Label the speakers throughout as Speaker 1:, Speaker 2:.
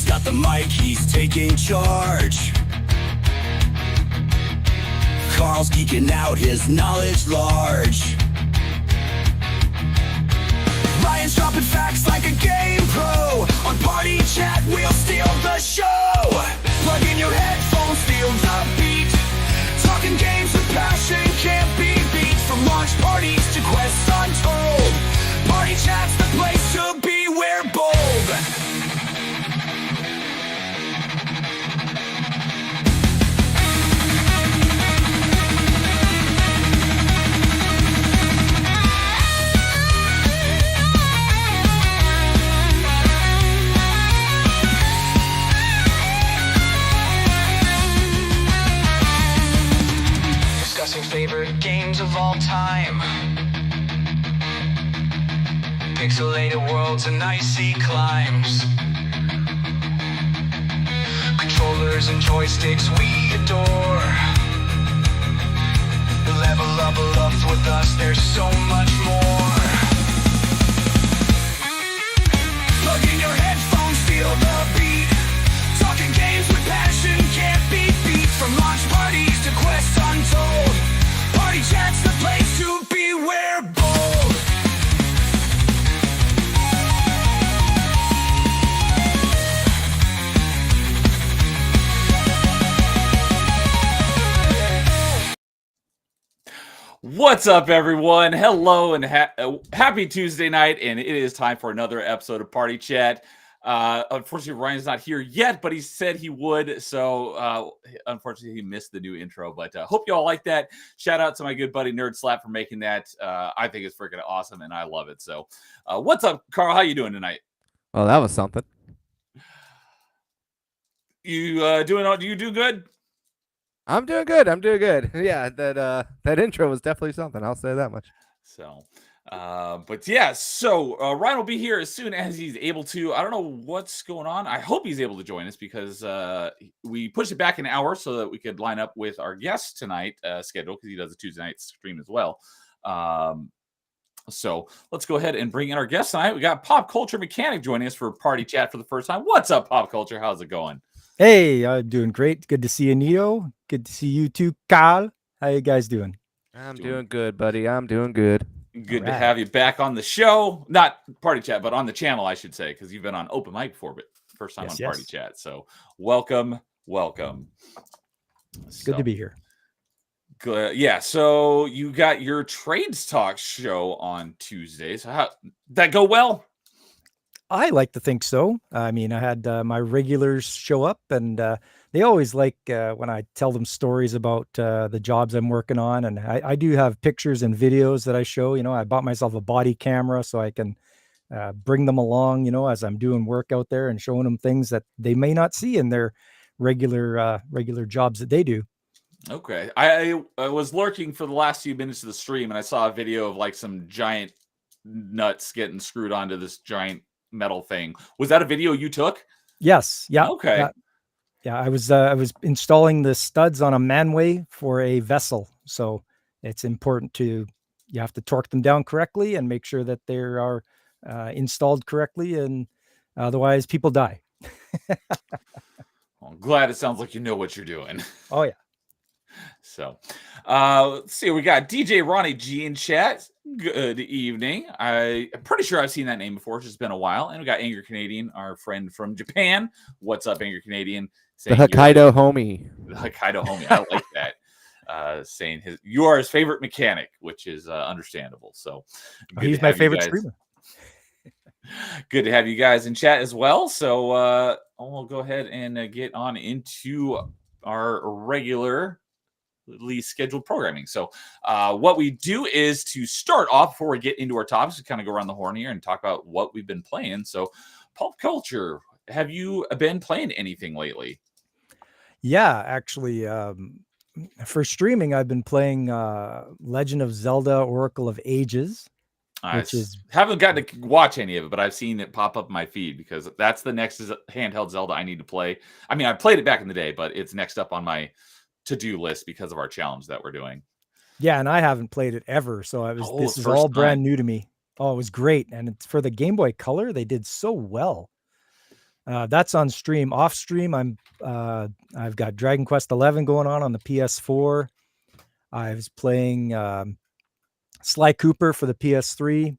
Speaker 1: Carl's got the mic, he's taking charge. Carl's geeking out, his knowledge large. Ryan's dropping facts like a game pro. On Party Chat, we'll steal the show. Plug in your headphones, feel the beat. Talking games with passion can't be beat. From launch parties to quests untold, Party Chat's the place to be, we're bold.
Speaker 2: Discussing favorite games of all time, pixelated worlds and icy climbs, controllers and joysticks we adore. Level up with us, there's so much more. Plug in your headphones, feel the beat. Talking games with passion can't be beat. From launch parties to quests untold, Party Chat's the place to be, we're bold.
Speaker 3: What's up, everyone? Hello and happy Tuesday night, and it is time for another episode of Party Chat. Unfortunately, Ryan's not here yet, but he said he would, so unfortunately, he missed the new intro, but hope you all like that. Shout out to my good buddy Nerd Slap for making that. I think it's freaking awesome, and I love it. So what's up, Carl? How you doing tonight?
Speaker 4: Well, that was something.
Speaker 3: You do good?
Speaker 4: I'm doing good. Yeah, that intro was definitely something. I'll say that much.
Speaker 3: So, but yeah, so Ryan will be here as soon as he's able to. I don't know what's going on. I hope he's able to join us because we pushed it back an hour so that we could line up with our guest tonight schedule, because he does a Tuesday night stream as well. So let's go ahead and bring in our guest tonight. We got Pop Culture Mechanic joining us for Party Chat for the first time. What's up, Pop Culture? How's it going?
Speaker 5: Hey, I'm doing great. Good to see you, Neo. Good to see you too, Carl. How you guys doing?
Speaker 4: I'm doing good, buddy. I'm doing good.
Speaker 3: Good to have you back on the show. Not Party Chat, but on the channel, I should say, because you've been on Open Mic before, but first time on Party Chat. So welcome.
Speaker 5: Good to be here.
Speaker 3: Good. Yeah, so you got your Trades Talk show on Tuesdays. How did that go well?
Speaker 5: I like to think so. I mean, I had my regulars show up, and they always like when I tell them stories about the jobs I'm working on. And I do have pictures and videos that I show. You know, I bought myself a body camera so I can bring them along, you know, as I'm doing work out there and showing them things that they may not see in their regular jobs that they do.
Speaker 3: Okay. I was lurking for the last few minutes of the stream, and I saw a video of like some giant nuts getting screwed onto this giant metal thing. Was that a video you took?
Speaker 5: Yes. Yeah.
Speaker 3: Okay.
Speaker 5: Yeah, I was installing the studs on a manway for a vessel. So it's important you have to torque them down correctly and make sure that they are installed correctly, and otherwise people die.
Speaker 3: Well, I'm glad it sounds like you know what you're doing.
Speaker 5: Oh yeah.
Speaker 3: So let's see, we got DJ Ronnie G in chat. Good evening. I'm pretty sure I've seen that name before. It's just been a while. And we got Angry Canadian, our friend from Japan. What's up, Angry Canadian?
Speaker 4: The Hokkaido homie.
Speaker 3: The Hokkaido homie. I like that. Saying you are his favorite mechanic, which is understandable. So
Speaker 5: he's my favorite streamer.
Speaker 3: Good to have you guys in chat as well. So we'll go ahead and get on into our regularly scheduled programming. So what we do is, to start off, before we get into our topics, we kind of go around the horn here and talk about what we've been playing. So pop culture, have you been playing anything lately?
Speaker 5: Yeah, actually, for streaming, I've been playing Legend of Zelda Oracle of Ages.
Speaker 3: Haven't gotten to watch any of it, but I've seen it pop up in my feed because that's the next handheld Zelda I need to play. I mean, I played it back in the day, but it's next up on my to-do list because of our challenge that we're doing.
Speaker 5: Yeah, and I haven't played it ever, so this is all brand new to me. Oh, it was great, and it's for the Game Boy Color. They did so well. That's on stream. Off stream, I've got Dragon Quest 11 going on the PS4. I was playing Sly Cooper for the PS3.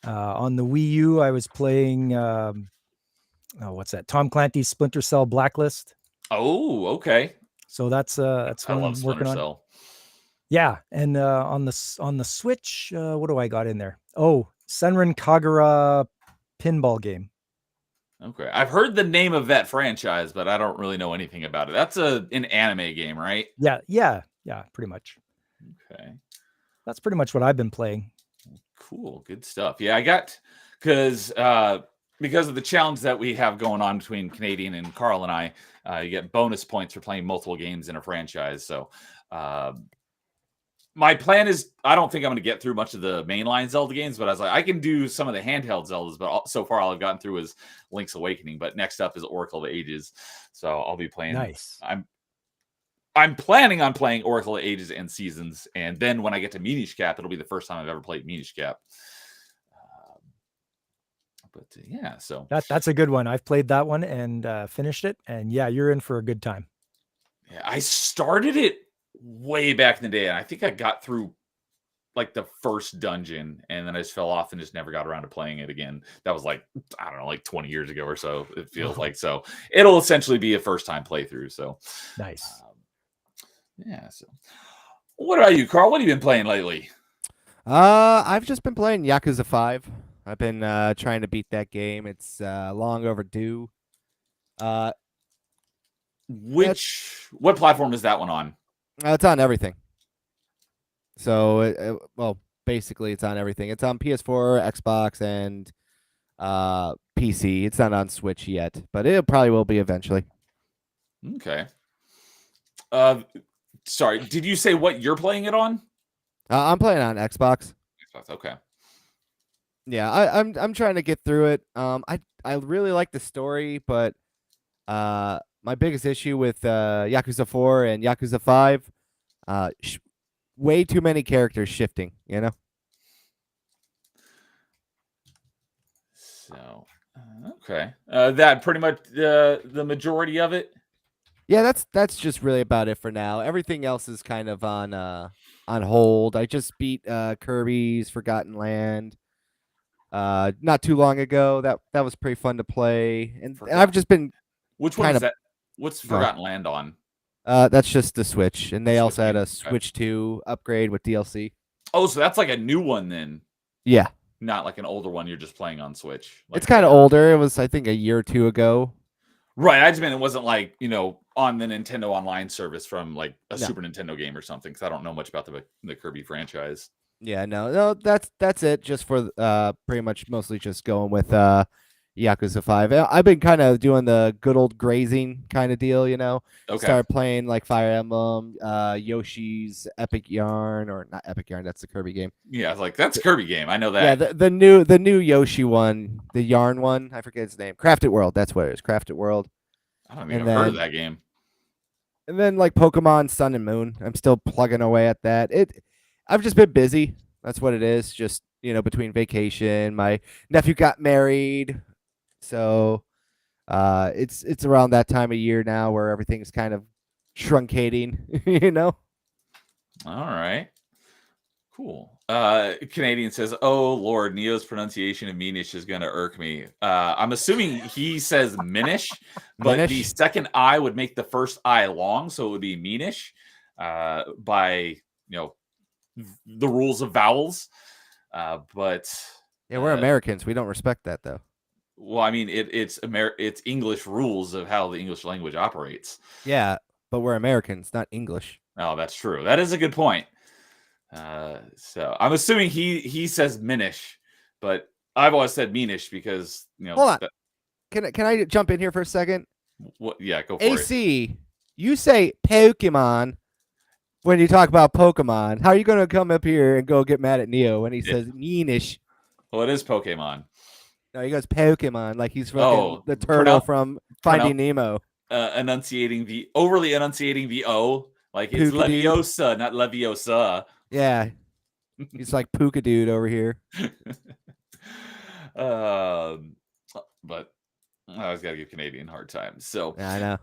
Speaker 5: On the Wii U, I was playing what's that? Tom Clancy's Splinter Cell Blacklist.
Speaker 3: Oh, okay.
Speaker 5: So that's
Speaker 3: I
Speaker 5: one
Speaker 3: love
Speaker 5: I'm working
Speaker 3: Splinter
Speaker 5: on.
Speaker 3: Cell.
Speaker 5: Yeah, and on the Switch, what do I got in there? Oh, Senran Kagura pinball game.
Speaker 3: Okay, I've heard the name of that franchise, but I don't really know anything about it. That's an anime game, right?
Speaker 5: Yeah, pretty much.
Speaker 3: Okay,
Speaker 5: That's pretty much what I've been playing.
Speaker 3: cool, good stuff. Yeah, I got because of the challenge that we have going on between Canadian and Carl and I, you get bonus points for playing multiple games in a franchise. So my plan is I don't think I'm going to get through much of the mainline Zelda games, but I was like, I can do some of the handheld Zeldas, but so far all I've gotten through is Link's Awakening. But next up is Oracle of Ages, so I'll be playing.
Speaker 5: Nice.
Speaker 3: I'm planning on playing Oracle of Ages and Seasons, and then when I get to Minish Cap, it'll be the first time I've ever played Minish Cap. Yeah, so
Speaker 5: that's a good one. I've played that one and finished it, and yeah, you're in for a good time.
Speaker 3: Yeah, I started it way back in the day, and I think I got through like the first dungeon, and then I just fell off and just never got around to playing it again. That was like, I don't know, like 20 years ago or so. It feels like so. It'll essentially be a first time playthrough. So
Speaker 5: nice.
Speaker 3: Yeah. So, what about you, Carl? What have you been playing lately?
Speaker 4: I've just been playing Yakuza 5. I've been trying to beat that game. It's long overdue.
Speaker 3: What platform is that one on?
Speaker 4: It's on everything. So, well, basically, it's on everything. It's on PS4, Xbox, and PC. It's not on Switch yet, but it probably will be eventually.
Speaker 3: Okay. Sorry, did you say what you're playing it on?
Speaker 4: I'm playing on Xbox.
Speaker 3: Xbox, okay.
Speaker 4: Yeah, I'm trying to get through it. I really like the story, but my biggest issue with Yakuza 4 and Yakuza 5, way too many characters shifting, you know?
Speaker 3: So, okay. That pretty much the majority of it?
Speaker 4: Yeah, that's just really about it for now. Everything else is kind of on hold. I just beat Kirby's Forgotten Land not too long ago. That was pretty fun to play. And I've just been
Speaker 3: Which one is that? What's Forgotten Land on?
Speaker 4: That's just the Switch, and they also had a
Speaker 3: Switch
Speaker 4: 2 upgrade with DLC.
Speaker 3: Oh, so that's like a new one then.
Speaker 4: Yeah.
Speaker 3: Not like an older one you're just playing on Switch.
Speaker 4: It's kind of older. It was, I think, a year or two ago.
Speaker 3: Right. I just meant it wasn't like, on the Nintendo Online service from like a Super Nintendo game or something, because I don't know much about the Kirby franchise.
Speaker 4: Yeah, no, that's it. Just for pretty much mostly just going with Yakuza 5. I've been kind of doing the good old grazing kind of deal,
Speaker 3: Okay.
Speaker 4: Start playing like Fire Emblem, Yoshi's Epic Yarn, or not Epic Yarn. That's the Kirby game.
Speaker 3: Yeah, I was like, that's a Kirby game. I know that.
Speaker 4: Yeah, the new Yoshi one, the Yarn one. I forget its name. Crafted World. That's what it is. Crafted World.
Speaker 3: I don't even heard of that game.
Speaker 4: And then like Pokemon Sun and Moon. I'm still plugging away at that. I've just been busy. That's what it is. Just between vacation, my nephew got married. So it's around that time of year now where everything's kind of truncating,
Speaker 3: All right. Cool. Canadian says, "Oh Lord, Neo's pronunciation of Minish is going to irk me." I'm assuming he says Minish, but
Speaker 4: Minish?
Speaker 3: the second I would make the first I long, so it would be Minish by the rules of vowels. But
Speaker 4: yeah, we're Americans. We don't respect that though.
Speaker 3: Well, I mean, it's English rules of how the English language operates.
Speaker 4: Yeah, but we're Americans, not English.
Speaker 3: Oh, that's true. That is a good point. So I'm assuming he says Minish, but I've always said Minish because
Speaker 4: Hold on. Can I jump in here for a second?
Speaker 3: Yeah, go for it.
Speaker 4: AC, you say Pokemon when you talk about Pokemon. How are you going to come up here and go get mad at Neo when he says Minish?
Speaker 3: Well, it is Pokemon.
Speaker 4: No, he goes Pokemon like he's from the turtle from Finding Nemo.
Speaker 3: Overly enunciating the O, like it's
Speaker 4: Puka-dude.
Speaker 3: Leviosa, not Leviosa.
Speaker 4: Yeah, he's like Puka dude over here.
Speaker 3: But I always got to give Canadian a hard time. So,
Speaker 4: Yeah, I know.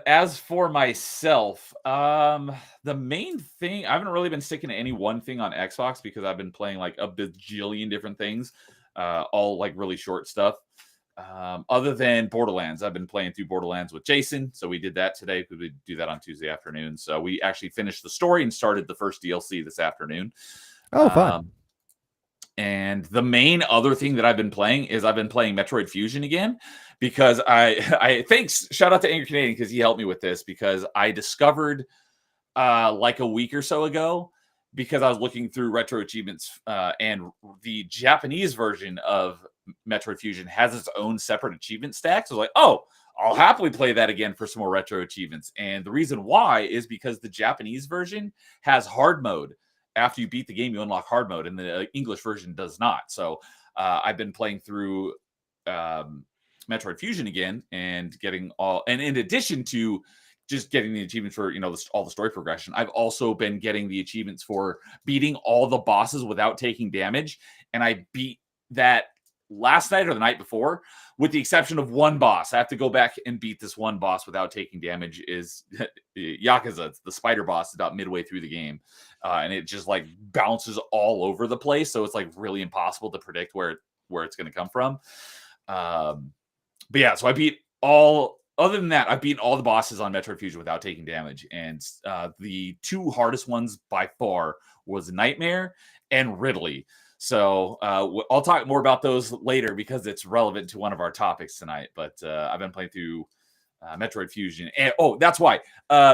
Speaker 3: as for myself, the main thing, I haven't really been sticking to any one thing on Xbox because I've been playing like a bajillion different things, all like really short stuff. Other than Borderlands, I've been playing through Borderlands with Jason. So we did that today because we do that on Tuesday afternoon. So we actually finished the story and started the first DLC this afternoon.
Speaker 4: Oh, fun.
Speaker 3: And the main other thing that I've been playing is I've been playing Metroid Fusion again because I thanks shout out to Angry Canadian because he helped me with this because I discovered like a week or so ago because I was looking through retro achievements and the Japanese version of Metroid Fusion has its own separate achievement stack. So I was like, oh, I'll happily play that again for some more retro achievements. And the reason why is because the Japanese version has hard mode. After you beat the game, you unlock hard mode, and the English version does not. So I've been playing through Metroid Fusion again and getting all, and in addition to just getting the achievements for, all the story progression, I've also been getting the achievements for beating all the bosses without taking damage. And I beat that last night or the night before, with the exception of one boss. I have to go back and beat this one boss without taking damage. Is Yakuza, the spider boss, about midway through the game, and it just like bounces all over the place. So it's like really impossible to predict where it's going to come from. But yeah, so I beat all. Other than that, I've beaten all the bosses on Metroid Fusion without taking damage, and the two hardest ones by far was Nightmare and Ridley. So I'll talk more about those later because it's relevant to one of our topics tonight. But I've been playing through Metroid Fusion. And, that's why.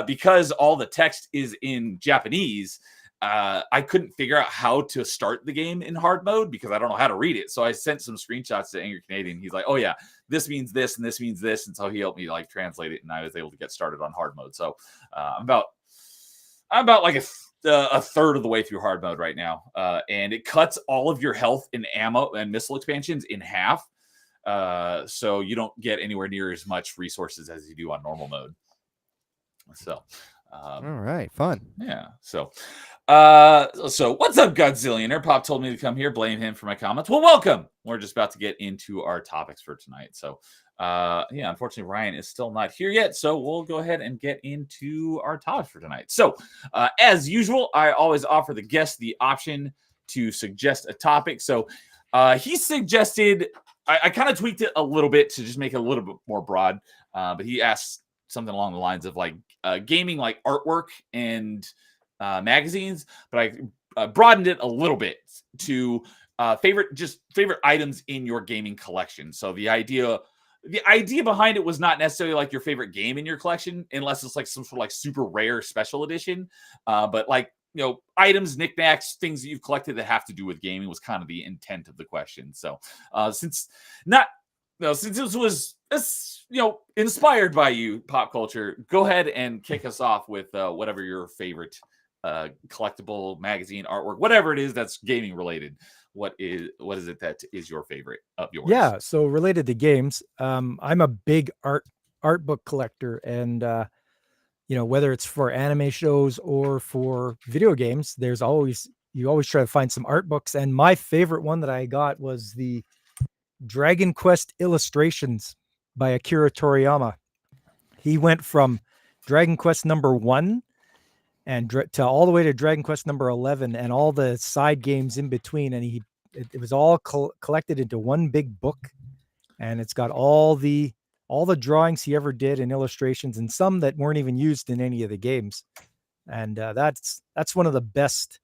Speaker 3: Because all the text is in Japanese, I couldn't figure out how to start the game in hard mode because I don't know how to read it. So I sent some screenshots to Angry Canadian. He's like, oh, yeah, this means this and this means this. And so he helped me like translate it, and I was able to get started on hard mode. So I'm about like a third of the way through hard mode right now, and it cuts all of your health and ammo and missile expansions in half, so you don't get anywhere near as much resources as you do on normal mode. So
Speaker 4: all right, fun.
Speaker 3: Yeah. So what's up, Godzillionaire? Pop told me to come here. Blame him for my comments. Well, welcome. We're just about to get into our topics for tonight. So yeah, unfortunately, Ryan is still not here yet. So we'll go ahead and get into our topics for tonight. So as usual, I always offer the guest the option to suggest a topic. So he suggested, I kind of tweaked it a little bit to just make it a little bit more broad. But he asked something along the lines of like gaming, like artwork and magazines. But I broadened it a little bit to favorite items in your gaming collection. So the idea behind it was not necessarily like your favorite game in your collection, unless it's like some sort of like super rare special edition. But like, items, knickknacks, things that you've collected that have to do with gaming was kind of the intent of the question. So since this was inspired by you, pop culture, go ahead and kick us off with whatever your favorite collectible, magazine, artwork, whatever it is that's gaming related. What is it that is your favorite of yours?
Speaker 5: Yeah, so related to games, I'm a big art book collector, and whether it's for anime shows or for video games, you always try to find some art books. And my favorite one that I got was the Dragon Quest illustrations by Akira Toriyama. He went from Dragon Quest number 1 and to all the way to Dragon Quest number 11 and all the side games in between. And it was all collected into one big book. And it's got all the drawings he ever did and illustrations, and some that weren't even used in any of the games. And that's one of the best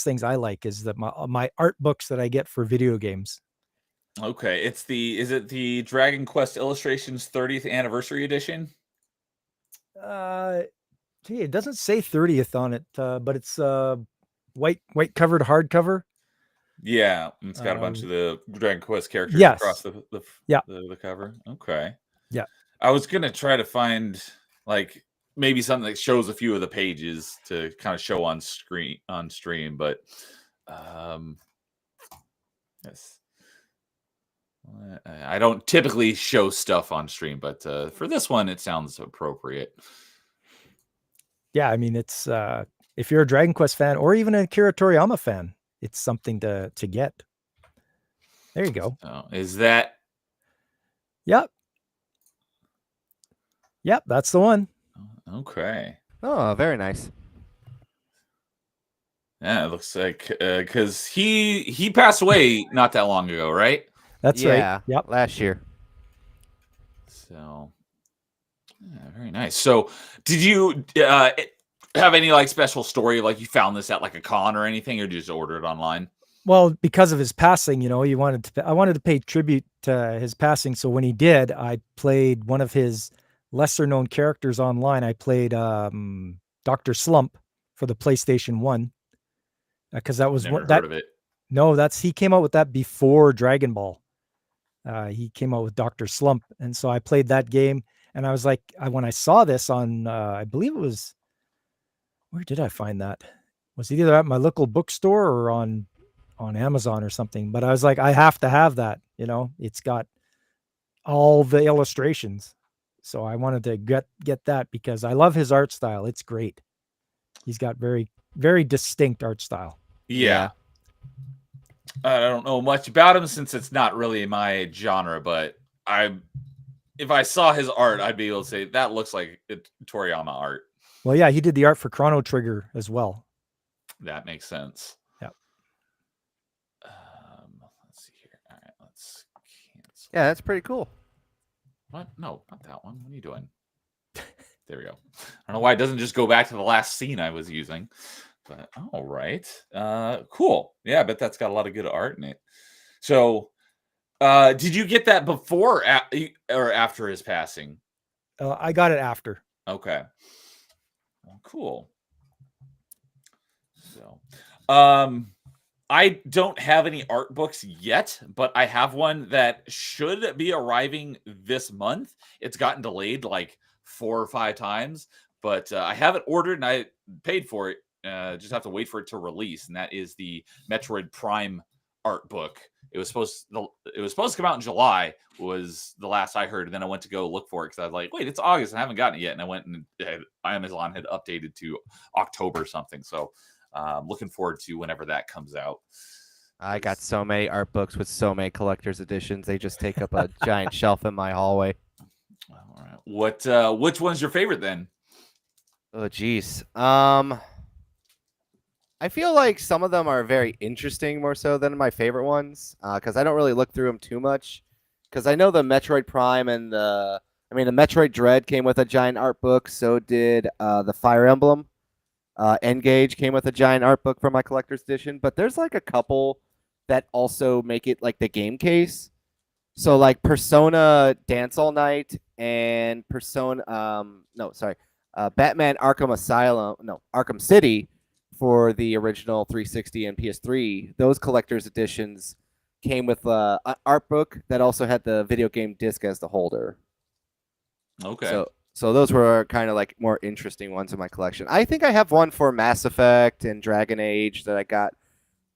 Speaker 5: things I like, is that my art books that I get for video games.
Speaker 3: Okay, is it the Dragon Quest Illustrations 30th Anniversary Edition?
Speaker 5: It doesn't say 30th on it, but it's white covered hardcover.
Speaker 3: Yeah, it's got a bunch of the Dragon Quest characters across the cover. Okay.
Speaker 5: Yeah.
Speaker 3: I was gonna try to find like maybe something that shows a few of the pages to kind of show on stream, but yes. I don't typically show stuff on stream, but for this one, it sounds appropriate.
Speaker 5: Yeah, I mean, it's if you're a Dragon Quest fan or even a Akira Toriyama fan, it's something to get. There you go.
Speaker 3: Is that
Speaker 5: Yep. Yep, that's the one.
Speaker 3: Okay.
Speaker 4: Oh, very nice.
Speaker 3: Yeah, it looks like because he passed away not that long ago, right?
Speaker 5: That's right.
Speaker 4: Yeah.
Speaker 5: Yep.
Speaker 4: Last year.
Speaker 3: So, yeah, very nice. So, did you have any like special story, like you found this at like a con or anything, or did you just order it online?
Speaker 5: Well, because of his passing, I wanted to pay tribute to his passing. So when he did, I played one of his lesser known characters online. I played Dr. Slump for the PlayStation 1. Because that was
Speaker 3: Never
Speaker 5: what
Speaker 3: heard of it.
Speaker 5: No, he came out with that before Dragon Ball. He came out with Dr. Slump, and so I played that game. And I was like, when I saw this on, I believe it was, where did I find that? Was it either at my local bookstore or on Amazon or something? But I was like, I have to have that. It's got all the illustrations, so I wanted to get that because I love his art style. It's great. He's got very, very distinct art style.
Speaker 3: Yeah. I don't know much about him since it's not really my genre, but if I saw his art, I'd be able to say that looks like Toriyama art.
Speaker 5: Well, yeah, he did the art for Chrono Trigger as well.
Speaker 3: That makes sense.
Speaker 5: Yep.
Speaker 3: Let's see here. All right, let's cancel.
Speaker 4: Yeah, that's pretty cool.
Speaker 3: What? No, not that one. What are you doing? There we go. I don't know why it doesn't just go back to the last scene I was using. But all right. Cool. Yeah, I bet that's got a lot of good art in it. So did you get that before or after his passing?
Speaker 5: I got it after.
Speaker 3: Okay. Well, cool. So I don't have any art books yet, but I have one that should be arriving this month. It's gotten delayed like 4 or 5 times, but I have it ordered and I paid for it. Just have to wait for it to release, and that is the Metroid Prime art book. It was supposed to come out in July, was the last I heard, and then I went to go look for it because I was like, wait, it's August, and I haven't gotten it yet, and I went and Amazon had updated to October or something. So looking forward to whenever that comes out.
Speaker 4: I got so many art books with so many collector's editions. They just take up a giant shelf in my hallway.
Speaker 3: All right, which one's your favorite then?
Speaker 4: Oh, geez. I feel like some of them are very interesting more so than my favorite ones because I don't really look through them too much because I know the Metroid Prime and the Metroid Dread came with a giant art book. So did the Fire Emblem. Engage came with a giant art book for my collector's edition, but there's like a couple that also make it like the game case. So like Persona Dance All Night and Batman Arkham City for the original 360 and PS3. Those collector's editions came with an art book that also had the video game disc as the holder.
Speaker 3: Okay.
Speaker 4: So those were kind of like more interesting ones in my collection. I think I have one for Mass Effect and Dragon Age that I got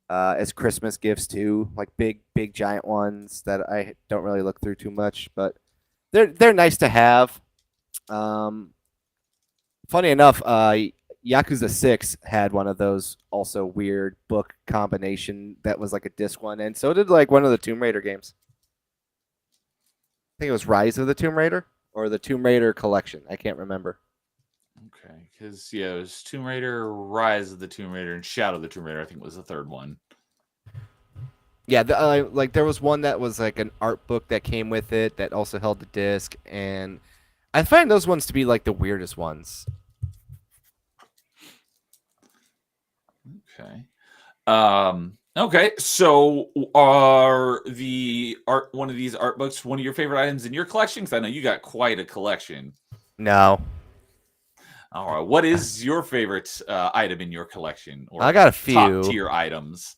Speaker 4: as Christmas gifts too, like big giant ones that I don't really look through too much, but they're nice to have. Funny enough, Yakuza 6 had one of those also weird book combination that was like a disc one, and so did like one of the Tomb Raider games. I think it was Rise of the Tomb Raider or the Tomb Raider collection. I can't remember.
Speaker 3: Okay, because it was Tomb Raider, Rise of the Tomb Raider, and Shadow of the Tomb Raider. I think was the third one.
Speaker 4: Yeah, like there was one that was like an art book that came with it that also held the disc, and I find those ones to be like the weirdest ones.
Speaker 3: Okay. Okay. So are one of these art books one of your favorite items in your collection? Because I know you got quite a collection.
Speaker 4: No.
Speaker 3: All right. What is your favorite item in your collection? Or
Speaker 4: I got a few
Speaker 3: top tier items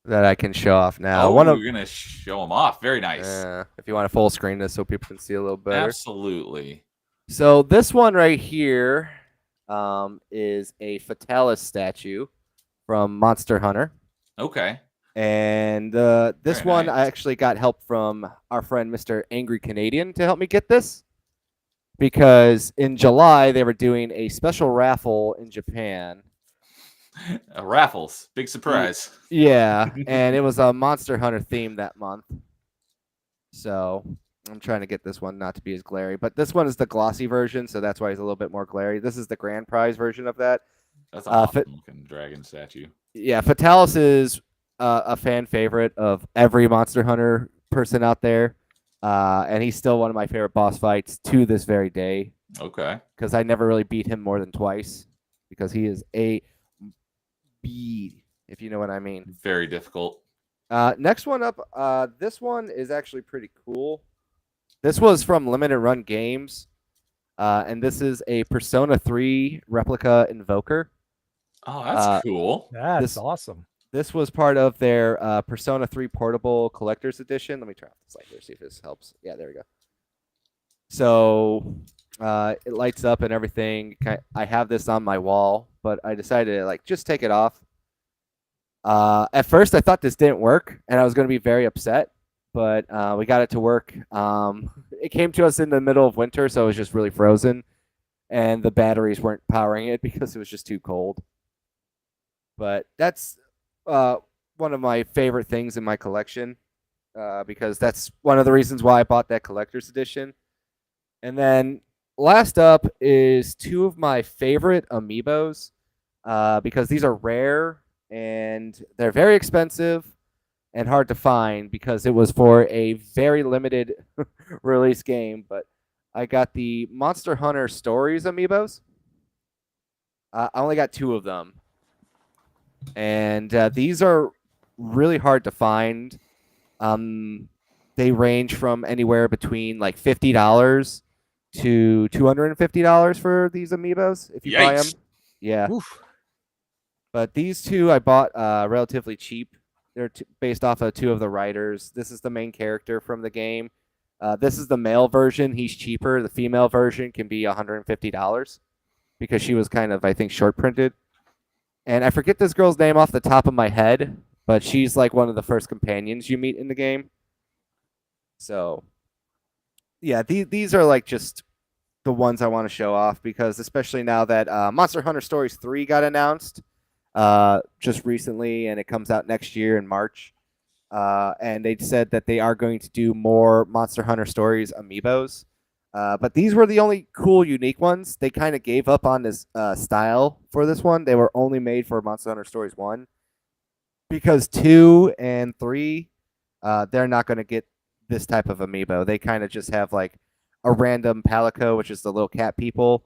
Speaker 4: that I can show off now.
Speaker 3: You're gonna show them off. Very nice.
Speaker 4: If you want to full screen this so people can see a little better.
Speaker 3: Absolutely.
Speaker 4: So this one right here is a Fatalis statue from Monster Hunter.
Speaker 3: Okay.
Speaker 4: And this
Speaker 3: Very
Speaker 4: one,
Speaker 3: nice.
Speaker 4: I actually got help from our friend Mr. Angry Canadian to help me get this. Because in July, they were doing a special raffle in Japan.
Speaker 3: Raffles. Big surprise.
Speaker 4: Yeah, and it was a Monster Hunter theme that month. So I'm trying to get this one not to be as glary, but this one is the glossy version, so that's why he's a little bit more glary. This is the grand prize version of that.
Speaker 3: That's an awesome looking dragon statue.
Speaker 4: Yeah, Fatalis is a fan favorite of every Monster Hunter person out there, and he's still one of my favorite boss fights to this very day.
Speaker 3: Okay.
Speaker 4: Because I never really beat him more than twice, because he is a beast, if you know what I mean.
Speaker 3: Very difficult.
Speaker 4: Next one up, this one is actually pretty cool. This was from Limited Run Games, and this is a Persona 3 replica Invoker.
Speaker 3: Oh, that's cool.
Speaker 5: That's awesome.
Speaker 4: This was part of their Persona 3 Portable Collector's Edition. Let me turn off this light here, see if this helps. Yeah, there we go. So it lights up and everything. I have this on my wall, but I decided to just take it off. At first, I thought this didn't work, and I was going to be very upset, but we got it to work. It came to us in the middle of winter, so it was just really frozen, and the batteries weren't powering it because it was just too cold. But that's one of my favorite things in my collection, because that's one of the reasons why I bought that collector's edition. And then last up is two of my favorite amiibos, because these are rare and they're very expensive and hard to find because it was for a very limited release game. But I got the Monster Hunter Stories amiibos. I only got two of them. And these are really hard to find. They range from anywhere between $50 to $250 for these amiibos if you buy them. Yeah.
Speaker 5: Oof.
Speaker 4: But these two I bought relatively cheap. They're based off of two of the writers. This is the main character from the game. This is the male version. He's cheaper. The female version can be $150 because she was kind of, I think, short printed. And I forget this girl's name off the top of my head, but she's one of the first companions you meet in the game. So, yeah, these are just the ones I want to show off, because especially now that Monster Hunter Stories 3 got announced just recently, and it comes out next year in March. And they said that they are going to do more Monster Hunter Stories amiibos. But these were the only cool, unique ones. They kind of gave up on this style for this one. They were only made for Monster Hunter Stories 1. Because 2 and 3, they're not going to get this type of amiibo. They kind of just have a random Palico, which is the little cat people.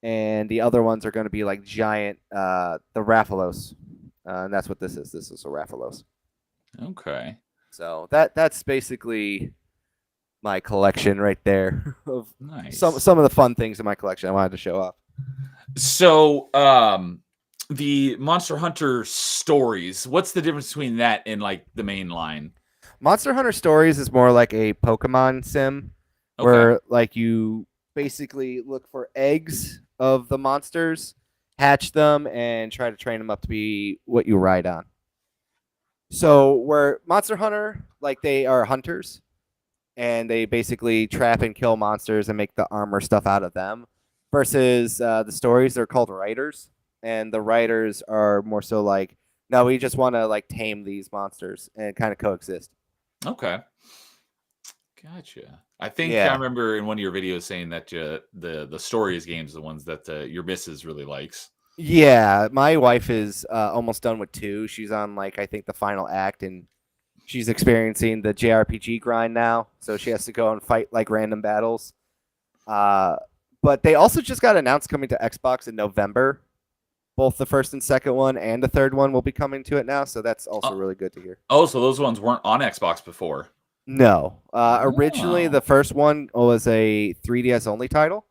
Speaker 4: And the other ones are going to be giant, the Rathalos. And that's what this is. This is a Rathalos.
Speaker 3: Okay.
Speaker 4: So that's basically my collection right there of
Speaker 3: nice.
Speaker 4: some of the fun things in my collection I wanted to show off.
Speaker 3: So the Monster Hunter Stories, what's the difference between that and the main line?
Speaker 4: Monster Hunter Stories is more like a Pokemon sim, where you basically look for eggs of the monsters, hatch them, and try to train them up to be what you ride on. So where Monster Hunter, they are hunters, and they basically trap and kill monsters and make the armor stuff out of them, versus the stories, they're called writers, and the writers are more so no, we just want to tame these monsters and kind of coexist.
Speaker 3: Okay. Gotcha. I think I remember in one of your videos saying that the Stories games are the ones that your missus really likes.
Speaker 4: Yeah, my wife is almost done with 2. She's on I think the final act, and she's experiencing the JRPG grind now, so she has to go and fight random battles. But they also just got announced coming to Xbox in November. Both the first and second one and the third one will be coming to it now, so that's also really good to hear.
Speaker 3: Oh, so those ones weren't on Xbox before?
Speaker 4: No. Originally, the first one was a 3DS only title.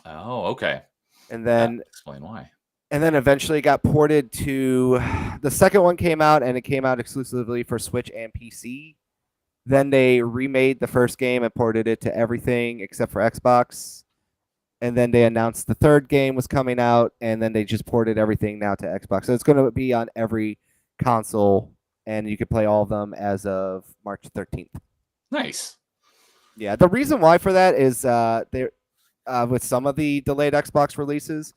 Speaker 3: Oh, okay.
Speaker 4: And then
Speaker 3: explain why.
Speaker 4: And then eventually got ported to the second one came out, and it came out exclusively for Switch and PC. Then they remade the first game and ported it to everything except for Xbox. And then they announced the third game was coming out, and then they just ported everything now to Xbox. So it's going to be on every console, and you can play all of them as of March 13th.
Speaker 3: Nice.
Speaker 4: Yeah, the reason why for that is they with some of the delayed Xbox releases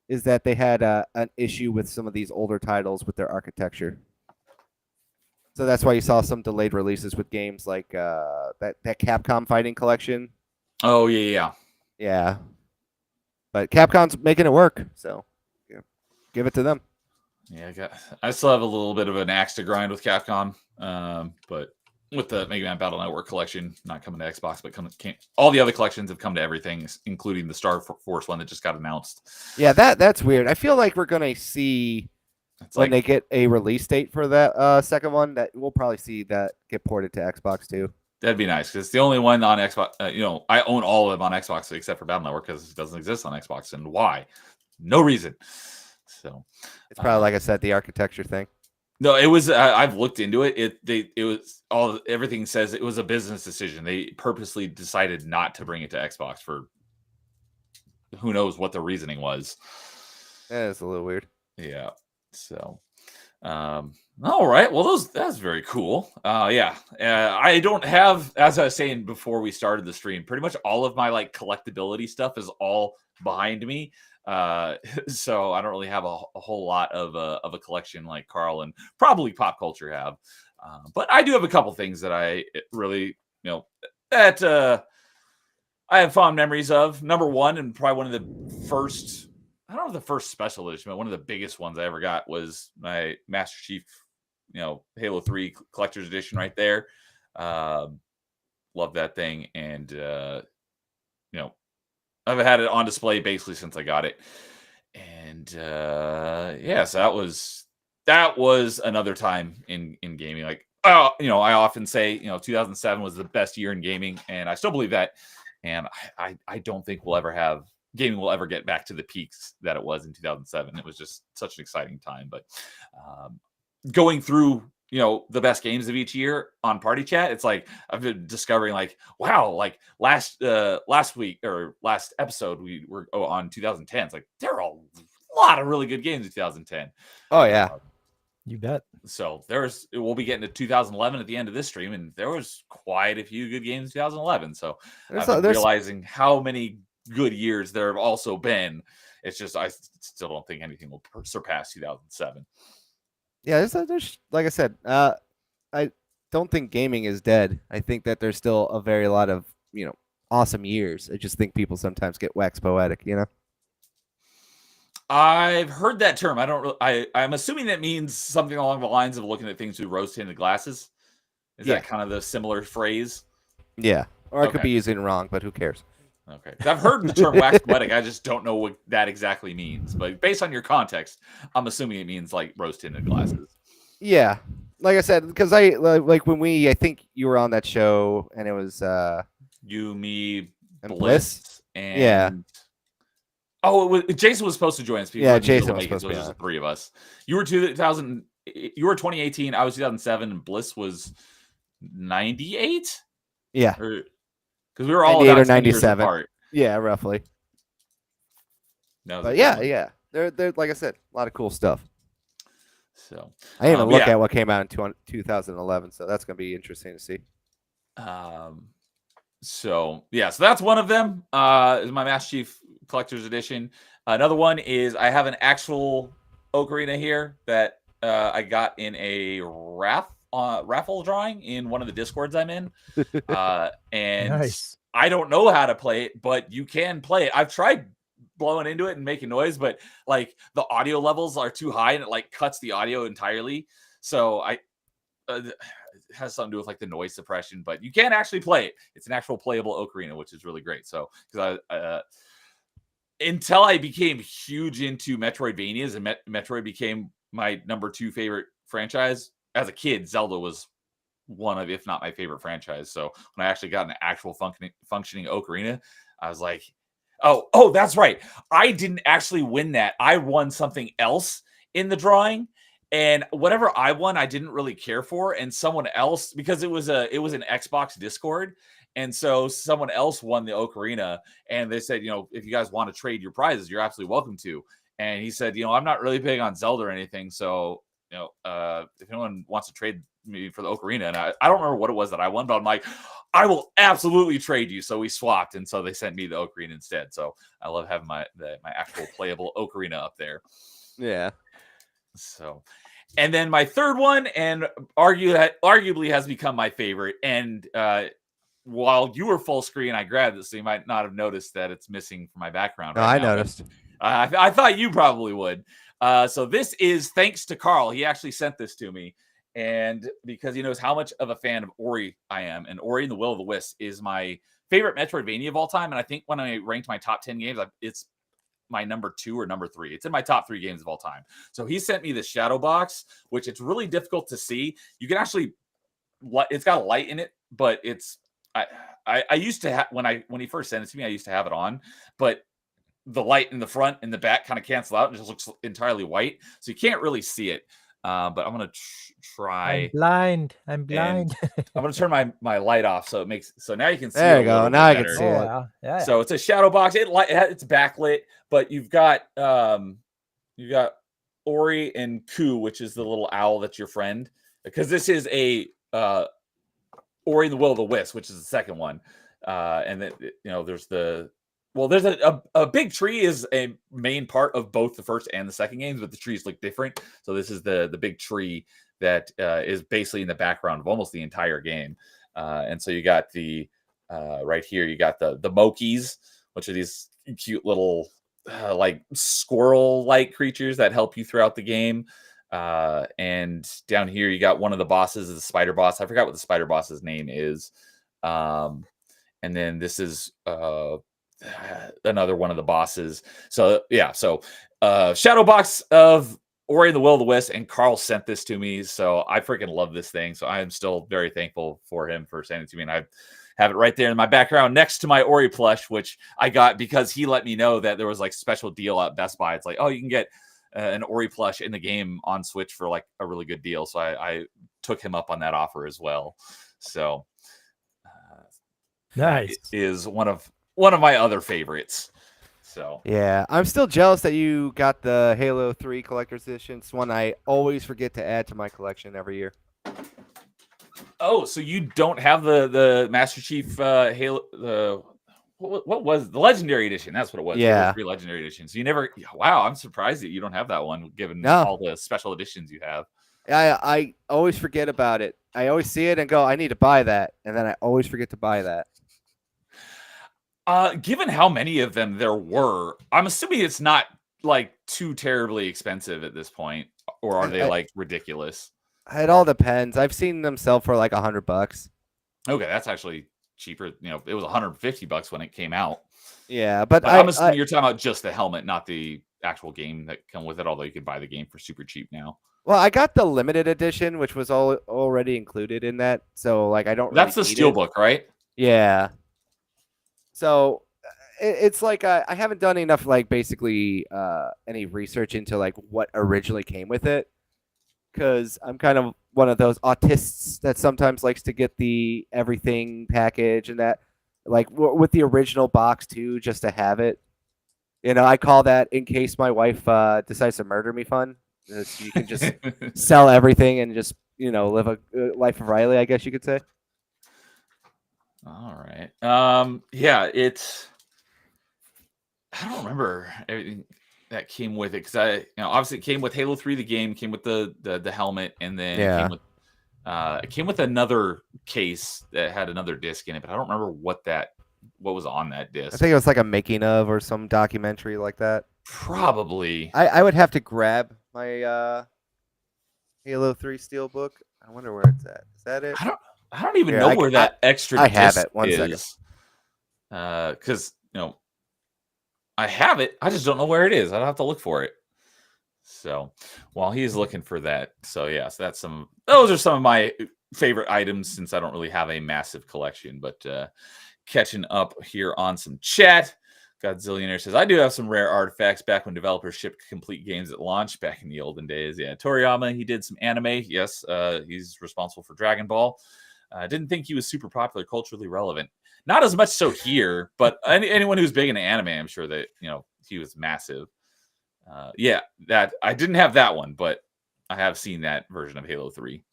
Speaker 4: is that they had an issue with some of these older titles with their architecture. So that's why you saw some delayed releases with games like that Capcom Fighting Collection.
Speaker 3: Oh yeah.
Speaker 4: Yeah, but Capcom's making it work, so yeah, give it to them.
Speaker 3: Yeah, I still have a little bit of an axe to grind with Capcom, but with the Mega Man Battle Network collection not coming to Xbox, but all the other collections have come to everything, including the Star Force one that just got announced.
Speaker 4: Yeah, that's weird. I feel like we're gonna see when they get a release date for that second one, that we'll probably see that get ported to Xbox too.
Speaker 3: That'd be nice because it's the only one on Xbox. I own all of them on Xbox except for Battle Network because it doesn't exist on Xbox. And why? No reason. So
Speaker 4: it's probably like I said, the architecture thing.
Speaker 3: No, it was. I've looked into it. It was everything says it was a business decision. They purposely decided not to bring it to Xbox for who knows what the reasoning was.
Speaker 4: Yeah, it's a little weird.
Speaker 3: Yeah. So, all right. Well, that's very cool. Yeah. I don't have, as I was saying before we started the stream, pretty much all of my like collectability stuff is all behind me. So I don't really have a whole lot of a collection like Carl and probably Pop Culture have. But I do have a couple things that I really, that I have fond memories of. Number one, and probably one of the first, I don't know if the first special edition, but one of the biggest ones I ever got was my Master Chief, Halo 3 Collector's Edition right there. Love that thing. And, I've had it on display basically since I got it. And, so that was another time in gaming. Like, I often say, 2007 was the best year in gaming, and I still believe that. And I don't think gaming will ever get back to the peaks that it was in 2007. It was just such an exciting time. But going through, the best games of each year on Party Chat, it's like I've been discovering like, wow, like last week or last episode we were on 2010. It's like there are a lot of really good games in 2010.
Speaker 4: Oh yeah.
Speaker 5: You bet.
Speaker 3: So we'll be getting to 2011 at the end of this stream, and there was quite a few good games in 2011. So I'm realizing how many good years there have also been. It's just I still don't think anything will surpass 2007.
Speaker 4: Yeah, there's like I said, I don't think gaming is dead. I think that there's still a very lot of awesome years. I just think people sometimes get wax poetic,
Speaker 3: I've heard that term. I'm assuming that means something along the lines of looking at things through rose-tinted glasses. Is that kind of the similar phrase?
Speaker 4: Yeah. Or I could be using it wrong, but who cares?
Speaker 3: Okay. I've heard the term wax poetic. I just don't know what that exactly means. But based on your context, I'm assuming it means like rose-tinted glasses.
Speaker 4: Yeah. Like I said, because like when I think you were on that show and it was
Speaker 3: you, me,
Speaker 4: and Bliss.
Speaker 3: And
Speaker 4: yeah.
Speaker 3: Oh, Jason was supposed to join us.
Speaker 4: Yeah, Jason was supposed to be.
Speaker 3: So it was just the three of us. You were 2018. I was 2007, and Bliss was 98.
Speaker 4: Yeah,
Speaker 3: because we were all about 97 apart.
Speaker 4: Yeah, roughly. But yeah. They're like I said, a lot of cool stuff.
Speaker 3: So
Speaker 4: I didn't even look at what came out in 2011, so that's gonna be interesting to see.
Speaker 3: So that's one of them. Is my Master Chief Collector's Edition. Another one is I have an actual Ocarina here that I got in a raffle drawing in one of the Discords I'm in. And
Speaker 5: nice.
Speaker 3: I don't know how to play it, but you can play it. I've tried blowing into it and making noise, but like the audio levels are too high and it like cuts the audio entirely. So it has something to do with like the noise suppression, but you can actually play it. It's an actual playable Ocarina, which is really great. So because until I became huge into Metroidvanias and Metroid became my number 2 favorite franchise as a kid, Zelda was one of, if not my favorite franchise. So when I actually got an actual functioning Ocarina, I was like, oh, that's right. I didn't actually win that. I won something else in the drawing. And whatever I won, I didn't really care for. And someone else, because it was an Xbox Discord. And so someone else won the Ocarina. And they said, if you guys want to trade your prizes, you're absolutely welcome to. And he said, I'm not really big on Zelda or anything. So, if anyone wants to trade me for the Ocarina, and I don't remember what it was that I won, but I'm like, I will absolutely trade you. So we swapped. And so they sent me the Ocarina instead. So I love having my actual playable Ocarina up there.
Speaker 4: Yeah.
Speaker 3: So, And then my third one, and arguably has become my favorite. And while you were full screen, I grabbed it, so you might not have noticed that it's missing from my background
Speaker 4: No,
Speaker 3: right
Speaker 4: I
Speaker 3: now.
Speaker 4: noticed.
Speaker 3: I thought you probably would. So this is thanks to Carl. He actually sent this to me. And because he knows how much of a fan of Ori I am, and Ori and the Will of the Wisp is my favorite Metroidvania of all time. And I think when I ranked my top 10 games, it's my number 2 or number 3. It's in my top 3 games of all time. So he sent me this shadow box, which it's really difficult to see. You can actually, it's got a light in it, but it's, I used to have, when he first sent it to me, I used to have it on, but the light in the front and the back kind of cancel out and just looks entirely white. So you can't really see it. But I'm going to try.
Speaker 5: I'm blind.
Speaker 3: I'm going to turn my light off. So now you can see
Speaker 4: There
Speaker 3: it
Speaker 4: you
Speaker 3: a
Speaker 4: go.
Speaker 3: little
Speaker 4: Now
Speaker 3: bit
Speaker 4: I can
Speaker 3: better.
Speaker 4: see it.
Speaker 5: Yeah.
Speaker 3: So it's a shadow box. It's backlit, but you've got Ori and Ku, which is the little owl that's your friend. Because this is a Ori and the Will of the Wisp, which is the second one. And then there's a big tree is a main part of both the first and the second games, but the trees look different. So this is the big tree that is basically in the background of almost the entire game. And so you got the right here, you got the Mokies, which are these cute little like squirrel-like creatures that help you throughout the game. And down here, you got one of the bosses, the spider boss. I forgot what the spider boss's name is. And then this is another one of the bosses. So yeah, shadow box of Ori and the Will of the Wisp, and Carl sent this to me, so I freaking love this thing. So I am still very thankful for him for sending it to me, and I have it right there in my background next to my Ori plush, which I got because he let me know that there was like special deal at Best Buy. It's like, oh, you can get an Ori plush in the game on Switch for like a really good deal. So I took him up on that offer as well. So
Speaker 5: Nice.
Speaker 3: is one of my other favorites. So
Speaker 4: Yeah, I'm still jealous that you got the Halo 3 collector's edition. It's one I always forget to add to my collection every year.
Speaker 3: Oh, so you don't have the Master Chief Halo what was the Legendary Edition? That's what it was.
Speaker 4: Yeah.
Speaker 3: 3 Legendary Edition. So you never. Wow, I'm surprised that you don't have that one, given
Speaker 4: No.
Speaker 3: all the special editions you have.
Speaker 4: I always forget about it. I always see it and go, I need to buy that, and then I always forget to buy that.
Speaker 3: Given how many of them there were, I'm assuming it's not like too terribly expensive at this point, or are they like ridiculous?
Speaker 4: It all depends. I've seen them sell for like $100.
Speaker 3: Okay, that's actually cheaper. It was $150 when it came out.
Speaker 4: Yeah, but
Speaker 3: I'm assuming you're talking about just the helmet, not the actual game that come with it. Although you could buy the game for super cheap now.
Speaker 4: Well, I got the limited edition, which was already included in that. So like, I don't.
Speaker 3: That's
Speaker 4: really
Speaker 3: the steelbook, right?
Speaker 4: Yeah. So it's like I haven't done enough, like basically any research into like what originally came with it, because I'm kind of one of those autists that sometimes likes to get the everything package and that, like with the original box too, just to have it. I call that in case my wife decides to murder me fun. You can just sell everything and just live a life of Riley, I guess you could say.
Speaker 3: All right. Yeah, I don't remember everything that came with it, because obviously it came with Halo 3, the game, came with the helmet, and then it came with another case that had another disc in it, but I don't remember what was on that disc.
Speaker 4: I think it was like a making of or some documentary like that.
Speaker 3: Probably.
Speaker 4: I would have to grab my Halo 3 steelbook. I wonder where it's at. Is that it?
Speaker 3: I don't even know where that extra
Speaker 4: I
Speaker 3: disc
Speaker 4: have it. One
Speaker 3: is.
Speaker 4: second.
Speaker 3: Because I have it. I just don't know where it is. I'll have to look for it. So while he's looking for that, so yes, those are some of my favorite items, since I don't really have a massive collection. But catching up here on some chat. Godzillionaire says, I do have some rare artifacts back when developers shipped complete games at launch back in the olden days. Yeah, Toriyama, he did some anime. Yes, he's responsible for Dragon Ball. I didn't think he was super popular, culturally relevant. Not as much so here, but anyone who's big into anime, I'm sure that he was massive. Yeah, that I didn't have that one, but I have seen that version of Halo 3.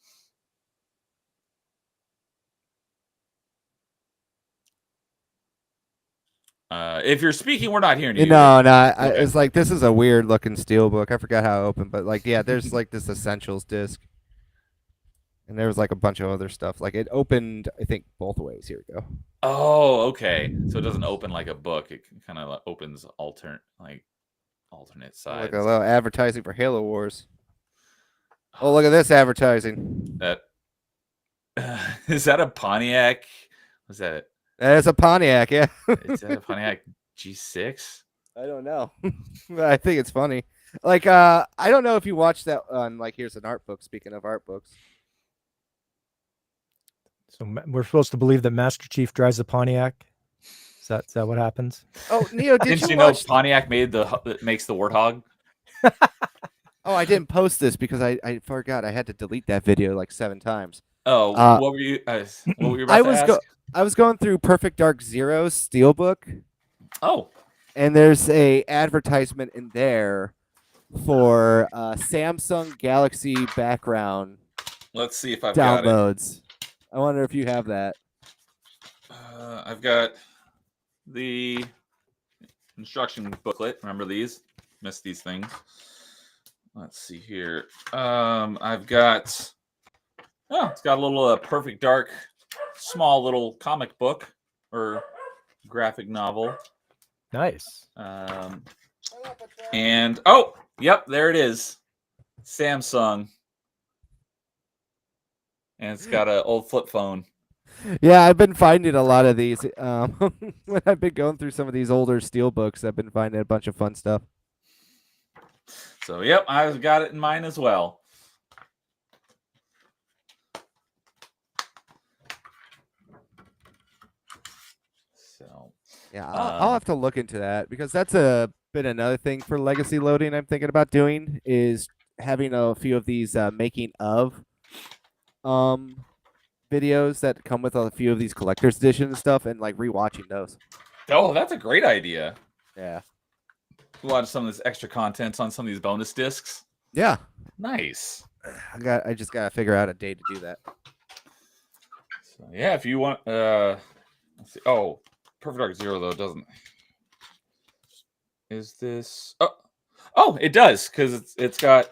Speaker 3: If you're speaking, we're not hearing you.
Speaker 4: No,
Speaker 3: Okay.
Speaker 4: it's like this is a weird looking steel book. I forgot how it opened, but like yeah, there's like this essentials disc, and there was like a bunch of other stuff. Like it opened, I think both ways. Here we go.
Speaker 3: Oh, okay. So it doesn't open like a book. It kind of opens alternate sides.
Speaker 4: Like a little advertising for Halo Wars. Oh, look at this advertising.
Speaker 3: That is that a Pontiac? Was that?
Speaker 4: It's a Pontiac, yeah.
Speaker 3: Is that a Pontiac G6?
Speaker 4: I don't know. I think it's funny. Like, I don't know if you watched that on like here's an art book. Speaking of art books,
Speaker 5: So we're supposed to believe that Master Chief drives a Pontiac. Is that what happens?
Speaker 4: oh Neo,
Speaker 3: Didn't you know Pontiac makes the Warthog?
Speaker 4: Oh, I didn't post this because I forgot. I had to delete that video like 7 times.
Speaker 3: Oh, what were you? What were you about
Speaker 4: I
Speaker 3: to
Speaker 4: was
Speaker 3: ask?
Speaker 4: I was going through Perfect Dark Zero's steelbook,
Speaker 3: Oh,
Speaker 4: and there's a advertisement in there for Samsung Galaxy background
Speaker 3: let's see if I've got it.
Speaker 4: downloads. I wonder if you have that.
Speaker 3: I've got the instruction booklet. Remember these? Missed these things. Let's see here. I've got. Oh, it's got a little Perfect Dark, small little comic book or graphic novel.
Speaker 5: Nice.
Speaker 3: And oh, yep, there it is. Samsung. And it's got an old flip phone.
Speaker 4: Yeah, I've been finding a lot of these. When I've been going through some of these older steel books, I've been finding a bunch of fun stuff.
Speaker 3: So, yep, I've got it in mine as well. So,
Speaker 4: yeah, I'll have to look into that because that's been another thing for legacy loading. I'm thinking about doing is having a few of these making of videos that come with a few of these collector's edition stuff and like rewatching those.
Speaker 3: Oh, that's a great idea.
Speaker 4: Yeah.
Speaker 3: Watch some of this extra content on some of these bonus discs.
Speaker 4: Yeah.
Speaker 3: Nice.
Speaker 4: I just gotta figure out a day to do that.
Speaker 3: So, yeah, if you want let's see. Oh, Perfect Dark Zero though doesn't. Is this oh it does, because it's got,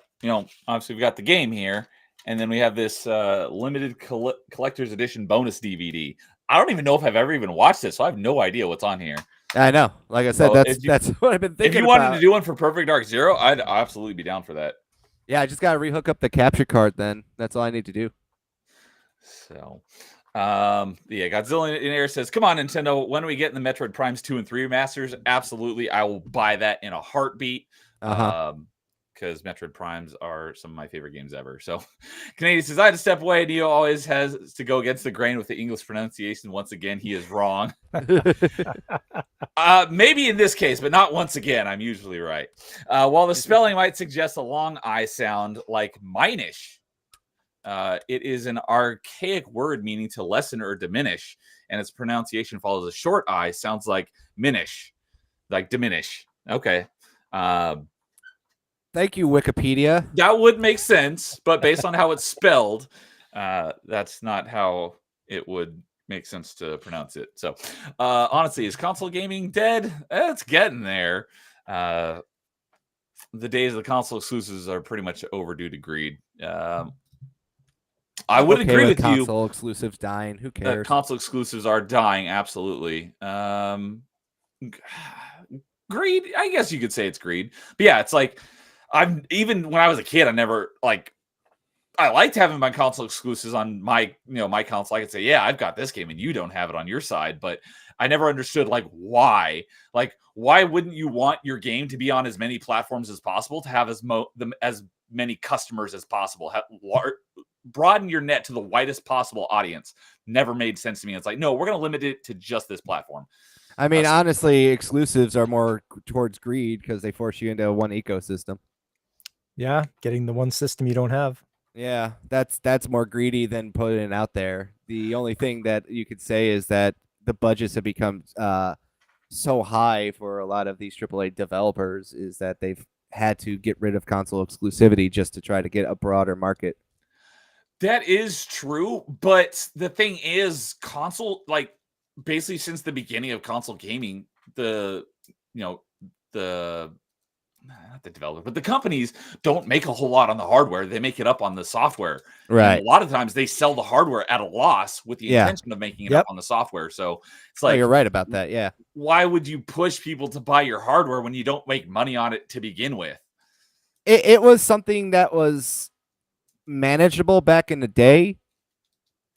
Speaker 3: obviously we've got the game here, and then we have this limited collector's edition bonus DVD. I don't even know if I've ever even watched this, so I have no idea what's on here.
Speaker 4: I know. Like I said,
Speaker 3: So
Speaker 4: that's what I've been thinking.
Speaker 3: If you wanted to do one for Perfect Dark Zero, I'd absolutely be down for that.
Speaker 4: Yeah, I just gotta rehook up the capture card then. That's all I need to do.
Speaker 3: So yeah, Godzilla in Air says, come on, Nintendo, when are we getting the Metroid Primes 2 and 3 remasters? Absolutely. I will buy that in a heartbeat. Because Metroid Primes are some of my favorite games ever. So Canadian says, I had to step away. Neo always has to go against the grain with the English pronunciation. Once again, he is wrong. Maybe in this case, but not once again. I'm usually right. While the spelling might suggest a long I sound like minish, it is an archaic word meaning to lessen or diminish, and its pronunciation follows a short I, sounds like minish, like diminish. Okay.
Speaker 4: Thank you, Wikipedia.
Speaker 3: That would make sense, but based on how it's spelled, that's not how it would make sense to pronounce it. So, honestly, is console gaming dead? It's getting there. The days of the console exclusives are pretty much overdue to greed. I would agree with you.
Speaker 4: Console exclusives dying. Who cares?
Speaker 3: Console exclusives are dying. Absolutely. Greed. I guess you could say it's greed. But yeah, it's like even when I was a kid, I liked having my console exclusives on my console. I could say, yeah, I've got this game and you don't have it on your side, but I never understood why. Why wouldn't you want your game to be on as many platforms as possible, to have as many customers as possible, broaden your net to the widest possible audience? Never made sense to me. It's like, no, we're going to limit it to just this platform.
Speaker 4: I mean, honestly, exclusives are more towards greed because they force you into one ecosystem.
Speaker 5: Yeah, getting the one system you don't have.
Speaker 4: Yeah, that's more greedy than putting it out there. The only thing that you could say is that the budgets have become so high for a lot of these AAA developers is that they've had to get rid of console exclusivity just to try to get a broader market.
Speaker 3: That is true, but the thing is, basically since the beginning of console gaming, the you know the not the developer, but the companies don't make a whole lot on the hardware. They make it up on the software. And a
Speaker 4: Right.
Speaker 3: lot of times they sell the hardware at a loss with the
Speaker 4: Yeah.
Speaker 3: intention of making it
Speaker 5: Yep.
Speaker 3: up on the software. So it's
Speaker 4: Oh,
Speaker 3: like,
Speaker 4: you're right about that. Yeah.
Speaker 3: why would you push people to buy your hardware when you don't make money on it to begin with?
Speaker 4: It was something that was manageable back in the day,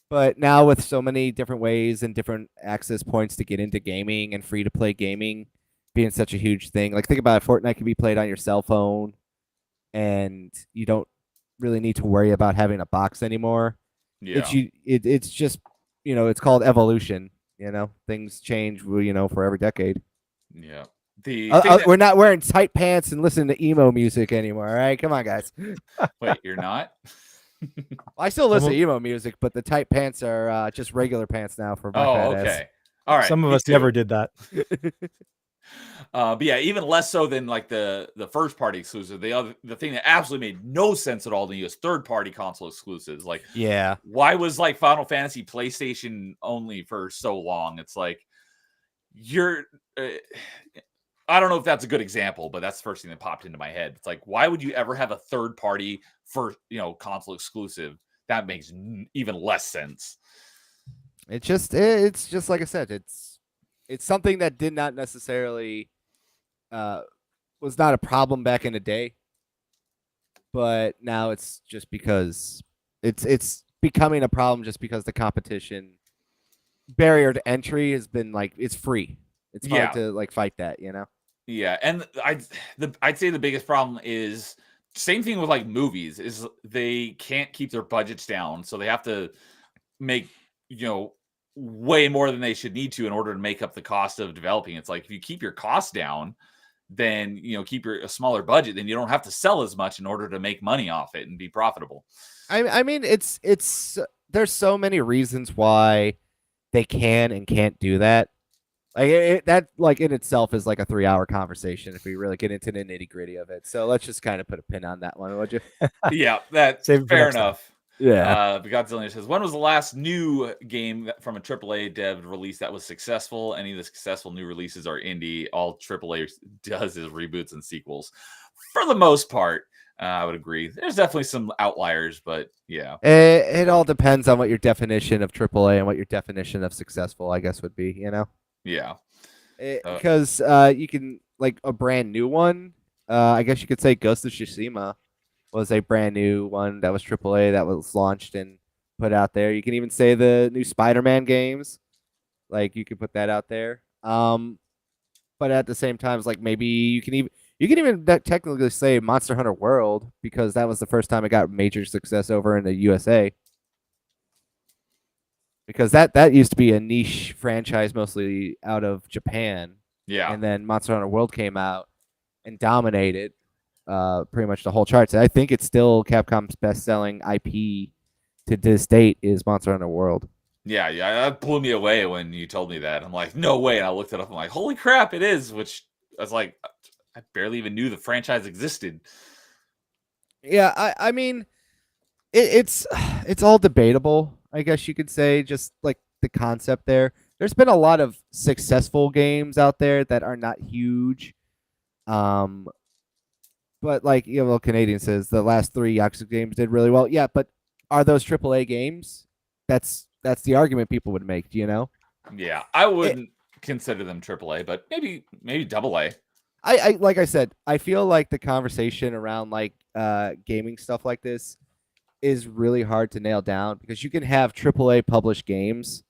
Speaker 4: but now with so many different ways and different access points to get into gaming and free to play gaming being such a huge thing. Like think about it, Fortnite can be played on your cell phone and you don't really need to worry about having a box anymore.
Speaker 3: Yeah.
Speaker 4: It's just, it's called evolution, Things change, for every decade.
Speaker 3: Yeah. The thing that-
Speaker 4: We're not wearing tight pants and listening to emo music anymore, all right? Come on, guys.
Speaker 3: Wait, you're not?
Speaker 4: I still listen to emo music, but the tight pants are just regular pants now for my fat ass.
Speaker 3: Okay. All right.
Speaker 5: Some of
Speaker 3: me
Speaker 5: us
Speaker 3: too.
Speaker 5: never did that.
Speaker 3: But yeah, even less so than like the first party exclusive. The thing that absolutely made no sense at all to me was third party console exclusives. Like,
Speaker 4: Yeah.
Speaker 3: why was like Final Fantasy PlayStation only for so long? It's like you're. I don't know if that's a good example, but that's the first thing that popped into my head. It's like, why would you ever have a third party for console exclusive? That makes even less sense.
Speaker 4: It's just like I said, it's something that did not necessarily was not a problem back in the day, but now it's just because it's becoming a problem just because the competition barrier to entry has been like it's free. It's hard to like fight that,
Speaker 3: Yeah, and I'd say the biggest problem is same thing with like movies is they can't keep their budgets down, so they have to make way more than they should need to in order to make up the cost of developing. It's like if you keep your costs down, then keep a smaller budget, then you don't have to sell as much in order to make money off it and be profitable.
Speaker 4: I mean, it's there's so many reasons why they can and can't do that. Like that, like in itself, is like a 3-hour conversation if we really get into the nitty gritty of it. So let's just kind of put a pin on that one, would you?
Speaker 3: Yeah, that's
Speaker 5: Save it for
Speaker 3: fair
Speaker 5: next time.
Speaker 3: enough.
Speaker 4: Yeah.
Speaker 3: Godzilla says, when was the last new game from a AAA dev release that was successful? Any of the successful new releases are indie. All AAA does is reboots and sequels. For the most part, I would agree. There's definitely some outliers, but yeah.
Speaker 4: It all depends on what your definition of AAA and what your definition of successful, I guess, would be.
Speaker 3: Yeah.
Speaker 4: Because you can like a brand new one. I guess you could say Ghost of Tsushima was a brand new one that was AAA that was launched and put out there. You can even say the new Spider-Man games, like you could put that out there. But at the same time, it's like maybe you can even technically say Monster Hunter World because that was the first time it got major success over in the USA. Because that used to be a niche franchise mostly out of Japan.
Speaker 3: Yeah.
Speaker 4: And then Monster Hunter World came out and dominated pretty much the whole charts. And I think it's still Capcom's best-selling IP to this date is Monster Hunter World.
Speaker 3: Yeah, that blew me away when you told me that. I'm like, no way. And I looked it up. I'm like, holy crap, it is. Which I was like, I barely even knew the franchise existed.
Speaker 4: Yeah, I mean, it's all debatable, I guess you could say, just like the concept there. There's been a lot of successful games out there that are not huge. But like Canadian says, the last 3 Yakuza games did really well. Yeah, but are those AAA games? That's the argument people would make,
Speaker 3: Yeah, I wouldn't consider them AAA, but maybe AA.
Speaker 4: I like I said, I feel like the conversation around like gaming stuff like this is really hard to nail down because you can have AAA published games,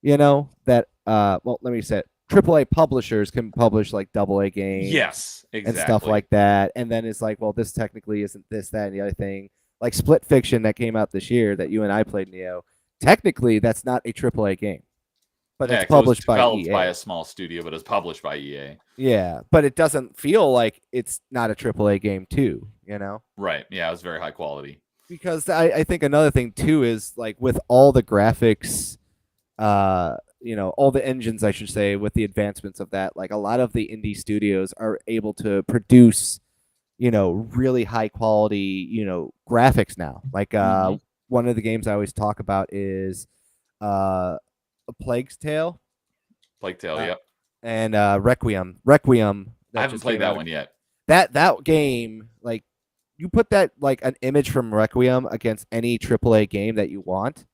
Speaker 4: that well, let me say it. AAA publishers can publish like AA games,
Speaker 3: Yes, exactly,
Speaker 4: and stuff like that, and then it's like, well, this technically isn't this, that, and the other thing. Like Split Fiction that came out this year that you and I played, Neo. Technically, that's not a AAA game, but it's published by EA.
Speaker 3: By a small studio, but it's published by EA.
Speaker 4: Yeah, but it doesn't feel like it's not a AAA game too,
Speaker 3: Right? Yeah, it was very high quality.
Speaker 4: Because I think another thing too is like with all the graphics, all the engines, I should say, with the advancements of that, like a lot of the indie studios are able to produce, really high quality, graphics now. Like one of the games I always talk about is A Plague's Tale.
Speaker 3: Plague Tale, yep.
Speaker 4: and Requiem.
Speaker 3: I haven't
Speaker 4: just
Speaker 3: played
Speaker 4: came
Speaker 3: that
Speaker 4: out.
Speaker 3: one yet.
Speaker 4: That game, like you put that like an image from Requiem against any AAA game that you want,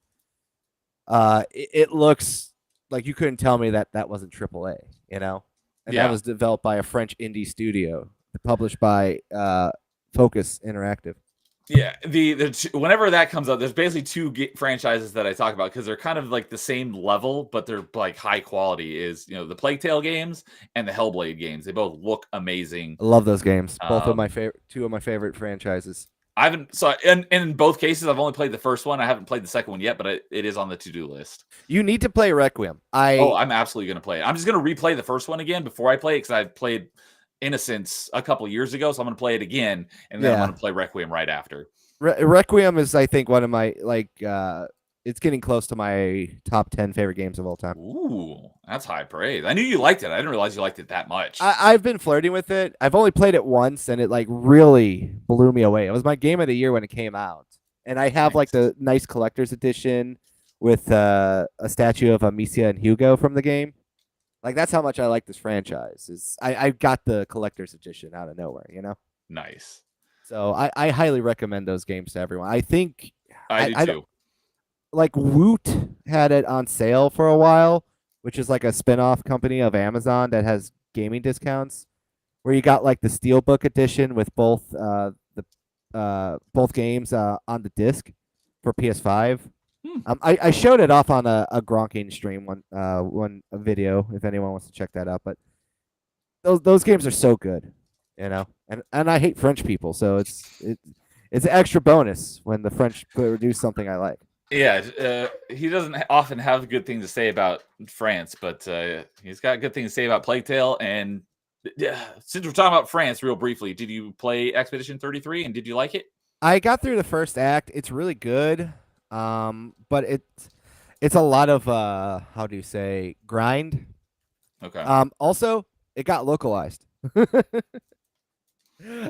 Speaker 4: it looks like you couldn't tell me that that wasn't AAA, you know. And that
Speaker 3: Yeah.
Speaker 4: was developed by a French indie studio, published by Focus Interactive.
Speaker 3: Yeah, whenever that comes up, there's basically two franchises that I talk about because they're kind of like the same level, but they're like high quality. Is the Plague Tale games and the Hellblade games. They both look amazing.
Speaker 4: I love those games. Both of my
Speaker 3: Um,
Speaker 4: favorite, two of my favorite franchises.
Speaker 3: I haven't and in both cases, I've only played the first one. I haven't played the second one yet, but it is on the to-do list.
Speaker 4: You need to play Requiem.
Speaker 3: I'm absolutely going to play it. I'm just going to replay the first one again before I play it because I played Innocence a couple years ago, so I'm going to play it again, and then I'm going to play Requiem right after.
Speaker 4: Requiem is, I think, one of my it's getting close to my top 10 favorite games of all time.
Speaker 3: Ooh, that's high praise. I knew you liked it. I didn't realize you liked it that much.
Speaker 4: I've been flirting with it. I've only played it once, and it like really blew me away. It was my game of the year when it came out, and I have like the nice collector's edition with a statue of Amicia and Hugo from the game. Like that's how much I like this franchise. I got the collector's edition out of nowhere, you know.
Speaker 3: Nice.
Speaker 4: So I highly recommend those games to everyone. I think
Speaker 3: I do too.
Speaker 4: Like Woot had it on sale for a while, which is like a spin-off company of Amazon that has gaming discounts, where you got like the Steelbook edition with both both games on the disc for PS5. I showed it off on a Gronking stream one video if anyone wants to check that out. But those games are so good, you know, and I hate French people, so it's an extra bonus when the French produce something I like.
Speaker 3: Yeah, he doesn't often have good things to say about France, but he's got good things to say about Plague Tale. And since we're talking about France, real briefly, did you play Expedition 33 and did you like it?
Speaker 4: I got through the first act. It's really good, but it's a lot of how do you say, grind.
Speaker 3: Okay.
Speaker 4: Also, it got localized.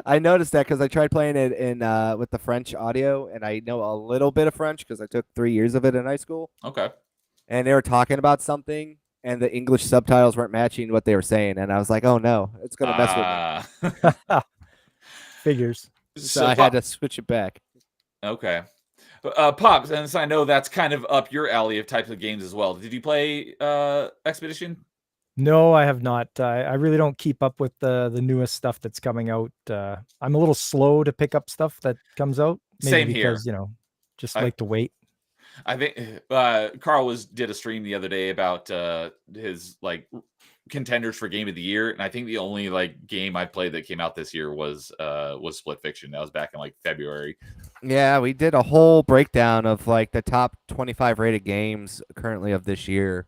Speaker 4: I noticed that because I tried playing it in with the French audio, and I know a little bit of French because I took 3 years of it in high school.
Speaker 3: Okay.
Speaker 4: And they were talking about something, and the English subtitles weren't matching what they were saying, and I was like, "Oh no, it's gonna mess with me."
Speaker 5: Figures.
Speaker 4: So I had to switch it back.
Speaker 3: Okay. Pops, and so I know that's kind of up your alley of types of games as well. Did you play Expedition?
Speaker 5: No, I have not. I really don't keep up with the newest stuff that's coming out. I'm a little slow to pick up stuff that comes out. Maybe
Speaker 3: Same
Speaker 5: because,
Speaker 3: here.
Speaker 5: Just like to wait.
Speaker 3: I think Carl did a stream the other day about his like contenders for game of the year, and I think the only like game I played that came out this year was Split Fiction. That was back in like February.
Speaker 4: Yeah, we did a whole breakdown of like the top 25 rated games currently of this year.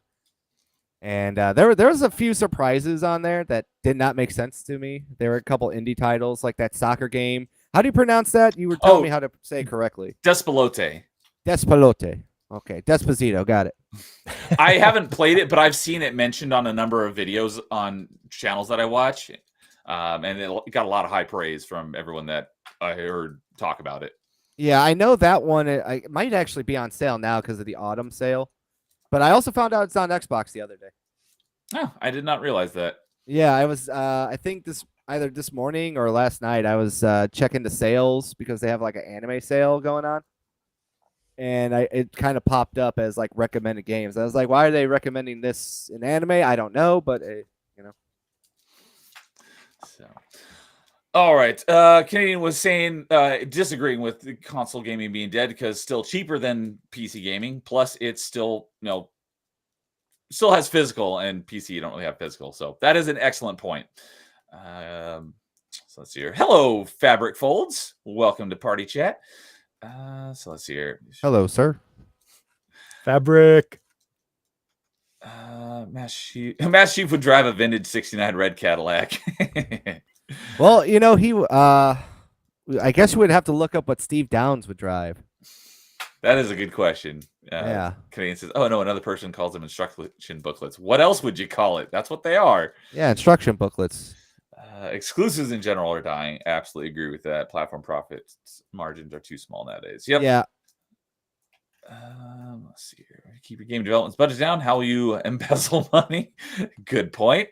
Speaker 4: And there was a few surprises on there that did not make sense to me. There were a couple indie titles like that soccer game. How do you pronounce that? You were telling me how to say it correctly.
Speaker 3: Despelote.
Speaker 4: Okay, Despacito. Got it.
Speaker 3: I haven't played it, but I've seen it mentioned on a number of videos on channels that I watch. And it got a lot of high praise from everyone that I heard talk about it.
Speaker 4: Yeah, I know that one. It might actually be on sale now because of the autumn sale. But I also found out it's on Xbox the other day.
Speaker 3: Oh, I did not realize that.
Speaker 4: Yeah, I was. I think either this morning or last night I was checking the sales because they have like an anime sale going on, and it kind of popped up as like recommended games. I was like, why are they recommending this in anime? I don't know, but
Speaker 3: So. All right. Canadian was saying, disagreeing with the console gaming being dead because still cheaper than PC gaming. Plus, it's still, still has physical, and PC you don't really have physical. So that is an excellent point. So let's see here. Hello, Fabric Folds. Welcome to Party Chat. So let's see here.
Speaker 4: Hello, sir.
Speaker 5: Fabric.
Speaker 3: Mass Chief would drive a vintage '69 red Cadillac.
Speaker 4: Well, he. I guess we would have to look up what Steve Downs would drive.
Speaker 3: That is a good question.
Speaker 4: Yeah.
Speaker 3: Canadian says, "Oh no, another person calls them instruction booklets. What else would you call it? That's what they are."
Speaker 4: Yeah, instruction booklets.
Speaker 3: Exclusives in general are dying. Absolutely agree with that. Platform profit margins are too small nowadays. Yep.
Speaker 4: Yeah.
Speaker 3: Let's see here. Keep your game development budget down. How will you embezzle money? Good point.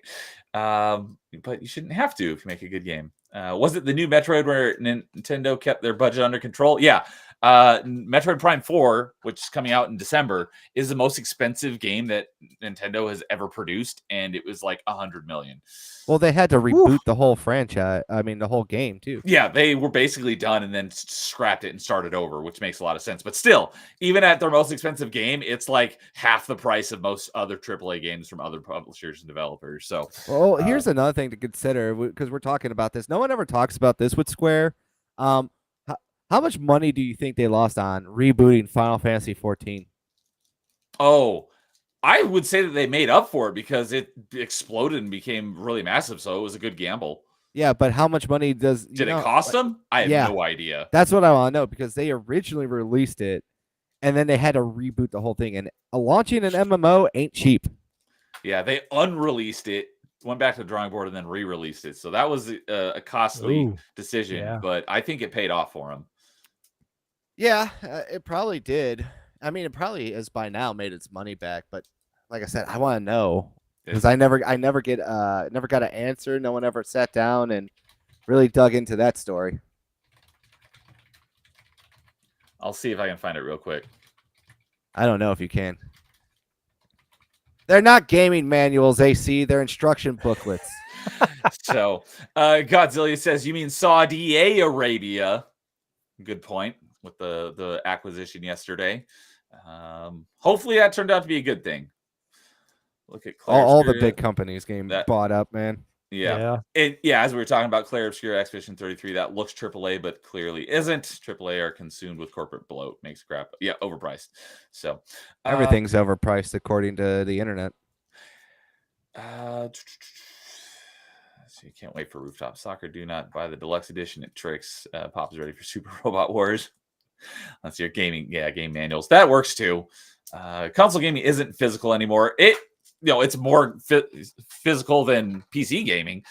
Speaker 3: But you shouldn't have to if you make a good game. Was it the new Metroid where Nintendo kept their budget under control? Yeah. Metroid Prime 4, which is coming out in December, is the most expensive game that Nintendo has ever produced, and it was like $100 million.
Speaker 4: Well, they had to reboot the whole franchise. I mean, the whole game too.
Speaker 3: Yeah, they were basically done and then scrapped it and started over, which makes a lot of sense. But still, even at their most expensive game, it's like half the price of most other AAA games from other publishers and developers. So,
Speaker 4: well, here's another thing to consider because we're talking about this. No one ever talks about this with Square. How much money do you think they lost on rebooting Final Fantasy 14?
Speaker 3: Oh, I would say that they made up for it because it exploded and became really massive. So it was a good gamble.
Speaker 4: Yeah, but how much money did
Speaker 3: it cost them? I have no idea.
Speaker 4: That's what I want to know because they originally released it and then they had to reboot the whole thing. And launching an MMO ain't cheap.
Speaker 3: Yeah, they unreleased it, went back to the drawing board, and then re-released it. So that was a costly decision, but I think it paid off for them.
Speaker 4: Yeah, it probably did. I mean, it probably has by now made its money back, but like I said, I want to know because I never got an answer. No one ever sat down and really dug into that story.
Speaker 3: I'll see if I can find it real quick.
Speaker 4: I don't know if you can. They're not gaming manuals, AC. They're instruction booklets.
Speaker 3: So, Godzilla says, you mean Saudi Arabia? Good point with the acquisition yesterday. Hopefully that turned out to be a good thing. Look at
Speaker 4: all the big companies getting bought up, man.
Speaker 3: Yeah. As we were talking about Claire Obscura Expedition 33, that looks AAA, but clearly isn't. AAA are consumed with corporate bloat. Makes crap. Yeah, overpriced. So
Speaker 4: everything's overpriced according to the internet.
Speaker 3: So you can't wait for Rooftop Soccer. Do not buy the deluxe edition. It tricks. Pop is ready for Super Robot Wars. That's your gaming. Yeah, game manuals. That works too. Console gaming isn't physical anymore. It's more physical than PC gaming.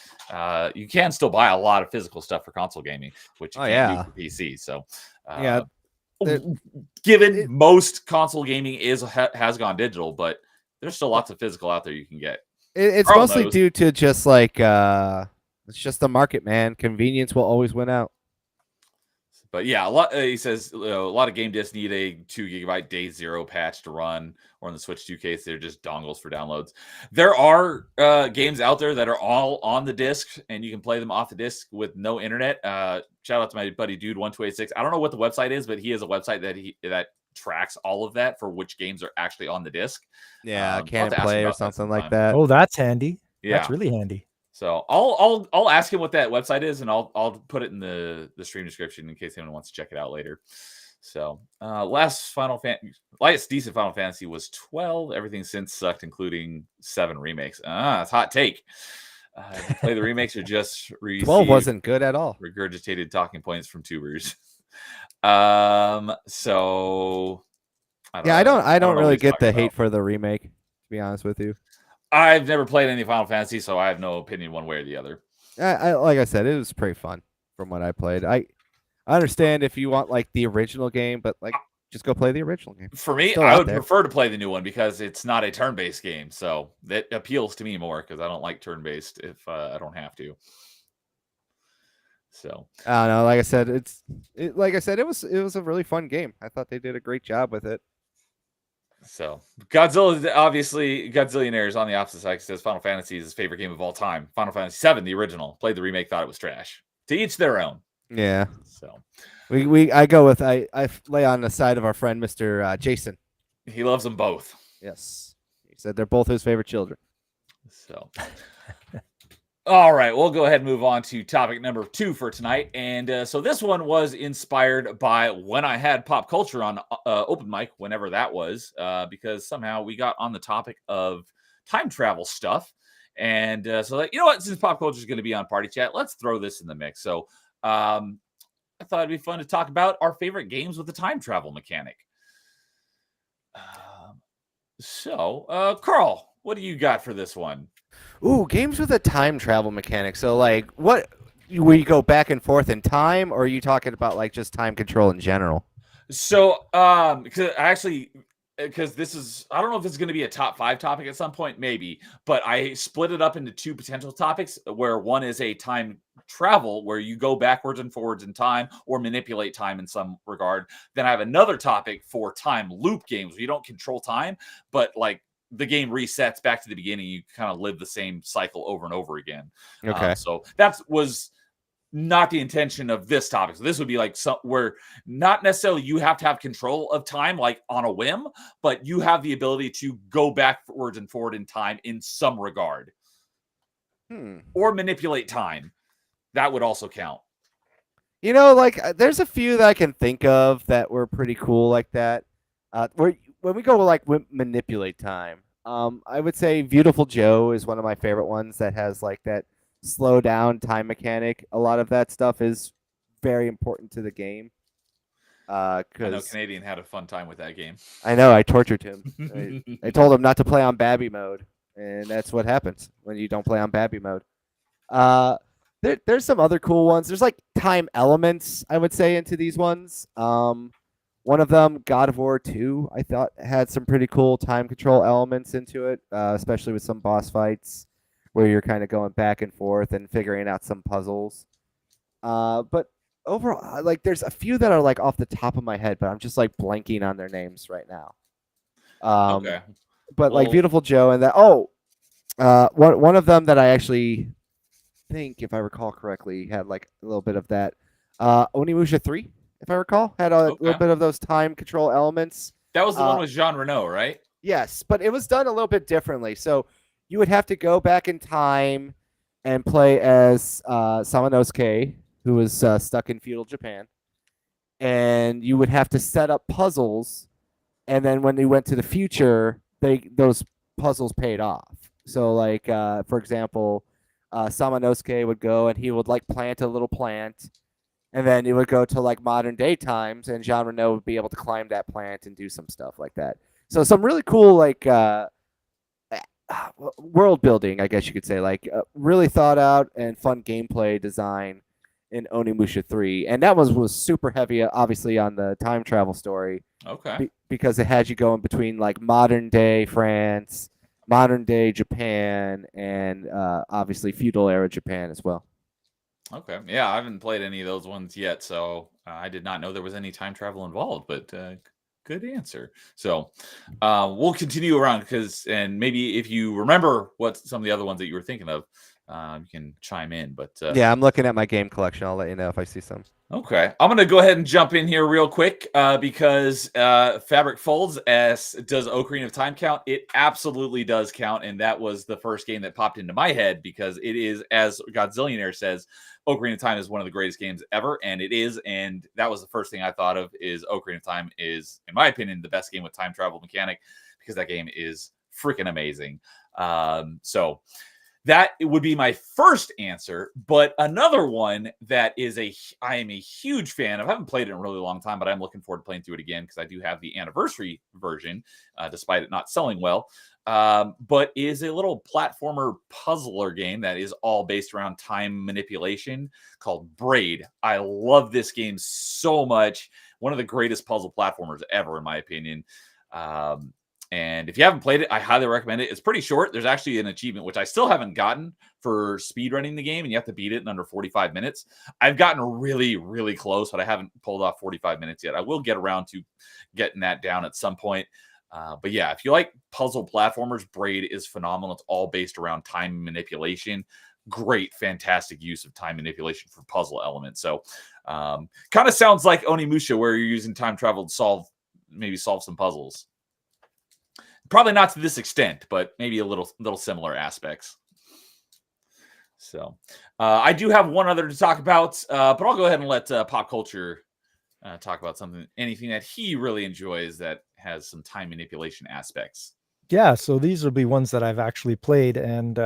Speaker 3: You can still buy a lot of physical stuff for console gaming, which you can't do for PC. So, given most console gaming has gone digital, but there's still lots of physical out there you can get.
Speaker 4: It's mostly due to just like it's just the market, man. Convenience will always win out.
Speaker 3: But yeah, he says a lot of game discs need a 2 GB day zero patch to run, or in the Switch 2 case, they're just dongles for downloads. There are games out there that are all on the disc, and you can play them off the disc with no internet. Shout out to my buddy Dude1286. I don't know what the website is, but he has a website that tracks all of that for which games are actually on the disc.
Speaker 4: Yeah, Can It Play or something like that.
Speaker 5: Oh, that's handy.
Speaker 3: Yeah,
Speaker 5: that's really handy.
Speaker 3: So I'll ask him what that website is, and I'll put it in the stream description in case anyone wants to check it out later. So last decent Final Fantasy was 12. Everything since sucked, including 7 remakes. That's a hot take. Play the remakes or just
Speaker 4: 12 wasn't good at all.
Speaker 3: Regurgitated talking points from tubers. So
Speaker 4: I don't really get the hate for the remake, to be honest with you.
Speaker 3: I've never played any Final Fantasy, so I have no opinion one way or the other.
Speaker 4: Like I said, it was pretty fun from what I played. I understand if you want like the original game, but like just go play the original game.
Speaker 3: For me, I would prefer to play the new one because it's not a turn-based game, so that appeals to me more because I don't like turn-based if I don't have to. So
Speaker 4: I don't know. Like I said, it was a really fun game. I thought they did a great job with it.
Speaker 3: So Godzillionaire is on the opposite side. He says Final Fantasy is his favorite game of all time. Final Fantasy 7, the original. Played the remake, thought it was trash. To each their own.
Speaker 4: Yeah.
Speaker 3: So
Speaker 4: I go with I lay on the side of our friend Mr. Jason.
Speaker 3: He loves them both.
Speaker 4: Yes. He said they're both his favorite children.
Speaker 3: So all right, we'll go ahead and move on to topic number 2 for tonight. And so this one was inspired by when I had pop culture on open mic, whenever that was, because somehow we got on the topic of time travel stuff. And so you know what, since pop culture is going to be on Party Chat, let's throw this in the mix. So I thought it'd be fun to talk about our favorite games with the time travel mechanic. Carl, what do you got for this one?
Speaker 4: Ooh, games with a time travel mechanic. So, like, what, where you go back and forth in time, or are you talking about, like, just time control in general?
Speaker 3: So, because this is, I don't know if it's going to be a top 5 topic at some point, maybe, but I split it up into 2 potential topics where one is a time travel where you go backwards and forwards in time or manipulate time in some regard. Then I have another topic for time loop games where you don't control time, but like the game resets back to the beginning. You kind of live the same cycle over and over again.
Speaker 4: Okay.
Speaker 3: So that was not the intention of this topic. So this would be like where not necessarily you have to have control of time like on a whim, but you have the ability to go backwards and forward in time in some regard. Or manipulate time. That would also count.
Speaker 4: You know, like there's a few that I can think of that were pretty cool like that. When we go like manipulate time, I would say Beautiful Joe is one of my favorite ones that has like that slow down time mechanic. A lot of that stuff is very important to the game.
Speaker 3: I know Canadian had a fun time with that game.
Speaker 4: I know, I tortured him. I told him not to play on Babby mode, and that's what happens when you don't play on Babby mode. There's some other cool ones. There's like time elements, I would say, into these ones. One of them, God of War 2, I thought had some pretty cool time control elements into it, especially with some boss fights where you're kind of going back and forth and figuring out some puzzles. But overall, like there's a few that are like off the top of my head, but I'm just like blanking on their names right now.
Speaker 3: Okay.
Speaker 4: But like Beautiful Joe and that. One of them that I actually think, if I recall correctly, had like a little bit of that. Onimusha 3, if I recall, had a little bit of those time control elements.
Speaker 3: That was the one with Jean Reno, right?
Speaker 4: Yes, but it was done a little bit differently. So you would have to go back in time and play as Samanosuke, who was stuck in feudal Japan. And you would have to set up puzzles. And then when you went to the future, those puzzles paid off. So, like, for example, Samanosuke would go and he would, like, plant a little plant. And then it would go to, like, modern day times. And Jean Reno would be able to climb that plant and do some stuff like that. So some really cool, like, world building, I guess you could say, like really thought out and fun gameplay design in Onimusha 3. And that was super heavy, obviously, on the time travel story.
Speaker 3: Okay.
Speaker 4: Because it had you going between like modern day France, modern day Japan, and obviously feudal era Japan as well.
Speaker 3: Okay. Yeah, I haven't played any of those ones yet, so I did not know there was any time travel involved, but good answer. So we'll continue around and maybe if you remember what some of the other ones that you were thinking of, you can chime in. But
Speaker 4: yeah, I'm looking at my game collection. I'll let you know if I see some.
Speaker 3: Okay, I'm going to go ahead and jump in here real quick because Fabric Folds does Ocarina of Time count? It absolutely does count, and that was the first game that popped into my head because it is, as Godzillionaire says, Ocarina of Time is one of the greatest games ever, and it is, and that was the first thing I thought of is Ocarina of Time is, in my opinion, the best game with time travel mechanic because that game is freaking amazing. So that would be my first answer, but another one that is I am a huge fan of. I haven't played it in a really long time, but I'm looking forward to playing through it again because I do have the anniversary version, despite it not selling well. But is a little platformer puzzler game that is all based around time manipulation called Braid. I love this game so much. One of the greatest puzzle platformers ever, in my opinion. And if you haven't played it, I highly recommend it. It's pretty short. There's actually an achievement, which I still haven't gotten for speedrunning the game, and you have to beat it in under 45 minutes. I've gotten really, really close, but I haven't pulled off 45 minutes yet. I will get around to getting that down at some point. But yeah, if you like puzzle platformers, Braid is phenomenal. It's all based around time manipulation. Great, fantastic use of time manipulation for puzzle elements. So kind of sounds like Onimusha, where you're using time travel to solve some puzzles. Probably not to this extent, but maybe a little similar aspects. So I do have one other to talk about, but I'll go ahead and let Pop Culture talk about anything that he really enjoys that has some time manipulation aspects.
Speaker 5: Yeah, so these will be ones that I've actually played, and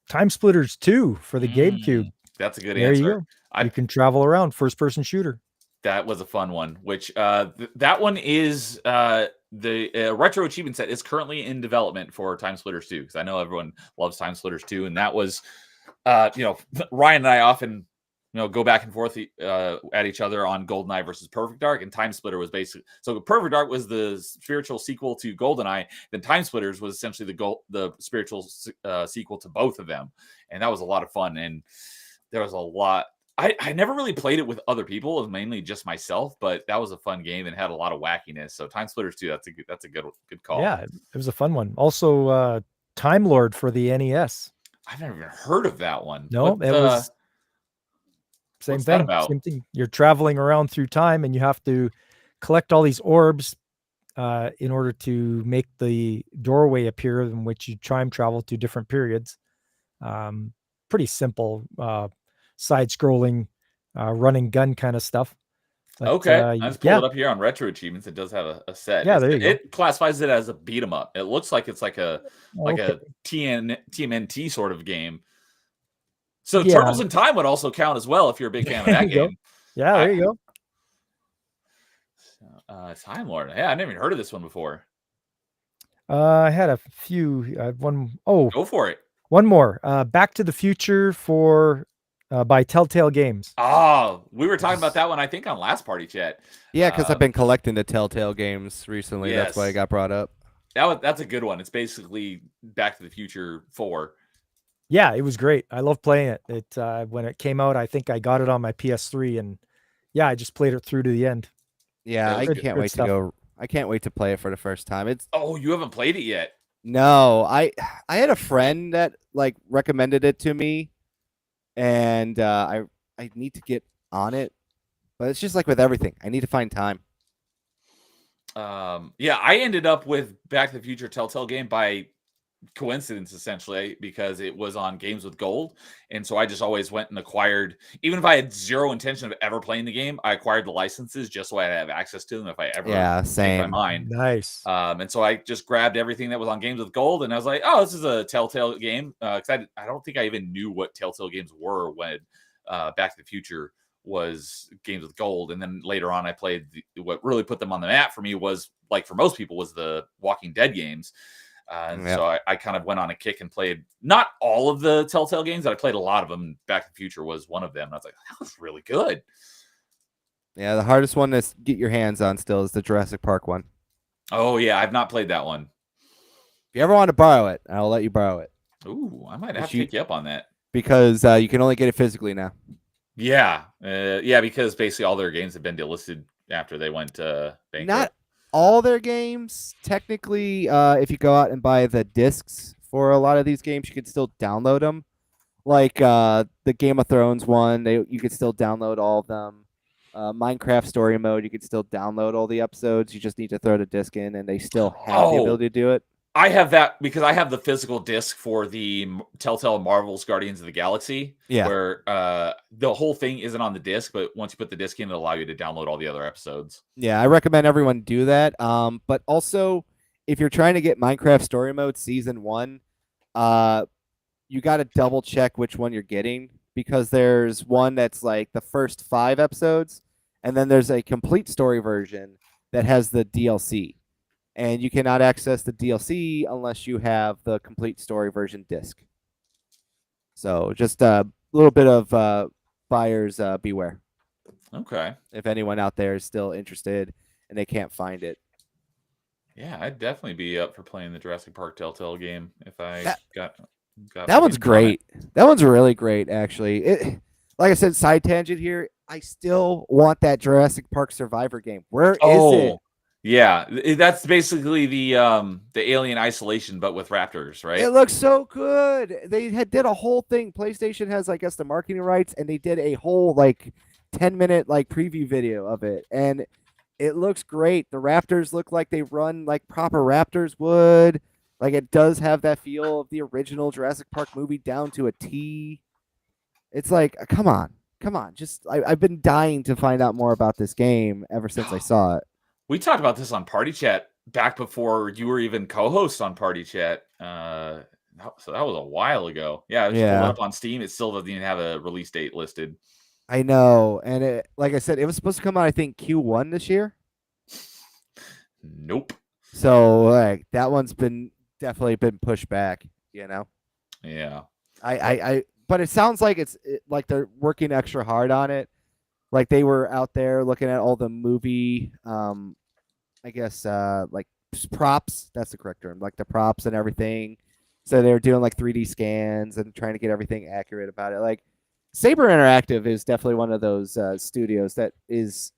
Speaker 5: Time Splitters 2 for the GameCube.
Speaker 3: That's a good
Speaker 5: answer.
Speaker 3: There you
Speaker 5: go. You can travel around, first-person shooter.
Speaker 3: That was a fun one, which that one is the retro achievement set is currently in development for Time Splitters 2, because I know everyone loves Time Splitters 2, and that was Ryan and I often go back and forth at each other on GoldenEye versus Perfect Dark, and Time Splitter was basically so. Perfect Dark was the spiritual sequel to GoldenEye. Then Time Splitters was essentially the spiritual sequel to both of them, and that was a lot of fun. And there was a lot. I never really played it with other people. It was mainly just myself, but that was a fun game and had a lot of wackiness. So Time Splitters too. That's a good call.
Speaker 5: Yeah, it was a fun one. Also, Time Lord for the NES.
Speaker 3: I've never even heard of that one.
Speaker 5: No, it was same
Speaker 3: what's that
Speaker 5: thing.
Speaker 3: about?
Speaker 5: Same thing. You're traveling around through time, and you have to collect all these orbs in order to make the doorway appear in which you time travel to different periods. Pretty simple, side-scrolling, running gun kind of stuff. But,
Speaker 3: Okay, I just pulled
Speaker 5: yeah,
Speaker 3: it up here on Retro Achievements. It does have a set.
Speaker 5: Yeah, there you go.
Speaker 3: It classifies it as a beat 'em up. It looks like it's like a
Speaker 5: okay.
Speaker 3: TMNT sort of game. So
Speaker 5: Yeah.
Speaker 3: Turtles in Time would also count as well if you're a big fan of that
Speaker 5: There you go.
Speaker 3: game.
Speaker 5: Yeah, there you go.
Speaker 3: Time Lord. Yeah, I never even heard of this one before.
Speaker 5: I had a few.
Speaker 3: Go for it.
Speaker 5: One more. Back to the Future by Telltale Games.
Speaker 3: Oh, we were talking about that one, I think, on last Party Chat.
Speaker 4: Yeah, because I've been collecting the Telltale games recently.
Speaker 3: Yes.
Speaker 4: That's why I got brought up.
Speaker 3: That's a good one. It's basically Back to the Future 4.
Speaker 5: Yeah, it was great. I love playing it. When it came out, I think I got it on my PS3, and yeah, I just played it through to the end.
Speaker 4: Yeah, I
Speaker 5: Good-
Speaker 4: can't
Speaker 5: good
Speaker 4: wait
Speaker 5: stuff.
Speaker 4: to go. I can't wait to play it for the first time. It's
Speaker 3: Oh, you haven't played it yet.
Speaker 4: no, I had a friend that like recommended it to me, and I need to get on it, but it's just like with everything, I need to find time.
Speaker 3: Yeah, I ended up with Back to the Future Telltale game by coincidence, essentially, because it was on Games with Gold, and so I just always went and acquired, even if I had zero intention of ever playing the game, I acquired the licenses just so I have access to them if I ever
Speaker 4: Yeah,
Speaker 3: change my
Speaker 4: same.
Speaker 3: mind.
Speaker 5: Nice.
Speaker 3: And so I just grabbed everything that was on Games with Gold, and I was like, "Oh, this is a Telltale game." Because I don't think I even knew what Telltale games were when Back to the Future was Games with Gold, and then later on, I played what really put them on the map for me was, like for most people, was the Walking Dead games. So I kind of went on a kick and played not all of the Telltale games, but I played a lot of them. Back to the Future was one of them. And I was like, that was really good.
Speaker 4: Yeah, the hardest one to get your hands on still is the Jurassic Park one.
Speaker 3: Oh, yeah. I've not played that one.
Speaker 4: If you ever want to borrow it, I'll let you borrow it.
Speaker 3: Ooh, I might have to take you up on that.
Speaker 4: Because you can only get it physically now.
Speaker 3: Yeah. Yeah, because basically all their games have been delisted after they went bankrupt.
Speaker 4: Not all their games. Technically, if you go out and buy the discs for a lot of these games, you can still download them. Like the Game of Thrones one, you could still download all of them. Minecraft Story Mode, you could still download all the episodes. You just need to throw the disc in, and they still have the ability to do it.
Speaker 3: I have that because I have the physical disc for the Telltale Marvel's Guardians of the Galaxy.
Speaker 4: Yeah.
Speaker 3: Where the whole thing isn't on the disc, but once you put the disc in, it'll allow you to download all the other episodes.
Speaker 4: Yeah, I recommend everyone do that. But also, if you're trying to get Minecraft Story Mode Season 1, you got to double check which one you're getting, because there's one that's like the first 5 episodes, and then there's a complete story version that has the DLC. And you cannot access the DLC unless you have the complete story version disc. So just a little bit of buyers beware.
Speaker 3: Okay.
Speaker 4: If anyone out there is still interested and they can't find it.
Speaker 3: Yeah, I'd definitely be up for playing the Jurassic Park Telltale game if I got
Speaker 4: that one's great. That one's really great, actually. Like I said, side tangent here. I still want that Jurassic Park Survivor game. Where is it?
Speaker 3: Yeah, that's basically the Alien Isolation, but with raptors, right?
Speaker 4: It looks so good. They did a whole thing. PlayStation has, I guess, the marketing rights, and they did a whole 10-minute preview video of it, and it looks great. The raptors look like they run like proper raptors would. Like, it does have that feel of the original Jurassic Park movie down to a T. It's like, come on. Just I've been dying to find out more about this game ever since I saw it.
Speaker 3: We talked about this on Party Chat back before you were even co-host on Party Chat. So that was a while ago. Yeah, it's pulled up on Steam. It still doesn't even have a release date listed.
Speaker 4: I know, and it, like I said, it was supposed to come out, I think, Q1 this year.
Speaker 3: Nope.
Speaker 4: So that one's definitely been pushed back.
Speaker 3: Yeah.
Speaker 4: but it sounds like like they're working extra hard on it. Like they were out there looking at all the movie, I guess, like props. That's the correct term. Like the props and everything. So they were doing like 3D scans and trying to get everything accurate about it. Like Saber Interactive is definitely one of those studios that is,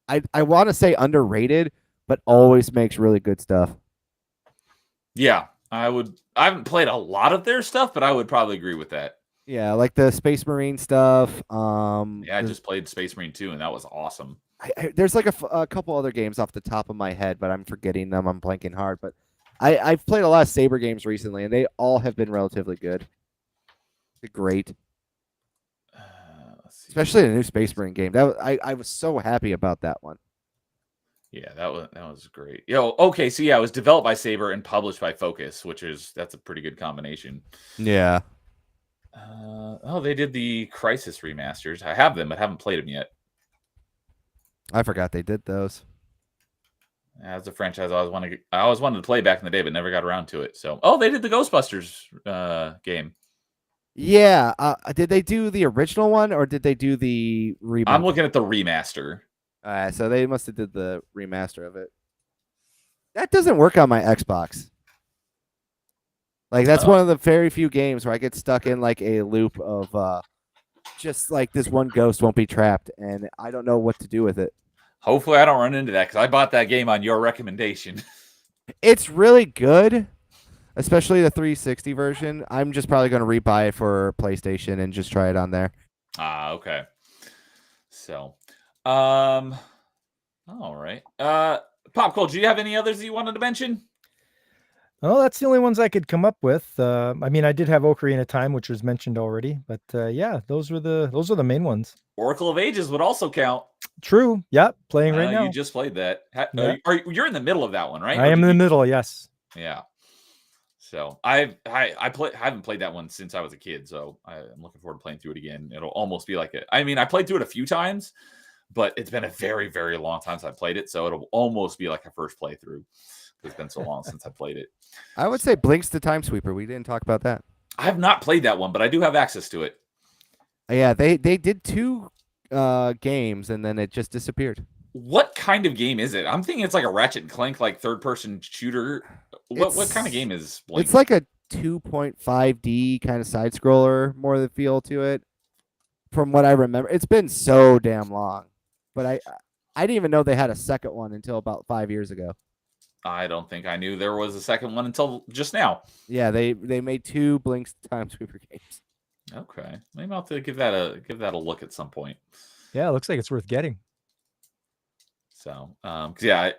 Speaker 4: I want to say underrated, but always makes really good stuff.
Speaker 3: Yeah, I haven't played a lot of their stuff, but I would probably agree with that.
Speaker 4: Yeah, like the Space Marine stuff.
Speaker 3: Yeah, I just played Space Marine 2, and that was awesome.
Speaker 4: There's like a couple other games off the top of my head, but I'm forgetting them. I'm blanking hard. But I've played a lot of Saber games recently, and they all have been relatively good. They're great. Especially the new Space Marine game. I was so happy about that one.
Speaker 3: Yeah, that was great. Okay, so yeah, it was developed by Saber and published by Focus, that's a pretty good combination.
Speaker 4: Yeah.
Speaker 3: They did the Crisis remasters. I have them, but haven't played them yet.
Speaker 4: I forgot they did those.
Speaker 3: As a franchise, I always wanted to play back in the day, but never got around to it. So, they did the Ghostbusters game.
Speaker 4: Yeah. Did they do the original one or did they do the reboot?
Speaker 3: I'm looking at the remaster.
Speaker 4: So they must have did the remaster of it. That doesn't work on my Xbox. Like that's one of the very few games where I get stuck in like a loop of just like this one ghost won't be trapped and I don't know what to do with it.
Speaker 3: Hopefully I don't run into that because I bought that game on your recommendation.
Speaker 4: It's really good, especially the 360 version. I'm just probably going to rebuy it for PlayStation and just try it on there.
Speaker 3: Okay. So, all right. Pop Cole, do you have any others that you wanted to mention?
Speaker 5: Oh, that's the only ones I could come up with. I mean, I did have Ocarina of Time, which was mentioned already, but yeah, those are the main ones.
Speaker 3: Oracle of Ages would also count.
Speaker 5: True. Yeah, playing right now.
Speaker 3: You just played that.
Speaker 5: Yeah.
Speaker 3: You're in the middle of that one, right?
Speaker 5: I am in the middle. Yes.
Speaker 3: Yeah. So I haven't played that one since I was a kid, so I'm looking forward to playing through it again. It'll almost be like I played through it a few times, but it's been a very, very long time since I played it, so it'll almost be like a first playthrough. It's been so long since I played it.
Speaker 4: I would say Blinks the Time Sweeper. We didn't talk about that.
Speaker 3: I have not played that one, but I do have access to it.
Speaker 4: Yeah, they did 2 games and then it just disappeared.
Speaker 3: What kind of game is it? I'm thinking it's like a Ratchet and Clank, like third-person shooter. What kind of game is Blink?
Speaker 4: It's like a 2.5D kind of side scroller, more the feel to it. From what I remember, it's been so damn long, but I didn't even know they had a second one until about 5 years ago.
Speaker 3: I don't think I knew there was a second one until just now.
Speaker 4: Yeah, they made 2 Blinks Time Sweeper games.
Speaker 3: Okay, maybe I'll have to give that a look at some point.
Speaker 5: Yeah, it looks like it's worth getting.
Speaker 3: So, yeah,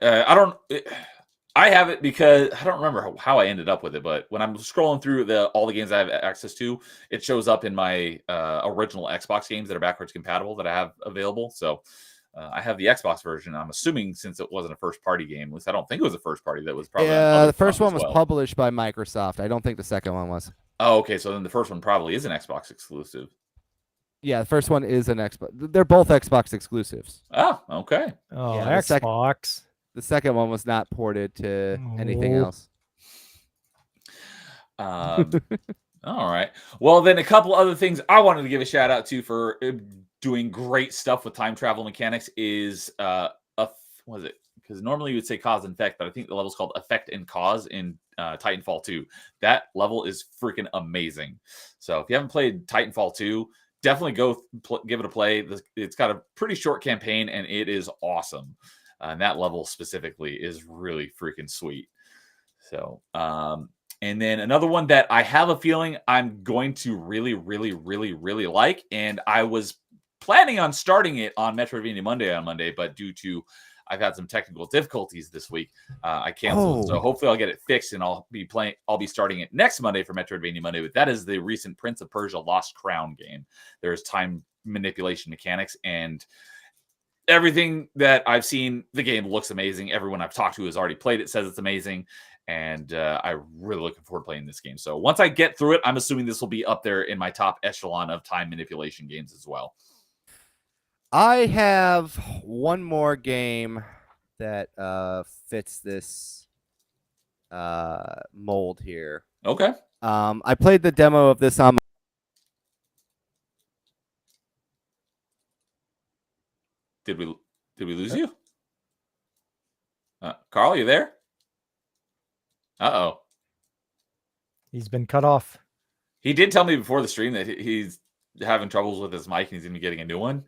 Speaker 3: I have it because I don't remember how I ended up with it, but when I'm scrolling through all the games I have access to, it shows up in my original Xbox games that are backwards compatible that I have available. So I have the Xbox version. I'm assuming since it wasn't a first party game, at least I don't think it was a first party. That was probably
Speaker 4: the first one was published by Microsoft. I don't think the second one was.
Speaker 3: Oh, okay. So then the first one probably is an Xbox exclusive.
Speaker 4: Yeah, the first one is an Xbox. They're both Xbox exclusives.
Speaker 3: Oh, okay.
Speaker 5: Oh,
Speaker 4: yeah,
Speaker 5: Xbox.
Speaker 4: The second one was not ported to anything else.
Speaker 3: All right. Well, then a couple other things I wanted to give a shout out to for doing great stuff with time travel mechanics is what is it? Because normally you would say cause and effect, but I think the level's called effect and cause in Titanfall 2. That level is freaking amazing. So if you haven't played Titanfall 2, definitely go give it a play. It's got a pretty short campaign, and it is awesome. And that level specifically is really freaking sweet. So, and then another one that I have a feeling I'm going to really, really, really, really like, and I was planning on starting it on Metroidvania Monday on Monday, but due to I've had some technical difficulties this week, I canceled. So hopefully I'll get it fixed, and I'll be starting it next Monday for Metroidvania Monday. But that is the recent Prince of Persia Lost Crown game. There's time manipulation mechanics, and everything that I've seen, the game looks amazing. Everyone I've talked to has already played it says it's amazing, and I'm really looking forward to playing this game. So once I get through it, I'm assuming this will be up there in my top echelon of time manipulation games as well.
Speaker 4: I have one more game that fits this mold here.
Speaker 3: Okay.
Speaker 4: I played the demo of this on
Speaker 3: Did we lose you? Carl, you there? Uh-oh.
Speaker 5: He's been cut off.
Speaker 3: He did tell me before the stream that he's having troubles with his mic and he's going to be getting a new one.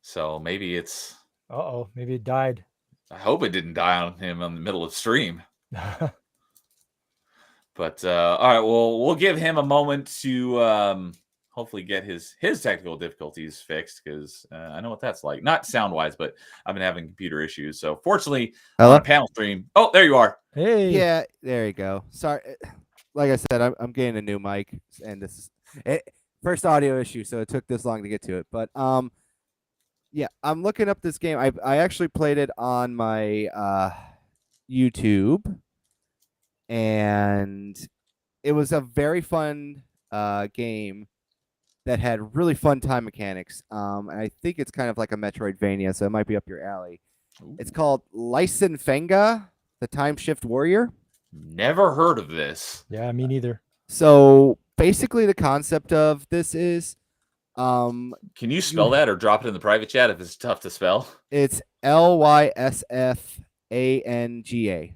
Speaker 3: So maybe it's...
Speaker 5: Uh-oh, maybe it died.
Speaker 3: I hope it didn't die on him in the middle of stream. But all right, well, we'll give him a moment to hopefully get his technical difficulties fixed, because I know what that's like. Not sound-wise, but I've been having computer issues. So fortunately, on a panel stream... Oh, there you are.
Speaker 5: Hey.
Speaker 4: Yeah, there you go. Sorry. Like I said, I'm getting a new mic, and this is first audio issue, so it took this long to get to it. But yeah, I'm looking up this game. I actually played it on my YouTube, and it was a very fun game that had really fun time mechanics. And I think it's kind of like a Metroidvania, so it might be up your alley.
Speaker 3: Ooh.
Speaker 4: It's called Fenga, the Time Shift Warrior.
Speaker 3: Never heard of this.
Speaker 5: Yeah, me neither.
Speaker 4: So basically, the concept of this is,
Speaker 3: can you spell that or drop it in the private chat if it's tough to spell?
Speaker 4: It's Lysfanga, Fenga.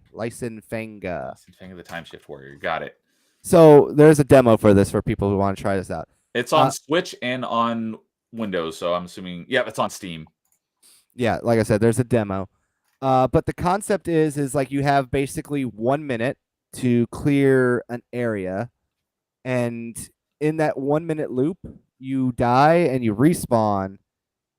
Speaker 3: Fenga, the Time Shift Warrior. Got it.
Speaker 4: So there's a demo for this for people who want to try this out.
Speaker 3: It's on Switch and on Windows, so I'm assuming, yeah, it's on Steam.
Speaker 4: Yeah, like I said, there's a demo. But the concept is like you have basically 1 minute to clear an area, and in that 1 minute loop, you die and you respawn,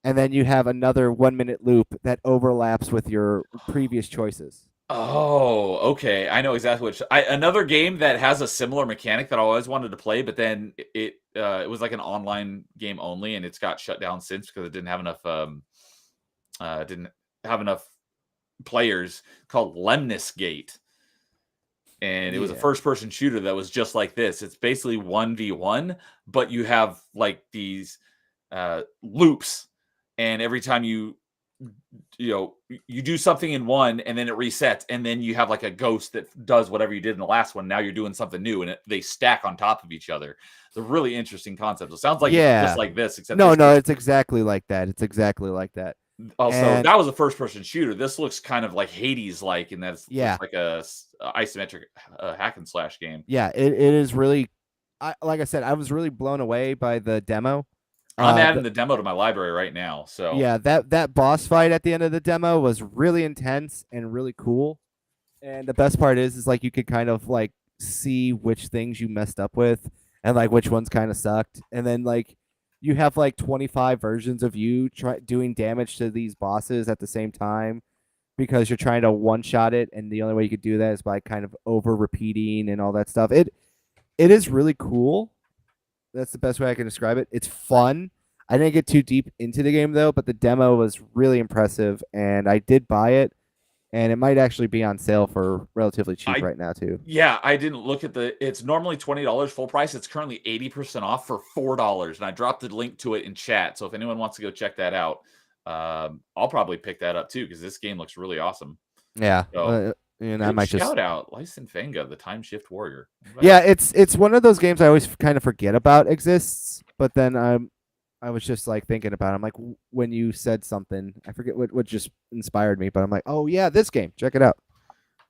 Speaker 4: and then you have another 1 minute loop that overlaps with your previous choices.
Speaker 3: Oh, okay. I know exactly which. Another game that has a similar mechanic that I always wanted to play, but then it was like an online game only, and it's got shut down since because it didn't have enough players, called Lemnis Gate. And it was a first-person shooter that was just like this. It's basically 1v1, but you have like these loops, and every time you do something in one, and then it resets, and then you have like a ghost that does whatever you did in the last one. Now you're doing something new, and they stack on top of each other. It's a really interesting concept. It sounds like just like this, except
Speaker 4: no, it's exactly like that. It's exactly like that.
Speaker 3: Also, that was a first-person shooter. This looks kind of like Hades-like, and that's like a isometric hack and slash game.
Speaker 4: Yeah, it is really. Like I said, I was really blown away by the demo.
Speaker 3: I'm adding the demo to my library right now. So
Speaker 4: yeah, that boss fight at the end of the demo was really intense and really cool. And the best part is like you could kind of like see which things you messed up with and like which ones kind of sucked. And then like you have like 25 versions of you doing damage to these bosses at the same time because you're trying to one-shot it, and the only way you could do that is by kind of over repeating and all that stuff. It is really cool. That's the best way I can describe it. It's fun. I didn't get too deep into the game, though, but the demo was really impressive, and I did buy it, and it might actually be on sale for relatively cheap right now, too.
Speaker 3: Yeah, I didn't look at it's normally $20 full price. It's currently 80% off for $4, and I dropped the link to it in chat, so if anyone wants to go check that out, I'll probably pick that up, too, because this game looks really awesome.
Speaker 4: Yeah.
Speaker 3: So,
Speaker 4: and I might
Speaker 3: shout out Fenga, the Time Shift Warrior.
Speaker 4: Yeah, it's one of those games I always kind of forget about exists, but then I was just like thinking about it. I'm like, when you said something, I forget what just inspired me, but I'm like, oh yeah, this game, check it out.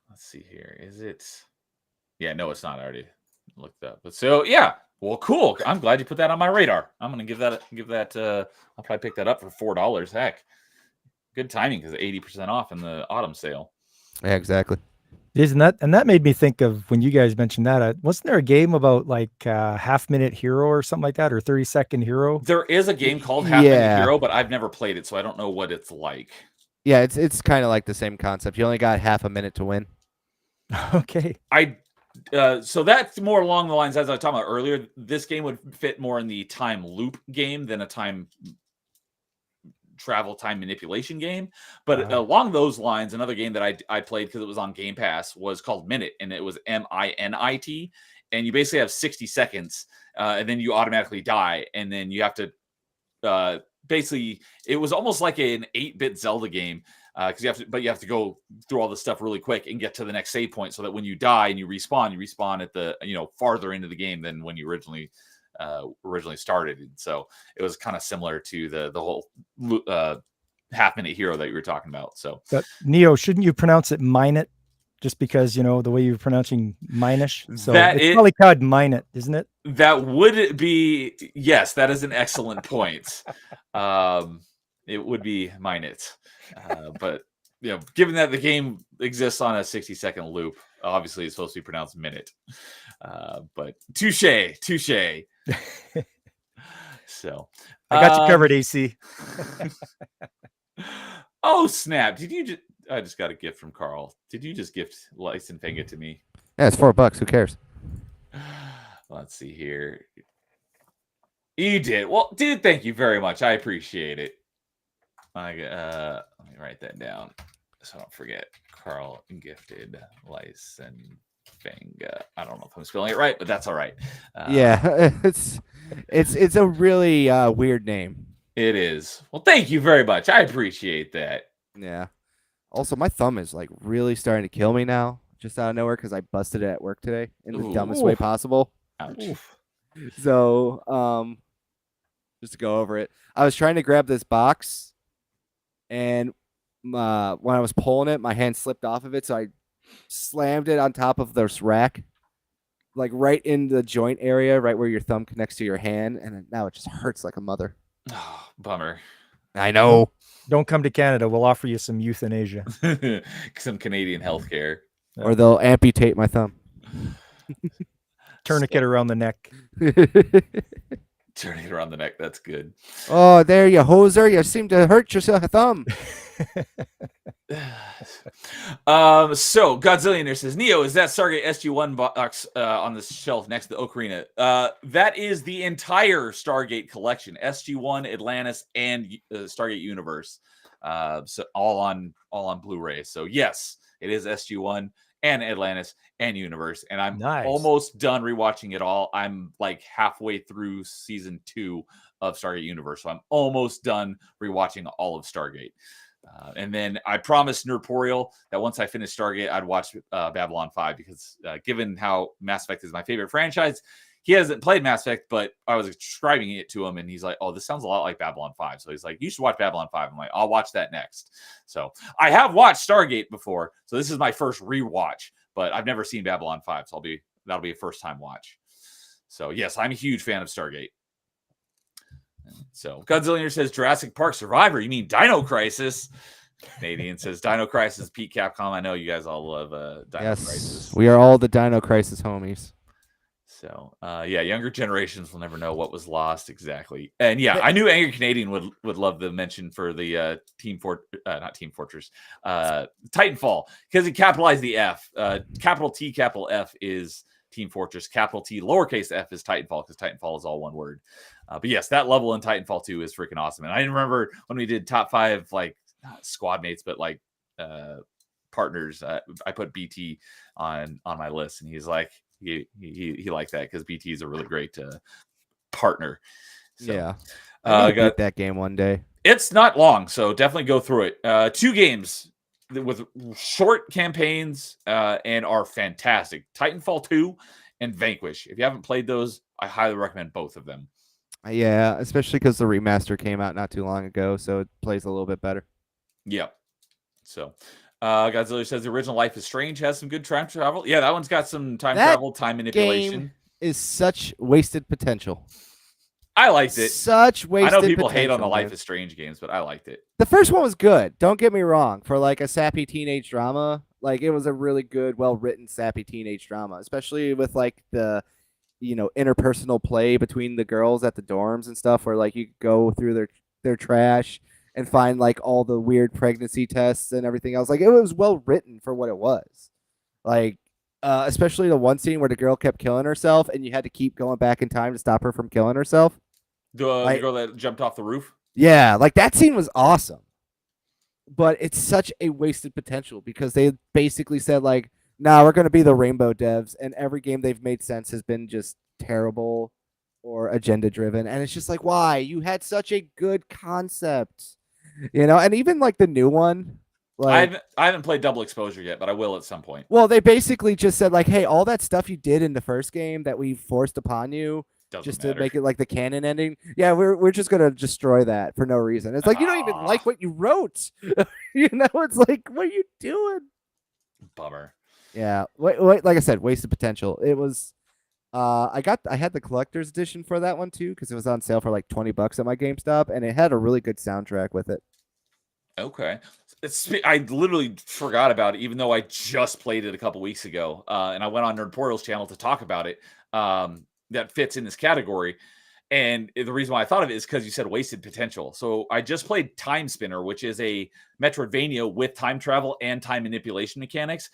Speaker 3: Let's see here. Is it? Yeah, no, it's not. I already looked up. But so yeah, well, cool. I'm glad you put that on my radar. I'm gonna give that. I'll probably pick that up for $4. Heck, good timing because 80% off in the autumn sale.
Speaker 4: Yeah, exactly.
Speaker 5: Isn't that? And that made me think of when you guys mentioned that. Wasn't there a game about like half-minute hero or something like that, or 30-second hero?
Speaker 3: There is a game called Half-Minute Hero, but I've never played it, so I don't know what it's like.
Speaker 4: Yeah, it's kind of like the same concept. You only got half a minute to win.
Speaker 5: Okay.
Speaker 3: So that's more along the lines as I was talking about earlier. This game would fit more in the time loop game than a time travel time manipulation game, but along those lines, another game that I played because it was on Game Pass was called Minute, and it was MINIT, and you basically have 60 seconds, and then you automatically die, and then you have to basically, it was almost like an 8-bit Zelda game because you have to go through all this stuff really quick and get to the next save point so that when you die and you respawn at the farther into the game than when you originally started. And so it was kind of similar to the whole half-minute hero that you were talking about. So
Speaker 5: But Neo, shouldn't you pronounce it Minot? Just because, you know, the way you're pronouncing Minish. So it's probably called Minot, isn't it?
Speaker 3: That would be, yes, that is an excellent point. It would be Minot. But, you know, given that the game exists on a 60-second loop, obviously it's supposed to be pronounced minute. But touche. So
Speaker 5: I got you covered, AC.
Speaker 3: Oh, snap. I just got a gift from Carl. Did you just gift Lice and Fanga to me?
Speaker 4: Yeah, it's $4. Who cares?
Speaker 3: Let's see here. You did. Well, dude, thank you very much. I appreciate it. Let me write that down so I don't forget. Carl gifted Lice and Fanga. I don't know if I'm spelling it right, but that's all right.
Speaker 4: Yeah, it's a really weird name.
Speaker 3: It is. Well, thank you very much. I appreciate that.
Speaker 4: Yeah. Also, my thumb is like really starting to kill me now, just out of nowhere, because I busted it at work today in the dumbest way possible.
Speaker 3: Ouch.
Speaker 4: So, just to go over it, I was trying to grab this box, and when I was pulling it, my hand slipped off of it, so I slammed it on top of this rack, like right in the joint area, right where your thumb connects to your hand, and now it just hurts like a mother.
Speaker 3: Oh, bummer.
Speaker 4: I know.
Speaker 5: Don't come to Canada. We'll offer you some euthanasia.
Speaker 3: Some Canadian healthcare.
Speaker 4: Or they'll amputate my thumb.
Speaker 5: Tourniquet around the neck.
Speaker 3: Turning it around the neck. That's good.
Speaker 4: Oh, there you hoser. You seem to hurt your thumb.
Speaker 3: So Godzillionaire says, Neo, is that Stargate SG-1 box on the shelf next to the Ocarina? That is the entire Stargate collection, SG-1, Atlantis, and Stargate Universe. So all on Blu-ray. So yes, it is SG-1 and Atlantis and Universe, and I'm almost done rewatching it all. I'm like halfway through season 2 of Stargate Universe, so I'm almost done rewatching all of Stargate. And then I promised Nerdporial that once I finish Stargate, I'd watch Babylon 5, because given how Mass Effect is my favorite franchise, he hasn't played Mass Effect, but I was describing it to him, and he's like, oh, this sounds a lot like Babylon 5. So he's like, you should watch Babylon 5. I'm like, I'll watch that next. So I have watched Stargate before, so this is my first rewatch, but I've never seen Babylon 5, so that'll be a first-time watch. So yes, I'm a huge fan of Stargate. So Godzillionaire says Jurassic Park Survivor. You mean Dino Crisis? Canadian says Dino Crisis. Pete Capcom. I know you guys all love Dino Crisis.
Speaker 4: We are all the Dino Crisis homies.
Speaker 3: So yeah, younger generations will never know what was lost exactly. And yeah, I knew Angry Canadian would love the mention for the not Team Fortress, Titanfall, because he capitalized the F. Capital T, capital F is Team Fortress. Capital T, lowercase f is Titanfall, because Titanfall is all one word. But yes, that level in Titanfall 2 is freaking awesome. And I remember when we did top 5, like not squad mates, but like partners. I put BT on my list, and he's like, he liked that because BT is a really great partner. So,
Speaker 4: yeah, I got that game one day.
Speaker 3: It's not long, so definitely go through it. 2 games with short campaigns and are fantastic. Titanfall 2 and Vanquish. If you haven't played those, I highly recommend both of them.
Speaker 4: Yeah, especially because the remaster came out not too long ago, so it plays a little bit better.
Speaker 3: Yep. So, Godzilla says the original Life is Strange has some good time travel. Yeah, that one's got some time travel, time manipulation.
Speaker 4: Game is such wasted potential.
Speaker 3: I liked it.
Speaker 4: Such wasted.
Speaker 3: I know people hate on the Life is Strange games, but I liked it.
Speaker 4: The first one was good. Don't get me wrong. For like a sappy teenage drama, like it was a really good, well-written sappy teenage drama, especially with like the, interpersonal play between the girls at the dorms and stuff, where like you go through their trash and find like all the weird pregnancy tests and everything else. Like it was well written for what it was. Like especially the one scene where the girl kept killing herself and you had to keep going back in time to stop her from killing herself.
Speaker 3: The girl that jumped off the roof?
Speaker 4: Yeah, like that scene was awesome. But it's such a wasted potential because they basically said like, nah, we're going to be the Rainbow devs, and every game they've made since has been just terrible or agenda driven. And it's just like, why? You had such a good concept, and even like the new one. Like,
Speaker 3: I haven't played Double Exposure yet, but I will at some point.
Speaker 4: Well, they basically just said like, hey, all that stuff you did in the first game that we forced upon you,
Speaker 3: Doesn't
Speaker 4: just
Speaker 3: matter.
Speaker 4: to make it like the canon ending. Yeah, we're just gonna destroy that for no reason. It's like you don't even
Speaker 3: Aw.
Speaker 4: like what you wrote. It's like, what are you doing?
Speaker 3: Bummer.
Speaker 4: Yeah, wait, like I said, wasted potential. It was. I had the collector's edition for that one too because it was on sale for like $20 at my GameStop, and it had a really good soundtrack with it.
Speaker 3: Okay. I literally forgot about it, even though I just played it a couple weeks ago. And I went on Nerdportal's channel to talk about it. That fits in this category. And the reason why I thought of it is because you said wasted potential. So I just played Time Spinner, which is a Metroidvania with time travel and time manipulation mechanics.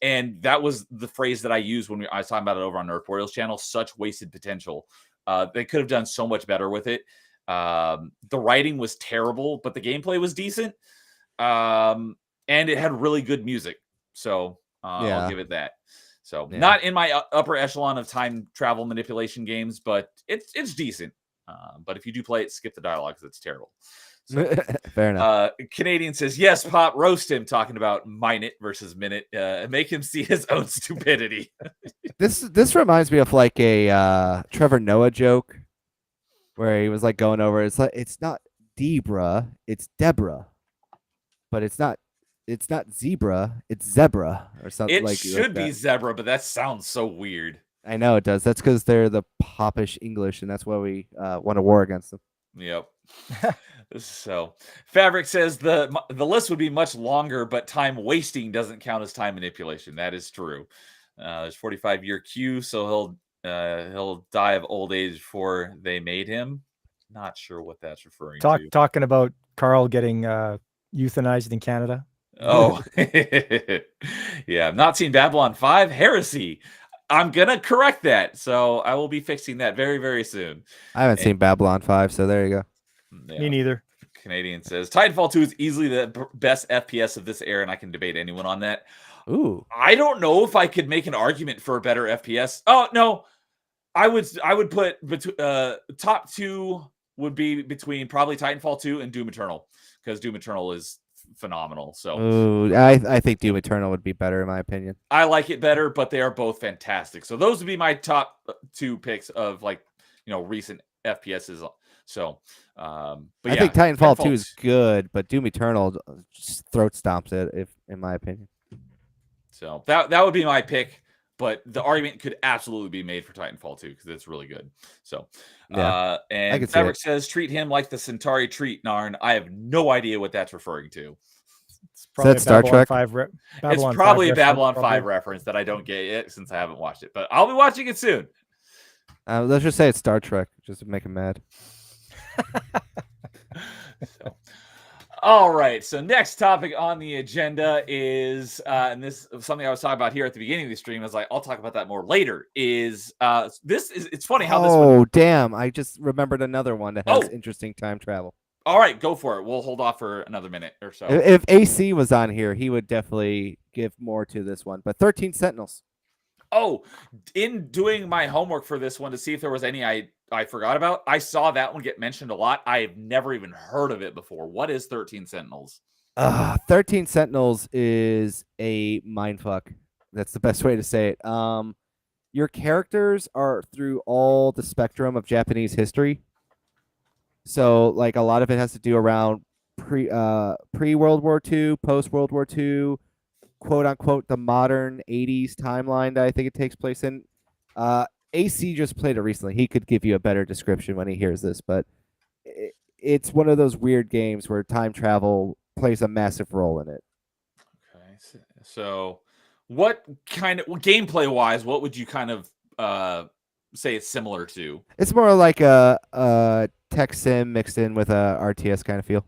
Speaker 3: And that was the phrase that I used when I was talking about it over on Nerdportal's channel. Such wasted potential. They could have done so much better with it. The writing was terrible, but the gameplay was decent. And it had really good music. So I'll give it that. So not in my upper echelon of time travel manipulation games, but it's decent. But if you do play it, skip the dialogue because it's terrible. So,
Speaker 4: Fair enough.
Speaker 3: Canadian says, yes, Pop, roast him, talking about minute versus minute. Make him see his own stupidity.
Speaker 4: This reminds me of like a Trevor Noah joke where he was like going over. It's not Debra, it's Deborah, but it's not zebra, it's zebra or something.
Speaker 3: It
Speaker 4: like
Speaker 3: should be
Speaker 4: that.
Speaker 3: zebra, but that sounds so weird.
Speaker 4: I know it does. That's because they're the popish English, and that's why we won a war against them.
Speaker 3: Yep. So Fabric says the list would be much longer, but time wasting doesn't count as time manipulation. That is true. There's 45-year queue, so he'll die of old age before they made him. Not sure what that's referring to.
Speaker 5: Talking about Carl getting euthanized in Canada.
Speaker 3: Oh, yeah. I've not seen Babylon 5. Heresy. I'm gonna correct that, so I will be fixing that very, very soon.
Speaker 4: I haven't seen Babylon 5, so there you go.
Speaker 3: Yeah.
Speaker 5: Me neither.
Speaker 3: Canadian says Titanfall 2 is easily the best FPS of this era, and I can debate anyone on that.
Speaker 4: Ooh,
Speaker 3: I don't know if I could make an argument for a better FPS. Oh no, I would put top two would be between probably Titanfall 2 and Doom Eternal, because Doom Eternal is phenomenal. So
Speaker 4: ooh, I think Doom Eternal would be better in my opinion.
Speaker 3: I like it better, but they are both fantastic. So those would be my top two picks of recent FPSs. So, but
Speaker 4: I think Titanfall 2 is good, but Doom Eternal just throat stomps it, in my opinion.
Speaker 3: So that would be my pick, but the argument could absolutely be made for Titanfall 2 because it's really good. So, and Fabric says, treat him like the Centauri treat Narn. I have no idea what that's referring to.
Speaker 5: It's probably
Speaker 4: Star Trek?
Speaker 3: It's probably a Babylon 5 reference that I don't get it since I haven't watched it, but I'll be watching it soon.
Speaker 4: Let's just say it's Star Trek, just to make him mad.
Speaker 3: So, all right. So next topic on the agenda is, and this is something I was talking about here at the beginning of the stream. I was like, I'll talk about that more later. It's funny how this.
Speaker 4: Oh, damn! I just remembered another one that has interesting time travel.
Speaker 3: All right, go for it. We'll hold off for another minute or so.
Speaker 4: If AC was on here, he would definitely give more to this one. But 13 Sentinels.
Speaker 3: Oh, in doing my homework for this one to see if there was any I forgot about, I saw that one get mentioned a lot. I have never even heard of it before. What is 13 Sentinels?
Speaker 4: 13 Sentinels is a mindfuck. That's the best way to say it. Your characters are through all the spectrum of Japanese history. So, like, a lot of it has to do around pre-World War II, post-World War II, quote-unquote, the modern 80s timeline that I think it takes place in. AC just played it recently. He could give you a better description when he hears this, but it's one of those weird games where time travel plays a massive role in it.
Speaker 3: Okay, so what kind of gameplay-wise, what would you kind of say it's similar to?
Speaker 4: It's more like a tech sim mixed in with a RTS kind of feel.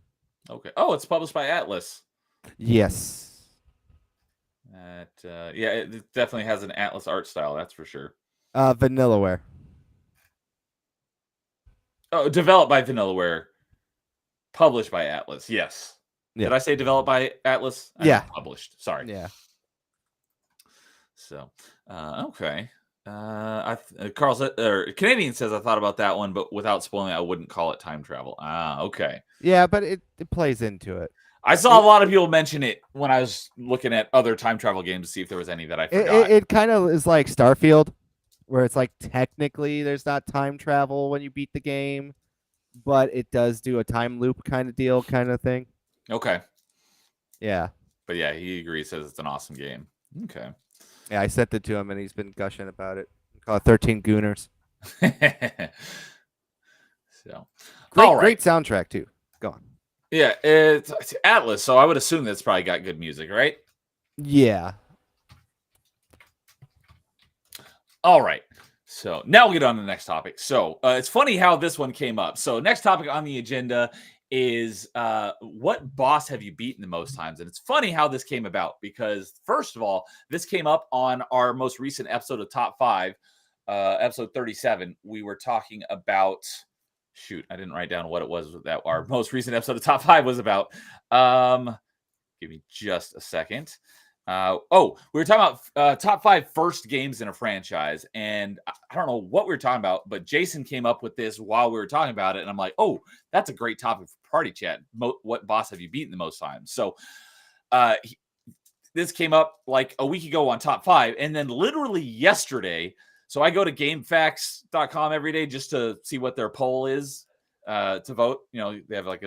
Speaker 3: Okay. Oh, it's published by Atlas.
Speaker 4: Yes.
Speaker 3: Yeah, it definitely has an Atlas art style, that's for sure.
Speaker 4: Vanillaware.
Speaker 3: Oh, developed by Vanillaware. Published by Atlas, yes.
Speaker 4: Yeah.
Speaker 3: Did I say developed by Atlas?
Speaker 4: Yeah.
Speaker 3: Published, sorry.
Speaker 4: Yeah.
Speaker 3: So, okay. Carl said, or Canadian says, I thought about that one, but without spoiling, I wouldn't call it time travel. Okay.
Speaker 4: Yeah, but it plays into it.
Speaker 3: I saw a lot of people mention it when I was looking at other time travel games to see if there was any that I forgot.
Speaker 4: It kind of is like Starfield. where it's like technically there's not time travel when you beat the game, but it does do a time loop kind of deal, kind of thing.
Speaker 3: Okay.
Speaker 4: Yeah.
Speaker 3: But yeah, he agrees, says it's an awesome game. Okay.
Speaker 4: Yeah, I sent it to him and he's been gushing about it. Call it 13 Gooners.
Speaker 3: So
Speaker 4: Great,
Speaker 3: all right.
Speaker 4: great soundtrack too. Go on.
Speaker 3: Yeah, it's Atlas, so I would assume that's probably got good music, right?
Speaker 4: Yeah.
Speaker 3: All right. So now we'll get on to the next topic. So it's funny how this one came up. So next topic on the agenda is what boss have you beaten the most times? And it's funny how this came about because first of all, this came up on our most recent episode of Top 5, episode 37. We were talking about shoot, I didn't write down what it was that our most recent episode of Top 5 was about. Give me just a second. We were talking about top 5 first games in a franchise, and I don't know what we were talking about, but Jason came up with this while we were talking about it, and I'm like, oh, that's a great topic for party chat. What boss have you beaten the most times? So this came up like a week ago on top 5, and then literally yesterday, so I go to GameFAQs.com every day just to see what their poll is to vote. You know, they have like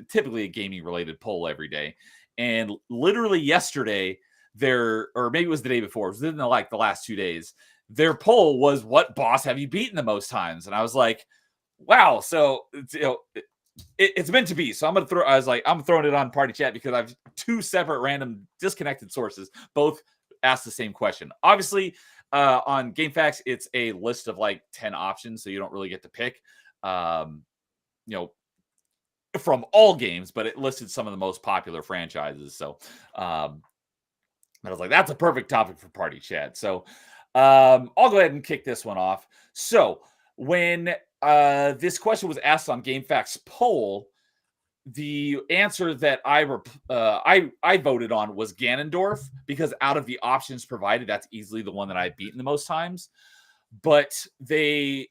Speaker 3: typically a gaming related poll every day, and literally yesterday, or maybe it was the day before, it was within the last 2 days, their poll was what boss have you beaten the most times? And I was like, wow. So, it's meant to be. So I'm throwing it on party chat because I have 2 separate random disconnected sources, both asked the same question. Obviously, on GameFAQs, it's a list of like 10 options. So you don't really get to pick, from all games, but it listed some of the most popular franchises. So, I was like, that's a perfect topic for party chat. So I'll go ahead and kick this one off. So when this question was asked on GameFAQs poll, the answer that I voted on was Ganondorf because out of the options provided, that's easily the one that I've beaten the most times. But I'm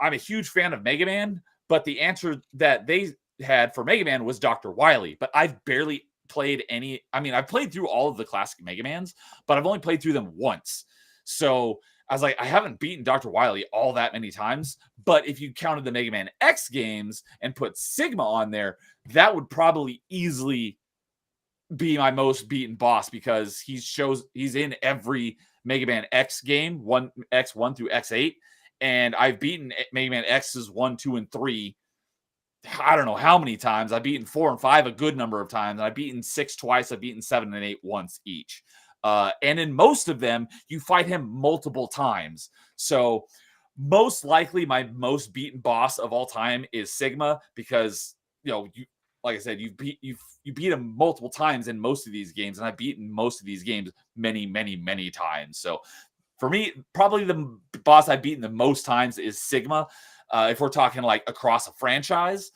Speaker 3: a huge fan of Mega Man, but the answer that they had for Mega Man was Dr. Wily. But I've barely played I've played through all of the classic Mega Mans, but I've only played through them once. So I was like, I haven't beaten Dr. Wily all that many times, but if you counted the Mega Man X games and put Sigma on there, that would probably easily be my most beaten boss because he's in every Mega Man X game, X1 through X8, and I've beaten Mega Man X's 1, 2, and 3 I don't know how many times. I've beaten 4 and 5 a good number of times. I've beaten 6 twice. I've beaten 7 and 8 once each. And in most of them, you fight him multiple times. So most likely my most beaten boss of all time is Sigma because, like I said, you beat him multiple times in most of these games. And I've beaten most of these games many, many, many times. So for me, probably the boss I've beaten the most times is Sigma. If we're talking like across a franchise.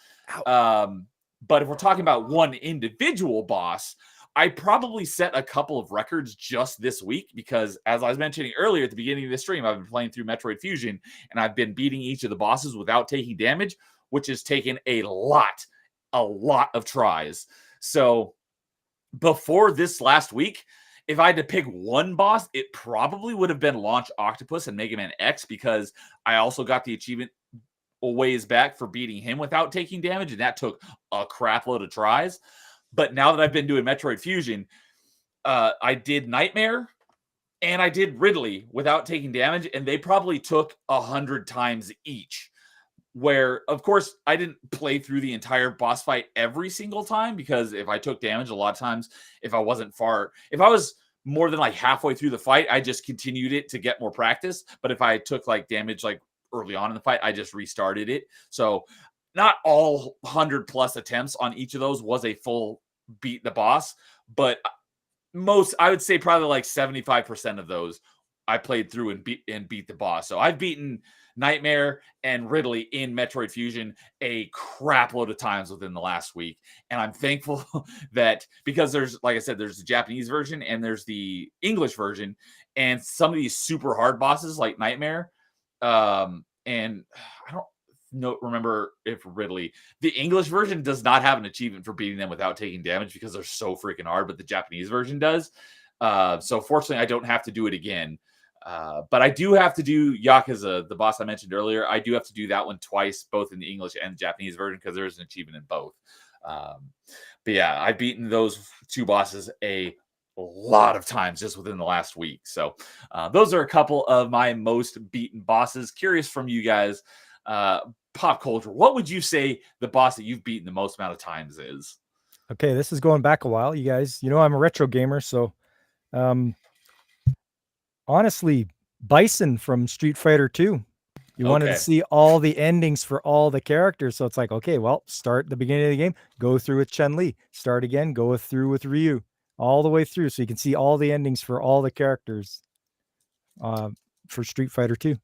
Speaker 3: But if we're talking about one individual boss, I probably set a couple of records just this week because as I was mentioning earlier at the beginning of the stream, I've been playing through Metroid Fusion and I've been beating each of the bosses without taking damage, which has taken a lot of tries. So before this last week, if I had to pick one boss, it probably would have been Launch Octopus and Mega Man X because I also got the achievement a ways back for beating him without taking damage, and that took a crap load of tries. But now that I've been doing Metroid Fusion, I did Nightmare and I did Ridley without taking damage, and they probably took 100 times each. Where, of course, I didn't play through the entire boss fight every single time because if I took damage, a lot of times, if I was more than like halfway through the fight, I just continued it to get more practice. But if I took like damage like early on in the fight, I just restarted it. So not all 100+ attempts on each of those was a full beat the boss, but most, I would say probably like 75% of those I played through and beat the boss. So I've beaten Nightmare and Ridley in Metroid Fusion a crap load of times within the last week. And I'm thankful that because there's, like I said, there's the Japanese version and there's the English version, and some of these super hard bosses like Nightmare, and I don't remember if Ridley, the English version does not have an achievement for beating them without taking damage because they're so freaking hard, but the Japanese version does. So fortunately I don't have to do it again. But I do have to do Yakuza, the boss I mentioned earlier. I do have to do that one twice, both in the English and Japanese version, because there's an achievement in both. But yeah, I've beaten those 2 bosses a lot of times just within the last week. So those are a couple of my most beaten bosses. Curious from you guys, pop culture, what would you say the boss that you've beaten the most amount of times is?
Speaker 5: Okay, this is going back a while, you guys. You know, I'm a retro gamer, so honestly, Bison from Street Fighter 2. You wanted to
Speaker 3: Okay.
Speaker 5: see all the endings for all the characters. So it's like, okay, well, start the beginning of the game, go through with Chun-Li, start again, go through with Ryu, all the way through. So you can see all the endings for all the characters for Street Fighter 2.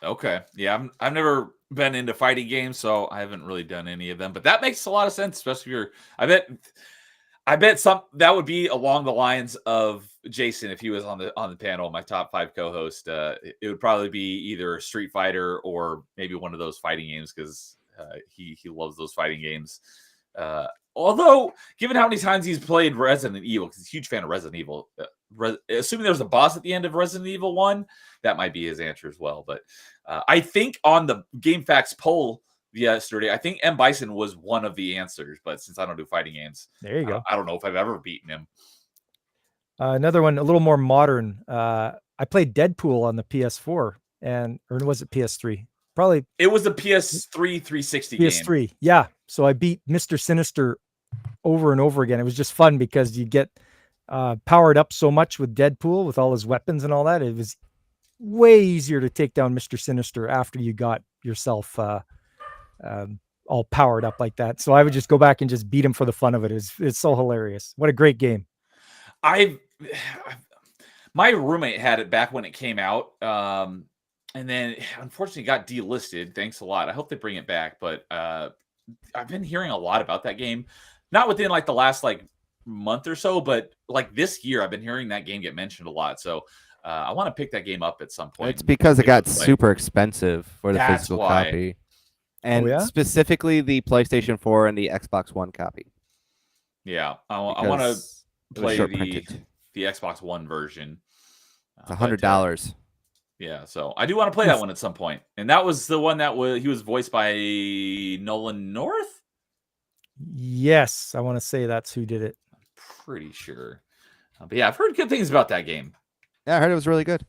Speaker 3: Okay. Yeah, I've never been into fighting games, so I haven't really done any of them. But that makes a lot of sense, especially if you're. I bet some that would be along the lines of Jason if he was on the panel. My top 5 co-host, it would probably be either Street Fighter or maybe one of those fighting games because he loves those fighting games. Although, given how many times he's played Resident Evil, because he's a huge fan of Resident Evil, assuming there's a boss at the end of Resident Evil 1, that might be his answer as well. But I think on the GameFAQs poll yesterday, I think M. Bison was one of the answers. But since I don't do fighting games,
Speaker 5: There you go.
Speaker 3: I don't know if I've ever beaten him.
Speaker 5: Another one, a little more modern. I played Deadpool on the PS4, or was it PS3? Probably
Speaker 3: It was the PS3 360 game.
Speaker 5: PS3. Yeah. So I beat Mr. Sinister over and over again. It was just fun because you get powered up so much with Deadpool with all his weapons and all that. It was way easier to take down Mr. Sinister after you got yourself all powered up like that. So I would just go back and just beat him for the fun of it. It's so hilarious. What a great game.
Speaker 3: My roommate had it back when it came out. And then unfortunately got delisted. Thanks a lot. I hope they bring it back. But I've been hearing a lot about that game. Not within like the last like month or so, but like this year I've been hearing that game get mentioned a lot. So I want to pick that game up at some point.
Speaker 4: It's because it got super expensive for the physical copy. And specifically the PlayStation 4 and the Xbox One copy.
Speaker 3: Yeah. I want to play the Xbox One version.
Speaker 4: It's $100.
Speaker 3: Yeah, so I do want to play that one at some point. And that was the one that he was voiced by Nolan North?
Speaker 5: Yes, I want to say that's who did it.
Speaker 3: I'm pretty sure. But yeah, I've heard good things about that game.
Speaker 4: Yeah, I heard it was really good.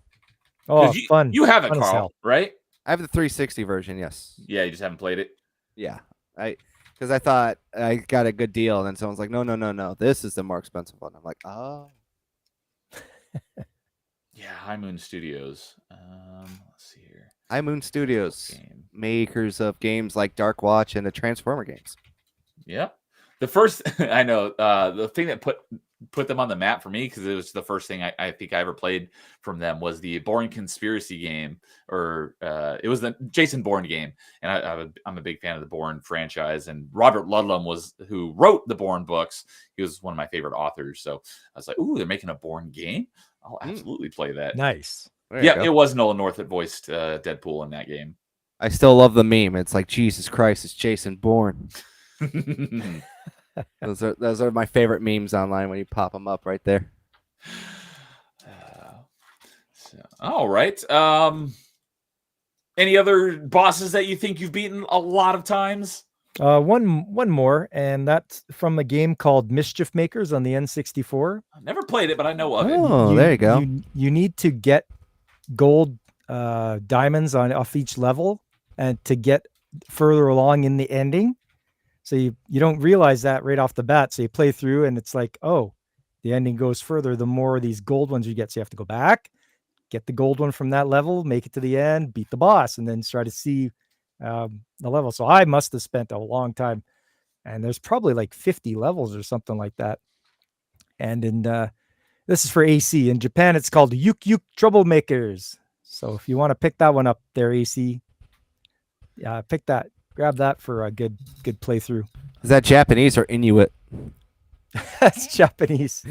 Speaker 5: Oh, fun.
Speaker 3: You have it,
Speaker 5: fun
Speaker 3: Carl, right?
Speaker 4: I have the 360 version, yes.
Speaker 3: Yeah, you just haven't played it?
Speaker 4: Yeah. Because I thought I got a good deal, and then someone's like, no. This is the more expensive one. I'm like, oh.
Speaker 3: Yeah, High Moon Studios. Let's see here.
Speaker 4: High Moon Studios, makers of games like Dark Watch and the Transformer games.
Speaker 3: Yeah. The first, I know, the thing that put them on the map for me, because it was the first thing I think I ever played from them, was the Bourne Conspiracy game, or it was the Jason Bourne game. And I'm a big fan of the Bourne franchise. And Robert Ludlum was who wrote the Bourne books. He was one of my favorite authors. So I was like, ooh, they're making a Bourne game? I'll absolutely play that.
Speaker 5: Nice.
Speaker 3: Yeah, it was Nolan North that voiced Deadpool in that game.
Speaker 4: I still love the meme. It's like, Jesus Christ, it's Jason Bourne. Those are my favorite memes online when you pop them up right there.
Speaker 3: All right. Any other bosses that you think you've beaten a lot of times?
Speaker 5: One more, and that's from a game called Mischief Makers on the N64.
Speaker 3: I've never played it, but I know of it.
Speaker 4: Oh, there you go.
Speaker 5: You need to get gold diamonds off each level, and to get further along in the ending. So you don't realize that right off the bat. So you play through, and it's like, oh, the ending goes further the more of these gold ones you get. So you have to go back, get the gold one from that level, make it to the end, beat the boss, and then try to see the level. So I must have spent a long time, and there's probably like 50 levels or something like that. And in this is for AC. In Japan, it's called Yuk Yuk Troublemakers. So if you want to pick that one up there, AC, pick that. Grab that for a good playthrough.
Speaker 4: Is that Japanese or Inuit?
Speaker 5: That's Japanese.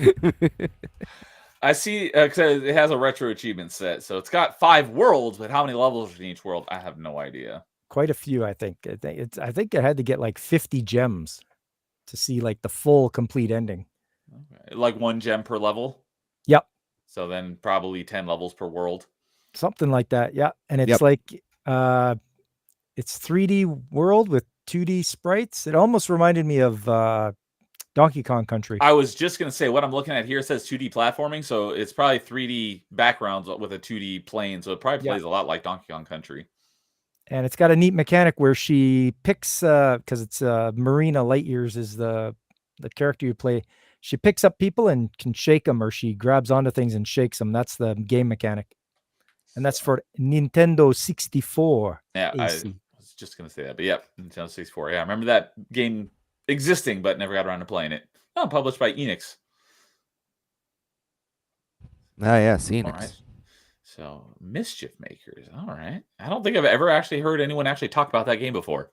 Speaker 3: I see, because it has a retro achievement set. So it's got 5 worlds, but how many levels in each world? I have no idea.
Speaker 5: Quite a few, I think. I think it had to get like 50 gems to see like the full complete ending.
Speaker 3: Okay. Like 1 gem per level?
Speaker 5: Yep.
Speaker 3: So then probably 10 levels per world.
Speaker 5: Something like that. Yeah. And it's
Speaker 4: Yep.
Speaker 5: like it's 3D world with 2D sprites. It almost reminded me of Donkey Kong Country.
Speaker 3: I was just gonna say what I'm looking at here says 2D platforming, so it's probably 3D backgrounds with a 2D plane, so it probably
Speaker 5: Yeah.
Speaker 3: plays a lot like Donkey Kong Country.
Speaker 5: And it's got a neat mechanic where she picks because it's Marina Lightyears is the character you play. She picks up people and can shake them, or she grabs onto things and shakes them. That's the game mechanic. And that's for Nintendo 64
Speaker 3: Yeah, I
Speaker 5: AC.
Speaker 3: was just gonna say that, but yeah, Nintendo 64. Yeah, I remember that game existing, but never got around to playing it. Oh, published by Enix.
Speaker 4: Oh yeah, Phoenix.
Speaker 3: All right. So Mischief Makers. All right. I don't think I've ever actually heard anyone actually talk about that game before.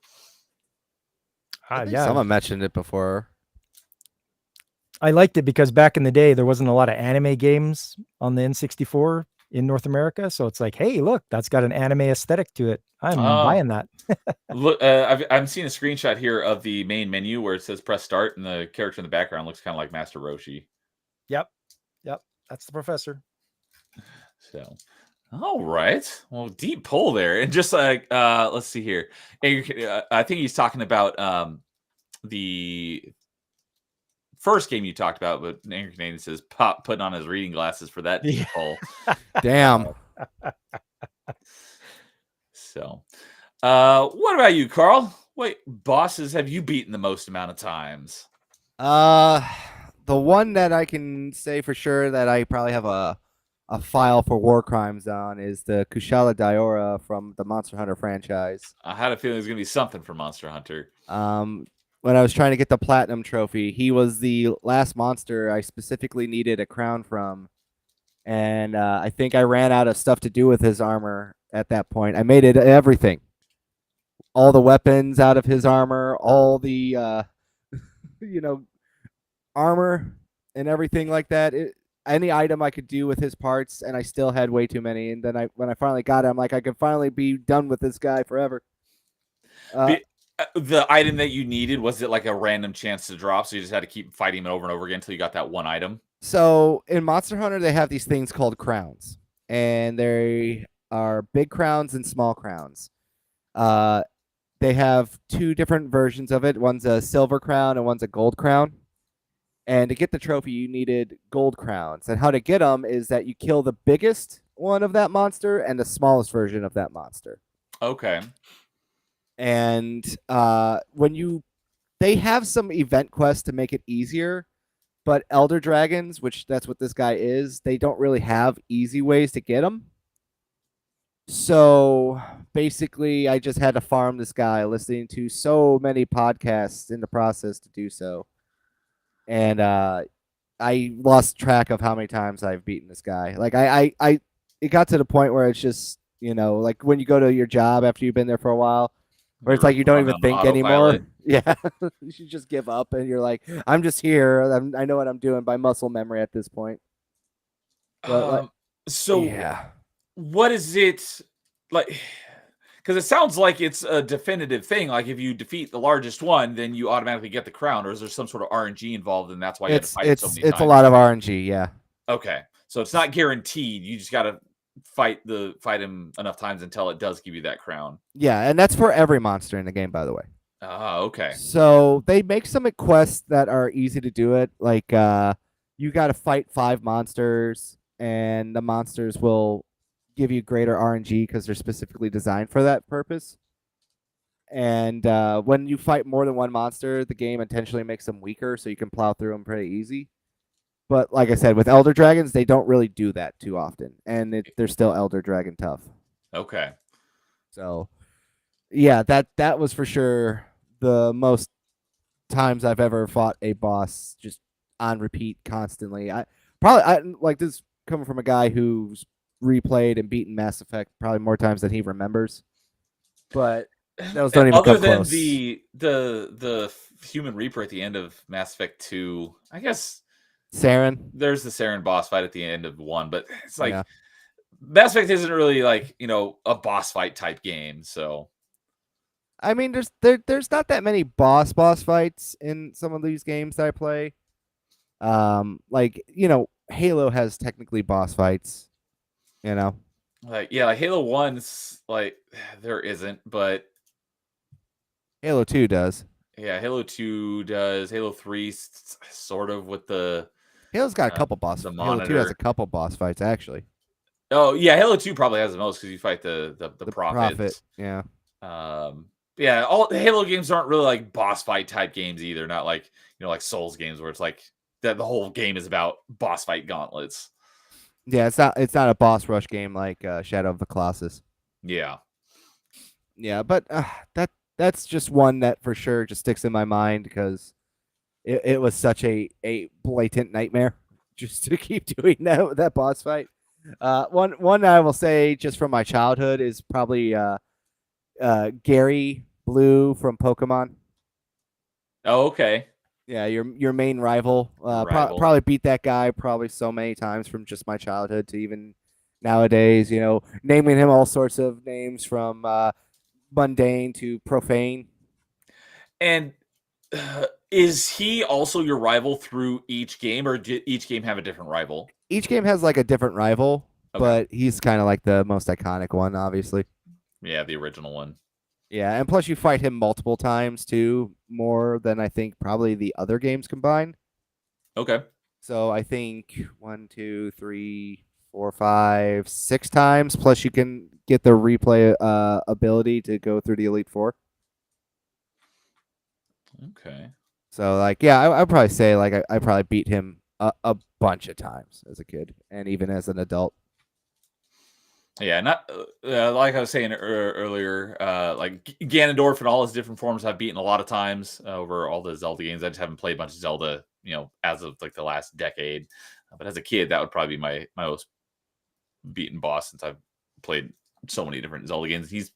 Speaker 4: I think
Speaker 5: Yeah.
Speaker 4: someone mentioned it before.
Speaker 5: I liked it because back in the day, there wasn't a lot of anime games on the N64 in North America. So it's like, hey, look, that's got an anime aesthetic to it. I'm buying that.
Speaker 3: Look, I'm seeing a screenshot here of the main menu where it says press start, and the character in the background looks kind of like Master Roshi.
Speaker 5: Yep. That's the professor.
Speaker 3: So, all right. Well, deep pull there, and just like let's see here. I think he's talking about the first game you talked about, but Angry Canadian says Pop putting on his reading glasses for that deep pull.
Speaker 4: Damn.
Speaker 3: So, what about you, Carl? What bosses have you beaten the most amount of times?
Speaker 4: The one that I can say for sure that I probably have a file for war crimes on is the Kushala Daora from the Monster Hunter franchise.
Speaker 3: I had a feeling it was going to be something from Monster Hunter.
Speaker 4: When I was trying to get the platinum trophy, he was the last monster I specifically needed a crown from, and I think I ran out of stuff to do with his armor at that point. I made it everything, all the weapons out of his armor, all the armor and everything like that. Any item I could do with his parts, and I still had way too many. And then when I finally got it, I'm like, I can finally be done with this guy forever.
Speaker 3: The item that you needed, was it like a random chance to drop? So you just had to keep fighting him over and over again until you got that one item?
Speaker 4: So in Monster Hunter, they have these things called crowns, and they are big crowns and small crowns. They have two different versions of it. One's a silver crown and one's a gold crown. And to get the trophy, you needed gold crowns. And how to get them is that you kill the biggest one of that monster and the smallest version of that monster.
Speaker 3: Okay.
Speaker 4: And they have some event quests to make it easier, but Elder Dragons, which that's what this guy is, they don't really have easy ways to get them. So basically, I just had to farm this guy, listening to so many podcasts in the process to do so. And I lost track of how many times I've beaten this guy. Like it got to the point where it's just, like when you go to your job after you've been there for a while, where it's like you don't even think anymore. Yeah, you should just give up, and you're like, I'm just here. I know what I'm doing by muscle memory at this point. But
Speaker 3: yeah, what is it like? Because it sounds like it's a definitive thing. Like if you defeat the largest one, then you automatically get the crown, or is there some sort of RNG involved, and that's why you have to fight it so many times?
Speaker 4: It's a lot of RNG, yeah.
Speaker 3: Okay, so it's not guaranteed. You just got to fight him enough times until it does give you that crown.
Speaker 4: Yeah, and that's for every monster in the game, by the way.
Speaker 3: Okay.
Speaker 4: So they make some quests that are easy to do it. Like you got to fight 5 monsters, and the monsters will give you greater RNG because they're specifically designed for that purpose. And when you fight more than one monster, the game intentionally makes them weaker, so you can plow through them pretty easy. But like I said, with Elder Dragons, they don't really do that too often, and they're still Elder Dragon tough.
Speaker 3: Okay.
Speaker 4: So, yeah, that was for sure the most times I've ever fought a boss just on repeat constantly. I like this coming from a guy who's replayed and beaten Mass Effect probably more times than he remembers. But those don't even
Speaker 3: other
Speaker 4: come
Speaker 3: than
Speaker 4: close.
Speaker 3: the Human Reaper at the end of Mass Effect 2, I guess
Speaker 4: Saren.
Speaker 3: There's the Saren boss fight at the end of 1, but it's like Mass Effect isn't really like, a boss fight type game, so
Speaker 4: I mean, there's not that many boss fights in some of these games that I play. Like, Halo has technically boss fights,
Speaker 3: like Halo 1's like there isn't, but
Speaker 4: Halo 2 does.
Speaker 3: yeah, Halo 2 does. Halo 3 sort of with the
Speaker 4: Halo's got a couple boss.
Speaker 3: the
Speaker 4: Halo 2 has a
Speaker 3: monitor.
Speaker 4: couple boss fights actually.
Speaker 3: Oh yeah, Halo 2 probably has the most because you fight the
Speaker 4: Prophet.
Speaker 3: prophets.
Speaker 4: Yeah.
Speaker 3: Yeah, all the Halo games aren't really like boss fight type games either. Not like like Souls games where it's like that the whole game is about boss fight gauntlets.
Speaker 4: Yeah, it's not a boss rush game like Shadow of the Colossus.
Speaker 3: Yeah.
Speaker 4: Yeah, but that's just one that for sure just sticks in my mind because it was such a blatant nightmare just to keep doing that boss fight. One I will say just from my childhood is probably Gary Blue from Pokemon.
Speaker 3: Oh, okay.
Speaker 4: Yeah, your main rival.
Speaker 3: Rival.
Speaker 4: Probably beat that guy probably so many times from just my childhood to even nowadays. Naming him all sorts of names from mundane to profane.
Speaker 3: And is he also your rival through each game, or did each game have a different rival?
Speaker 4: Each game has like a different rival,
Speaker 3: Okay.
Speaker 4: but he's kind of like the most iconic one, obviously.
Speaker 3: Yeah, the original one.
Speaker 4: Yeah, and plus you fight him multiple times too, more than I think probably the other games combined.
Speaker 3: Okay.
Speaker 4: So I think 1, 2, 3, 4, 5, 6 times. Plus you can get the replay ability to go through the Elite Four.
Speaker 3: Okay.
Speaker 4: So like, yeah, I'd probably say like I probably beat him a bunch of times as a kid and even as an adult.
Speaker 3: Yeah, not like I was saying earlier, like Ganondorf and all his different forms I've beaten a lot of times over all the Zelda games. I just haven't played a bunch of Zelda, as of like the last decade. But as a kid, that would probably be my most beaten boss since I've played so many different Zelda games. He's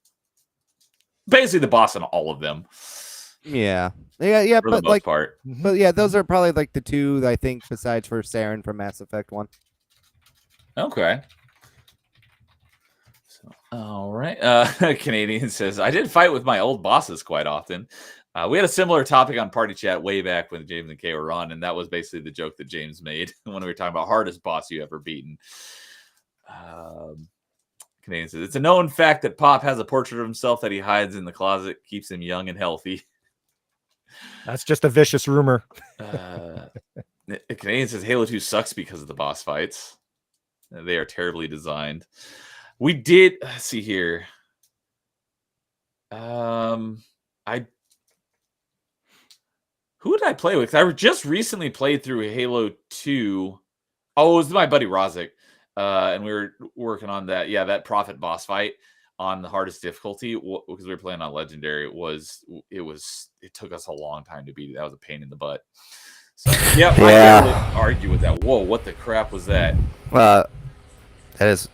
Speaker 3: basically the boss in all of them.
Speaker 4: Yeah,
Speaker 3: For the most part.
Speaker 4: But yeah, those are probably like the two that I think besides for Saren from Mass Effect 1.
Speaker 3: Okay. So, all right. Canadian says, I did fight with my old bosses quite often. We had a similar topic on Party Chat way back when James and Kay were on, and that was basically the joke that James made when we were talking about hardest boss you ever beaten. Canadian says, it's a known fact that Pop has a portrait of himself that he hides in the closet, keeps him young and healthy.
Speaker 5: That's just a vicious rumor.
Speaker 3: Canadian says Halo 2 sucks because of the boss fights. They are terribly designed. We did see here. Who did I play with? I just recently played through Halo 2. Oh, it was my buddy Rozic. And we were working on that. Yeah, that Prophet boss fight on the hardest difficulty because we were playing on Legendary. It took us a long time to beat it. That was a pain in the butt. So yeah, I can't really argue with that. Whoa, what the crap was that?
Speaker 4: That is.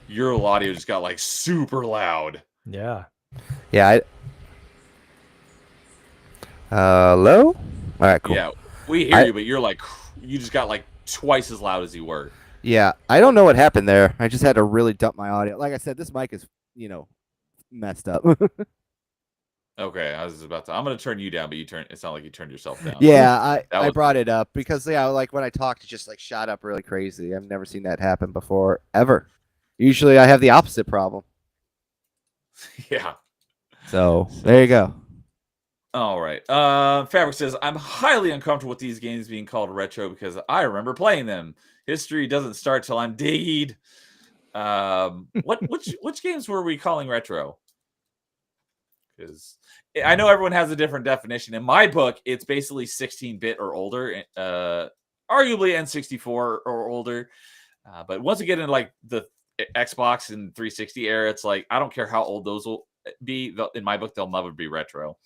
Speaker 3: Your audio just got like super loud.
Speaker 5: Yeah.
Speaker 4: Yeah. Hello? All right, cool.
Speaker 3: Yeah, we hear you, but you just got like twice as loud as you were.
Speaker 4: Yeah, I don't know what happened there. I just had to really dump my audio. Like I said, this mic is, messed up.
Speaker 3: Okay, I'm going to turn you down, but it's not like you turned yourself down.
Speaker 4: Yeah, I brought it up because, like when I talked, it just like shot up really crazy. I've never seen that happen before, ever. Usually I have the opposite problem.
Speaker 3: Yeah.
Speaker 4: So there you go.
Speaker 3: All right. Fabric says, I'm highly uncomfortable with these games being called retro because I remember playing them. History doesn't start till I'm dead. Which games were we calling retro? Because I know everyone has a different definition. In my book, it's basically 16-bit or older, arguably N64 or older. But once you get into like the Xbox and 360 era, it's like I don't care how old those will be. In my book, they'll never be retro.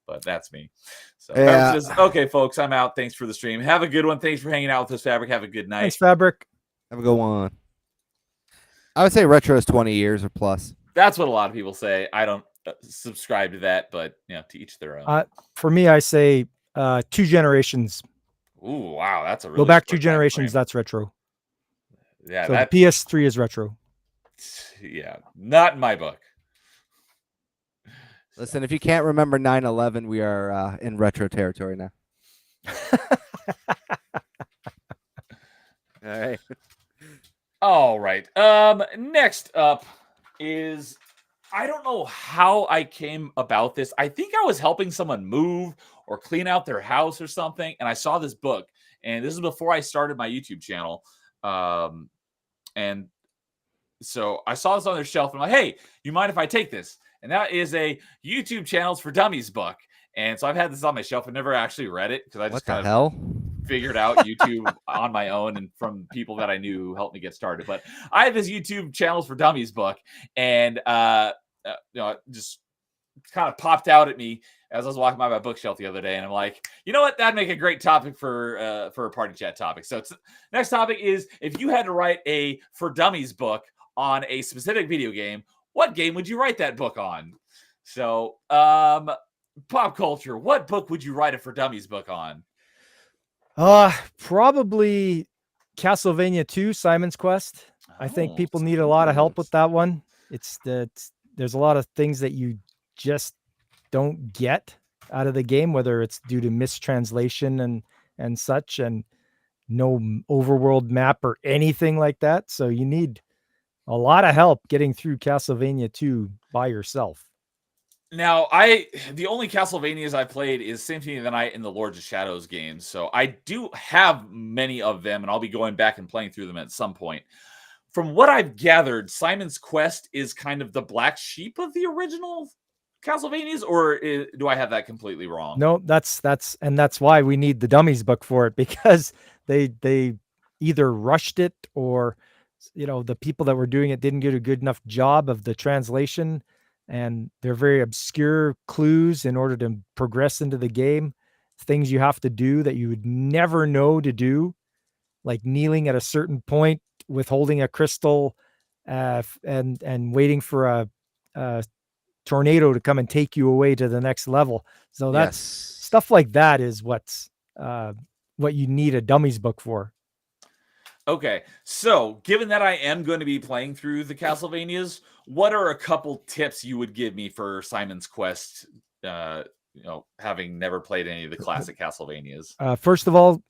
Speaker 3: But that's me. So
Speaker 4: yeah.
Speaker 3: Says, okay, folks, I'm out. Thanks for the stream. Have a good one. Thanks for hanging out with us, Fabric. Have a good night.
Speaker 5: Thanks, Fabric.
Speaker 4: Have a good one. I would say retro is 20 years or plus.
Speaker 3: That's what a lot of people say. I don't subscribe to that, but to each their own.
Speaker 5: For me, I say 2 generations.
Speaker 3: Ooh, wow, that's a really
Speaker 5: go back 2 generations. That's retro.
Speaker 3: Yeah,
Speaker 5: so the PS3 is retro.
Speaker 3: Yeah, not in my book.
Speaker 4: Listen, if you can't remember 9/11, we are in retro territory now. All right.
Speaker 3: All right. Next up is, I don't know how I came about this. I think I was helping someone move or clean out their house or something, and I saw this book. And this is before I started my YouTube channel. And so I saw this on their shelf, and I'm like, hey, you mind if I take this? And that is a YouTube Channels for Dummies book. And so I've had this on my shelf and never actually read it because I
Speaker 4: What
Speaker 3: just
Speaker 4: the
Speaker 3: kind of
Speaker 4: hell?
Speaker 3: figured out YouTube on my own and from people that I knew who helped me get started. But I have this YouTube Channels for Dummies book, and it just kind of popped out at me as I was walking by my bookshelf the other day, and I'm like, you know what? That'd make a great topic for a party chat topic. So next topic is, if you had to write a for Dummies book on a specific video game, what game would you write that book on? So, pop culture, what book would you write a for Dummies book on?
Speaker 5: Probably Castlevania 2, Simon's Quest. I think people need a lot of help with that one. There's a lot of things that you just don't get out of the game, whether it's due to mistranslation and such, and no overworld map or anything like that. So you need a lot of help getting through Castlevania 2 by yourself.
Speaker 3: Now, the only Castlevanias I played is Symphony of the Night and the Lords of Shadows games. So I do have many of them, and I'll be going back and playing through them at some point. From what I've gathered, Simon's Quest is kind of the black sheep of the original Castlevanias, or do I have that completely wrong?
Speaker 5: No, that's why we need the Dummies book for it, because they either rushed it, or the people that were doing it didn't do a good enough job of the translation, and they're very obscure clues in order to progress into the game. Things you have to do that you would never know to do, like kneeling at a certain point with holding a crystal, and waiting for a tornado to come and take you away to the next level. So that's stuff like that is what you need a Dummies book for.
Speaker 3: Okay, so given that I am going to be playing through the Castlevanias, what are a couple tips you would give me for Simon's Quest, having never played any of the classic Castlevanias?
Speaker 5: First of all,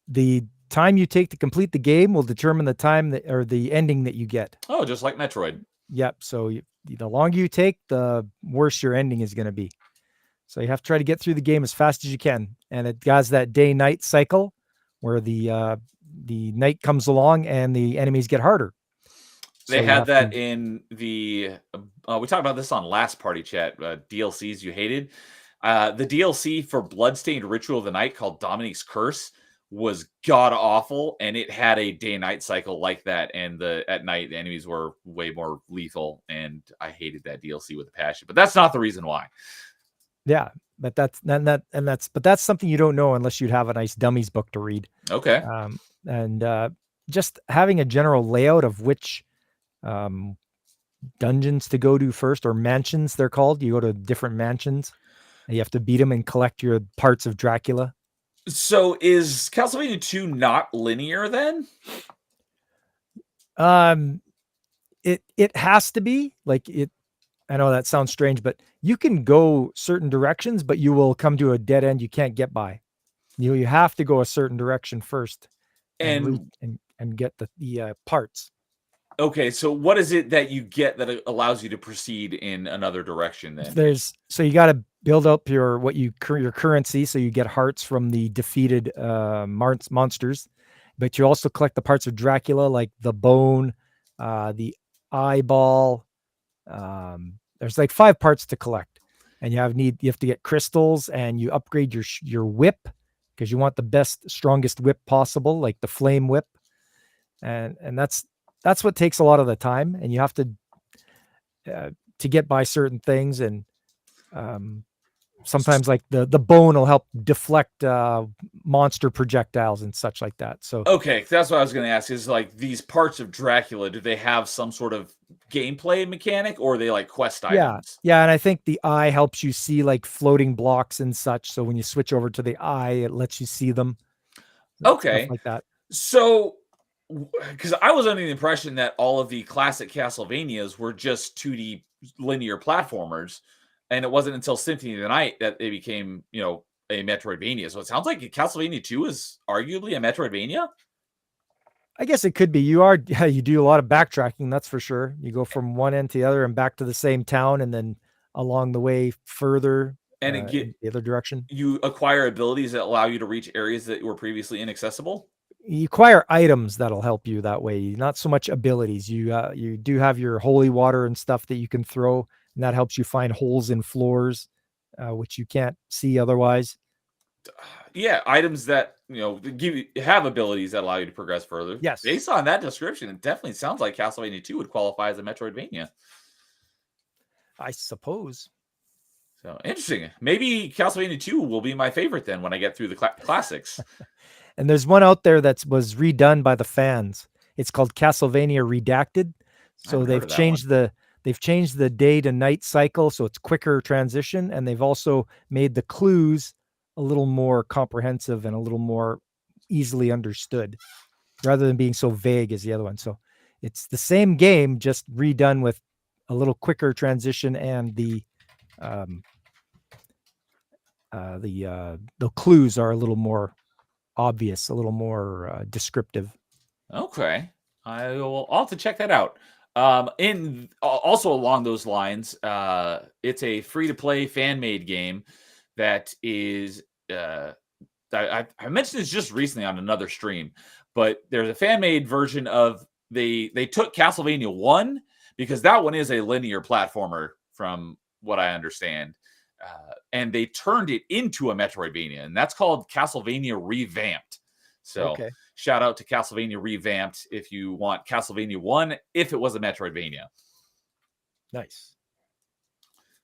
Speaker 5: the time you take to complete the game will determine the time or the ending that you get.
Speaker 3: Oh, just like Metroid.
Speaker 5: Yep. So the longer you take, the worse your ending is going to be. So you have to try to get through the game as fast as you can. And it has that day-night cycle where the night comes along and the enemies get harder.
Speaker 3: They had that in the we talked about this on last party chat, DLCs you hated. The DLC for Bloodstained Ritual of the Night, called Dominique's Curse, was god awful, and it had a day-night cycle like that, and at night the enemies were way more lethal, and I hated that DLC with a passion. But that's not the reason why.
Speaker 5: Yeah, but that's something you don't know unless you'd have a nice Dummies book to read.
Speaker 3: Okay.
Speaker 5: And just having a general layout of which dungeons to go to first, or mansions they're called. You go to different mansions and you have to beat them and collect your parts of Dracula.
Speaker 3: So is Castlevania 2 not linear then?
Speaker 5: It has to be like it. I know that sounds strange, but you can go certain directions, but you will come to a dead end you can't get by. You have to go a certain direction first and get the parts.
Speaker 3: Okay, so what is it that you get that allows you to proceed in another direction then?
Speaker 5: So you got to build up your currency, so you get hearts from the defeated monsters, but you also collect the parts of Dracula, like the bone, the eyeball. There's like 5 parts to collect, and you have to get crystals, and you upgrade your whip, because you want the best, strongest whip possible, like the flame whip, and that's what takes a lot of the time, and you have to get by certain things, and sometimes like the bone will help deflect monster projectiles and such like that. So
Speaker 3: okay, that's what I was going to ask, is like these parts of Dracula, do they have some sort of gameplay mechanic, or are they like quest items?
Speaker 5: Yeah, and I think the eye helps you see like floating blocks and such, so when you switch over to the eye, it lets you see them.
Speaker 3: Okay,
Speaker 5: stuff like that.
Speaker 3: So because I was under the impression that all of the classic Castlevanias were just 2D linear platformers, and it wasn't until Symphony of the Night that they became, a Metroidvania. So it sounds like Castlevania 2 is arguably a Metroidvania.
Speaker 5: I guess it could be. You do a lot of backtracking, that's for sure. You go from one end to the other and back to the same town, and then along the way further
Speaker 3: And
Speaker 5: in the other direction.
Speaker 3: you acquire abilities that allow you to reach areas that were previously inaccessible.
Speaker 5: You acquire items that'll help you that way, not so much abilities. You do have your holy water and stuff that you can throw, and that helps you find holes in floors, which you can't see otherwise.
Speaker 3: Yeah, items that have abilities that allow you to progress further.
Speaker 5: Yes.
Speaker 3: Based on that description, it definitely sounds like Castlevania 2 would qualify as a Metroidvania.
Speaker 5: I suppose.
Speaker 3: So interesting. Maybe Castlevania 2 will be my favorite then when I get through the classics.
Speaker 5: And there's one out there that was redone by the fans. It's called Castlevania Redacted. So they've changed the day to night cycle, so it's quicker transition, and they've also made the clues a little more comprehensive and a little more easily understood, rather than being so vague as the other one. So it's the same game, just redone with a little quicker transition, and the clues are a little more obvious, a little more descriptive.
Speaker 3: Okay, I'll have to check that out. In also along those lines, it's a free-to-play fan-made game that is. I mentioned this just recently on another stream, but there's a fan-made version of they took Castlevania 1 because that one is a linear platformer from what I understand, and they turned it into a Metroidvania, and that's called Castlevania Revamped. So
Speaker 5: Okay.
Speaker 3: shout out to Castlevania Revamped if you want Castlevania 1 if it was a Metroidvania.
Speaker 5: Nice.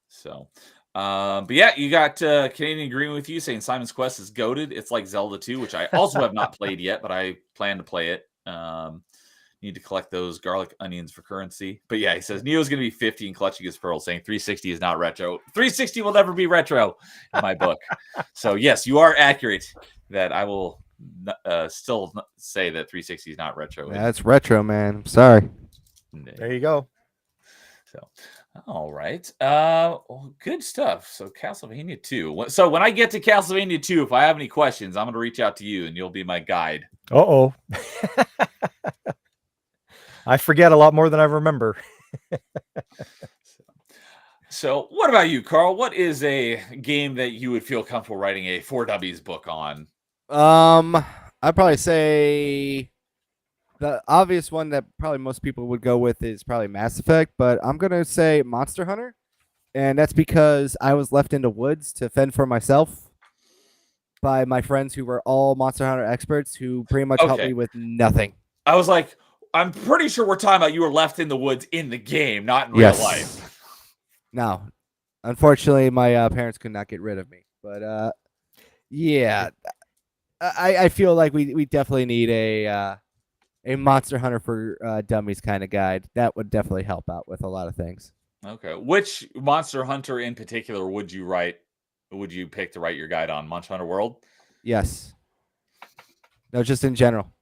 Speaker 3: So, but yeah, you got Canadian agreeing with you, saying Simon's Quest is goated. It's like Zelda 2, which I also have not played yet, but I plan to play it. Need to collect those garlic onions for currency. But yeah, he says Neo's going to be 50 and clutching his pearl, saying 360 is not retro. 360 will never be retro in my book. So yes, you are accurate that I will still say that 360 is not retro.
Speaker 4: That's retro, man. I'm sorry.
Speaker 5: There you go.
Speaker 3: So, all right. Well, good stuff. So Castlevania 2. So when I get to Castlevania 2, if I have any questions, I'm going to reach out to you and you'll be my guide.
Speaker 5: Uh-oh. I forget a lot more than I remember.
Speaker 3: So what about you, Carl? What is a game that you would feel comfortable writing a 4Ws book on?
Speaker 4: I'd probably say the obvious one that probably most people would go with is probably Mass Effect, but I'm going to say Monster Hunter. And that's because I was left in the woods to fend for myself by my friends who were all Monster Hunter experts who pretty much helped me with nothing.
Speaker 3: I was like, I'm pretty sure we're talking about you were left in the woods in the game, not in real life.
Speaker 4: No. Unfortunately, my parents could not get rid of me. But yeah, I feel like we definitely need a Monster Hunter for Dummies kind of guide. That would definitely help out with a lot of things.
Speaker 3: Okay. Which Monster Hunter in particular would you write? Would you pick to write your guide on? Monster Hunter World?
Speaker 4: Yes. No, just in general.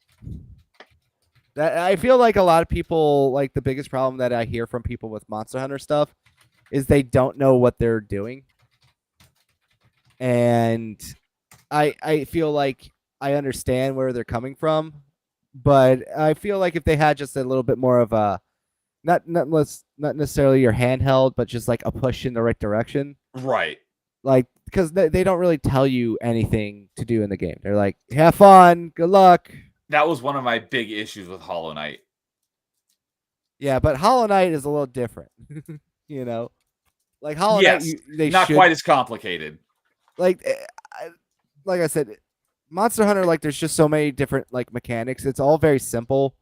Speaker 4: I feel like a lot of people, like the biggest problem that I hear from people with Monster Hunter stuff is they don't know what they're doing. And I feel like I understand where they're coming from, but I feel like if they had just a little bit more of a not necessarily your handheld, but just like a push in the right direction.
Speaker 3: Right.
Speaker 4: Like, because they don't really tell you anything to do in the game. They're like, have fun, good luck.
Speaker 3: That was one of my big issues with Hollow Knight.
Speaker 4: Yeah, but Hollow Knight is a little different. You know? Like Hollow
Speaker 3: Knight,
Speaker 4: they
Speaker 3: not quite as complicated.
Speaker 4: Like I said, Monster Hunter, like there's just so many different like mechanics. It's all very simple,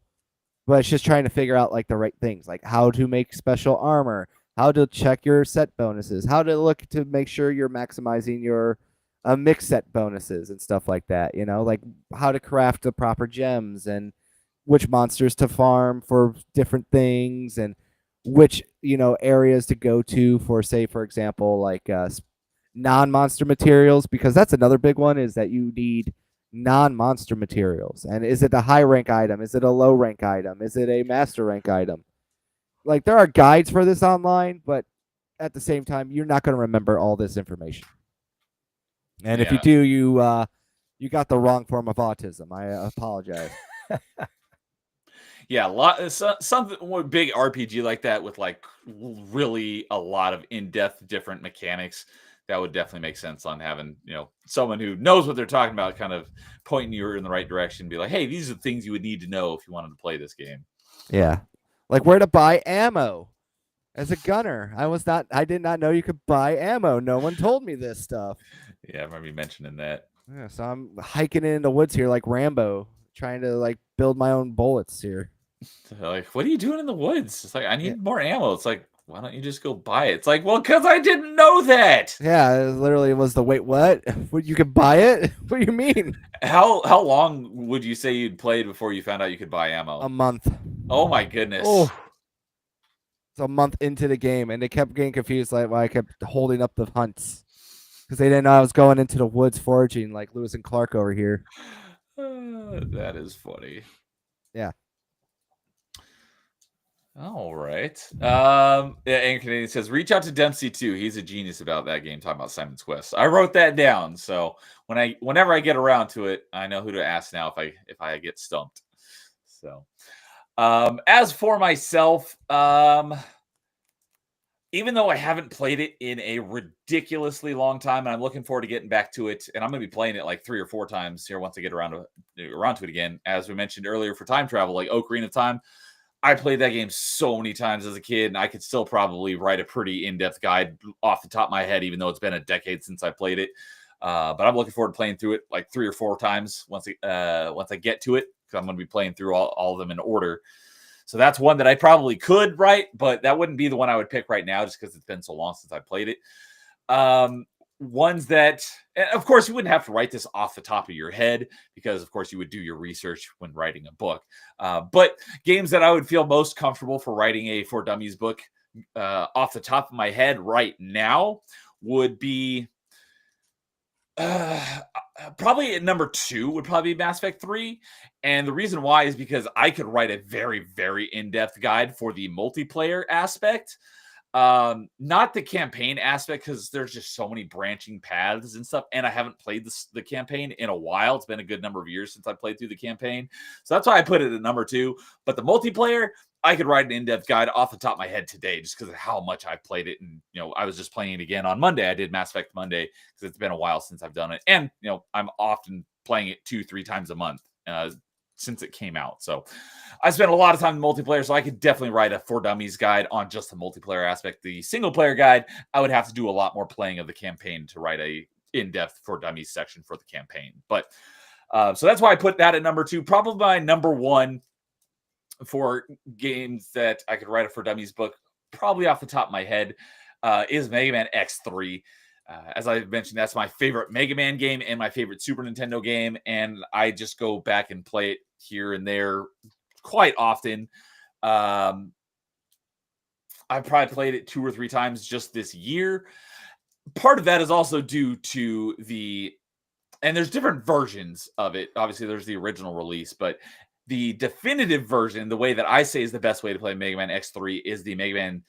Speaker 4: but it's just trying to figure out like the right things, like how to make special armor, how to check your set bonuses, how to look to make sure you're maximizing your mix set bonuses and stuff like that. You know, like how to craft the proper gems and which monsters to farm for different things and which, you know, areas to go to for, say, for example, like non-monster materials, because that's another big one, is that you need non-monster materials. And is it a high rank item? Is it a low rank item? Is it a master rank item? Like there are guides for this online, but at the same time, you're not going to remember all this information. And if you do, you got the wrong form of autism. I apologize.
Speaker 3: Yeah, a lot something big RPG like that with like really a lot of in-depth different mechanics. That would definitely make sense on having, someone who knows what they're talking about kind of pointing you in the right direction, be like, hey, these are the things you would need to know if you wanted to play this game.
Speaker 4: Yeah. Like where to buy ammo as a gunner. I did not know you could buy ammo. No one told me this stuff.
Speaker 3: Yeah, I remember you mentioning that.
Speaker 4: Yeah, so I'm hiking in the woods here like Rambo, trying to like build my own bullets here.
Speaker 3: Like, what are you doing in the woods? It's like, I
Speaker 4: Yeah.
Speaker 3: need more ammo. It's like, why don't you just go buy it? It's like, well, because I didn't know that.
Speaker 4: Yeah, it literally was the wait, what? What, you could buy it? What do you mean?
Speaker 3: How long would you say you'd played before you found out you could buy ammo?
Speaker 4: A month.
Speaker 3: Oh my goodness.
Speaker 4: Oh, it's a month into the game, and they kept getting confused, like why I kept holding up the hunts because they didn't know I was going into the woods foraging like Lewis and Clark over here.
Speaker 3: That is funny.
Speaker 4: Yeah.
Speaker 3: All right. Yeah, and Canadian says, reach out to Dempsey too. He's a genius about that game, talking about Simon's Quest. I wrote that down, so whenever I get around to it, I know who to ask now if I get stumped. So, as for myself, even though I haven't played it in a ridiculously long time, and I'm looking forward to getting back to it, and I'm going to be playing it like 3 or 4 times here once I get around to it again. As we mentioned earlier, for time travel, like Ocarina of Time, I played that game so many times as a kid, and I could still probably write a pretty in-depth guide off the top of my head, even though it's been a decade since I played it. But I'm looking forward to playing through it like 3 or 4 times once I get to it, because I'm going to be playing through all of them in order. So that's one that I probably could write, but that wouldn't be the one I would pick right now just because it's been so long since I played it. Ones that, and of course, you wouldn't have to write this off the top of your head because, of course, you would do your research when writing a book. But games that I would feel most comfortable for writing a For Dummies book off the top of my head right now would be probably at number 2 would probably be Mass Effect 3. And the reason why is because I could write a very, very in-depth guide for the multiplayer aspect. Not the campaign aspect, because there's just so many branching paths and stuff, and I haven't played the campaign in a while. It's been a good number of years since I played through the campaign, so that's why I put it at number 2. But the multiplayer, I could write an in-depth guide off the top of my head today just because of how much I played it. And I was just playing it again on Monday. I did Mass Effect Monday because it's been a while since I've done it, and I'm often playing it 2-3 times a month since it came out. So I spent a lot of time in multiplayer, so I could definitely write a For Dummies guide on just the multiplayer aspect. The single player guide, I would have to do a lot more playing of the campaign to write a in-depth For Dummies section for the campaign. But so that's why I put that at number 2. Probably my number 1 for games that I could write a For Dummies book, probably off the top of my head, is Mega Man X3. As I mentioned, that's my favorite Mega Man game and my favorite Super Nintendo game, and I just go back and play it here and there quite often. I probably played it 2 or 3 times just this year. Part of that is also due to and there's different versions of it. Obviously, there's the original release, but the definitive version, the way that I say is the best way to play Mega Man X3, is the Mega Man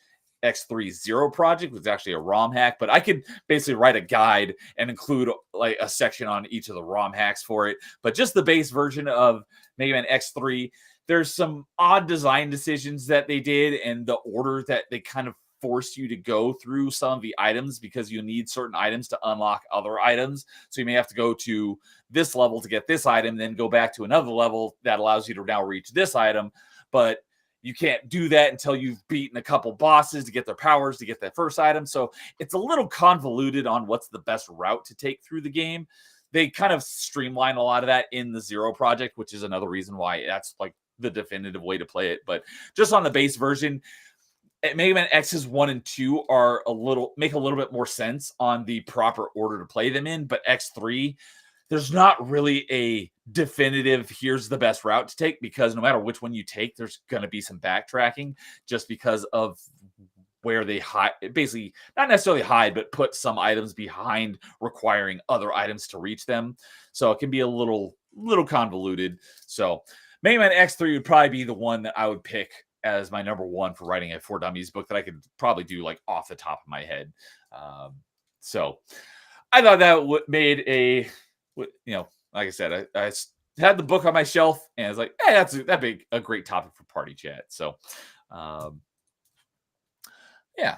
Speaker 3: X3 Zero project, which is actually a ROM hack, but I could basically write a guide and include like a section on each of the ROM hacks for it. But just the base version of Mega Man X3, there's some odd design decisions that they did, and the order that they kind of force you to go through some of the items, because you need certain items to unlock other items. So you may have to go to this level to get this item, then go back to another level that allows you to now reach this item. But you can't do that until you've beaten a couple bosses to get their powers to get that first item. So it's a little convoluted on what's the best route to take through the game. They kind of streamline a lot of that in the Zero project, which is another reason why that's like the definitive way to play it. But just on the base version, Mega Man X's 1 and 2 make a little bit more sense on the proper order to play them in. But X3, there's not really a definitive, here's the best route to take, because no matter which one you take, there's going to be some backtracking just because of where they hide, basically not necessarily hide, but put some items behind requiring other items to reach them. So it can be a little convoluted. So Mega Man X3 would probably be the one that I would pick as my number 1 for writing a For Dummies book that I could probably do like off the top of my head. So I thought that made like I said, I had the book on my shelf, and I was like, hey, that'd be a great topic for party chat. So, yeah.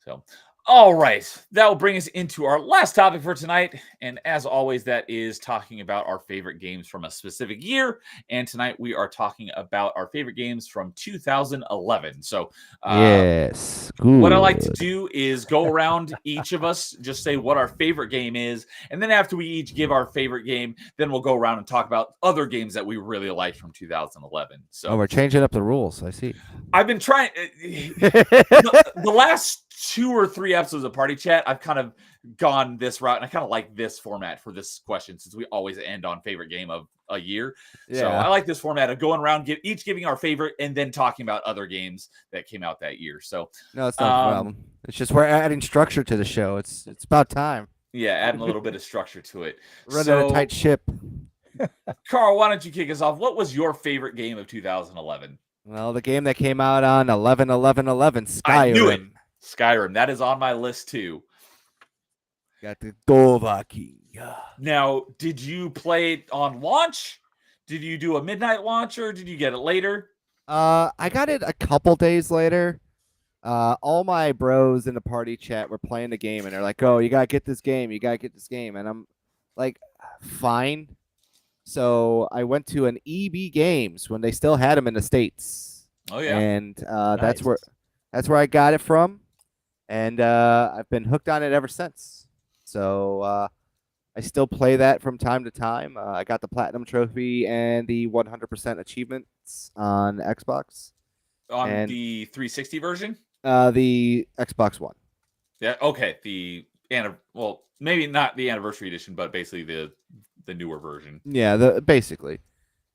Speaker 3: So, all right. That will bring us into our last topic for tonight. And as always, that is talking about our favorite games from a specific year. And tonight we are talking about our favorite games from 2011. So,
Speaker 4: Yes.
Speaker 3: what I like to
Speaker 4: Good.
Speaker 3: do is go around each of us, just say what our favorite game is. And then after we each give our favorite game, then we'll go around and talk about other games that we really liked from 2011. So,
Speaker 4: Oh, we're changing up the rules. I see.
Speaker 3: I've been trying the last 2 or 3 episodes of Party Chat, I've kind of gone this route, and I kind of like this format for this question since we always end on favorite game of a year. So I like this format of going around, each giving our favorite, and then talking about other games that came out that year. So
Speaker 4: No, it's not a problem. It's just we're adding structure to the show. It's about time.
Speaker 3: yeah, adding a little bit of structure to it.
Speaker 4: Running a tight ship.
Speaker 3: Carl, why don't you kick us off? What was your favorite game of 2011?
Speaker 4: Well, the game that came out on 11/11/11, Skyrim.
Speaker 3: I knew it. Skyrim. That is on my list too.
Speaker 4: Got the Dovahkiin.
Speaker 3: Now, did you play it on launch? Did you do a midnight launch, or did you get it later?
Speaker 4: I got it a couple days later. All my bros in the party chat were playing the game, and they're like, "Oh, you gotta get this game. You gotta get this game." And I'm like, "Fine." So I went to an EB Games when they still had them in the States.
Speaker 3: Oh yeah,
Speaker 4: and
Speaker 3: Nice.
Speaker 4: that's where I got it from, and I've been hooked on it ever since. So I still play that from time to time. I got the platinum trophy and the 100% achievements on Xbox.
Speaker 3: On
Speaker 4: and
Speaker 3: the 360 version.
Speaker 4: The Xbox One.
Speaker 3: Yeah. Okay. Well, maybe not the anniversary edition, but basically the newer version.
Speaker 4: Yeah, basically.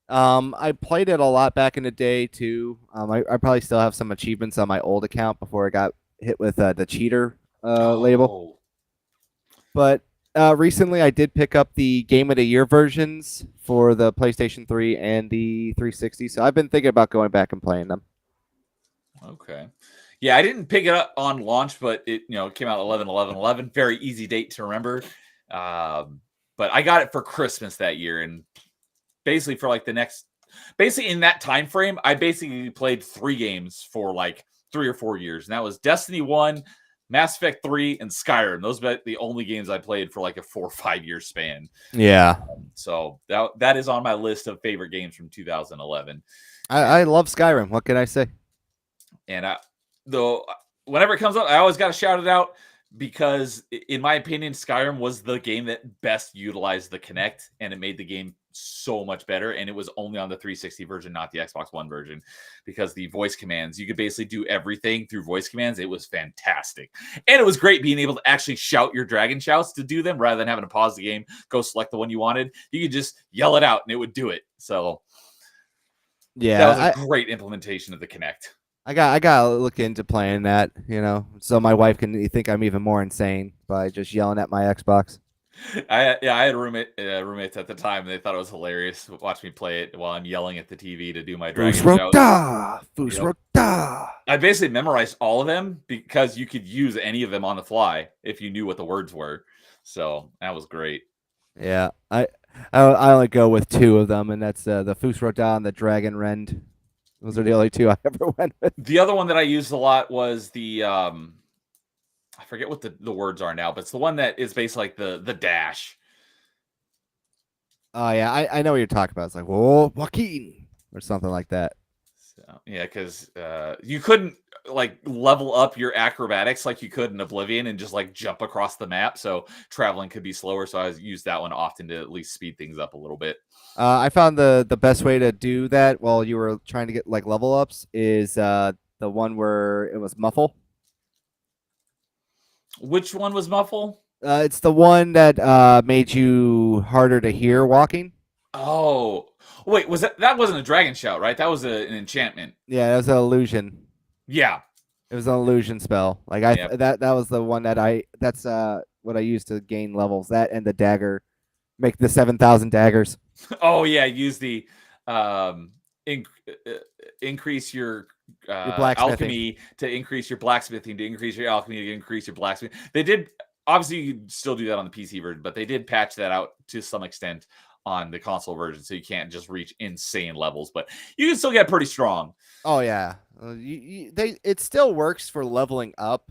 Speaker 4: I played it a lot back in the day too. I probably still have some achievements on my old account before I got hit with the cheater label. But recently I did pick up the Game of the Year versions for the PlayStation 3 and the 360. So I've been thinking about going back and playing them.
Speaker 3: Okay. Yeah, I didn't pick it up on launch, but it came out 11/11/11. Very easy date to remember. But I got it for Christmas that year, and basically for like basically in that time frame, I basically played 3 games for like 3 or 4 years, and that was Destiny 1, Mass Effect 3, and Skyrim. Those were the only games I played for like a 4 or 5 year span.
Speaker 4: Yeah.
Speaker 3: So that is on my list of favorite games from 2011.
Speaker 4: I love Skyrim. What can I say?
Speaker 3: And whenever it comes up, I always got to shout it out because, in my opinion, Skyrim was the game that best utilized the Kinect, and it made the game so much better. And it was only on the 360 version, not the Xbox One version, because the voice commands, you could basically do everything through voice commands. It was fantastic. And it was great being able to actually shout your dragon shouts to do them rather than having to pause the game, go select the one you wanted. You could just yell it out and it would do it. So
Speaker 4: yeah,
Speaker 3: that was a great implementation of the Kinect.
Speaker 4: I gotta look into playing that, so my wife can think I'm even more insane by just yelling at my Xbox.
Speaker 3: I had roommates at the time. And they thought it was hilarious to watch me play it while I'm yelling at the TV to do my dragon shout. I basically memorized all of them because you could use any of them on the fly if you knew what the words were. So that was great.
Speaker 4: Yeah, I only go with 2 of them, and that's the Fus Roda and the Dragon Rend. Those are the only 2 I ever went with.
Speaker 3: The other one that I used a lot was the I forget what the words are now, but it's the one that is basically like the dash.
Speaker 4: Oh yeah, I know what you're talking about. It's like, whoa, Joaquin, or something like that.
Speaker 3: So, yeah, because you couldn't like level up your acrobatics like you could in Oblivion and just like jump across the map. So traveling could be slower. So I used that one often to at least speed things up a little bit.
Speaker 4: I found the best way to do that while you were trying to get like level ups is the one where it was muffle.
Speaker 3: Which one was muffle?
Speaker 4: It's the one that made you harder to hear walking.
Speaker 3: Oh, wait, that wasn't a dragon shout, right? That was an enchantment.
Speaker 4: Yeah, it was an illusion.
Speaker 3: Yeah,
Speaker 4: it was an illusion spell. Like that was the one that's what I used to gain levels. That and the dagger, make the 7,000 daggers.
Speaker 3: Oh yeah, use the increase your alchemy to increase your blacksmithing, to increase your alchemy, to increase your blacksmithing. They did obviously you can still do that on the PC version, but they did patch that out to some extent on the console version, so you can't just reach insane levels, but you can still get pretty strong.
Speaker 4: Oh yeah, it still works for leveling up,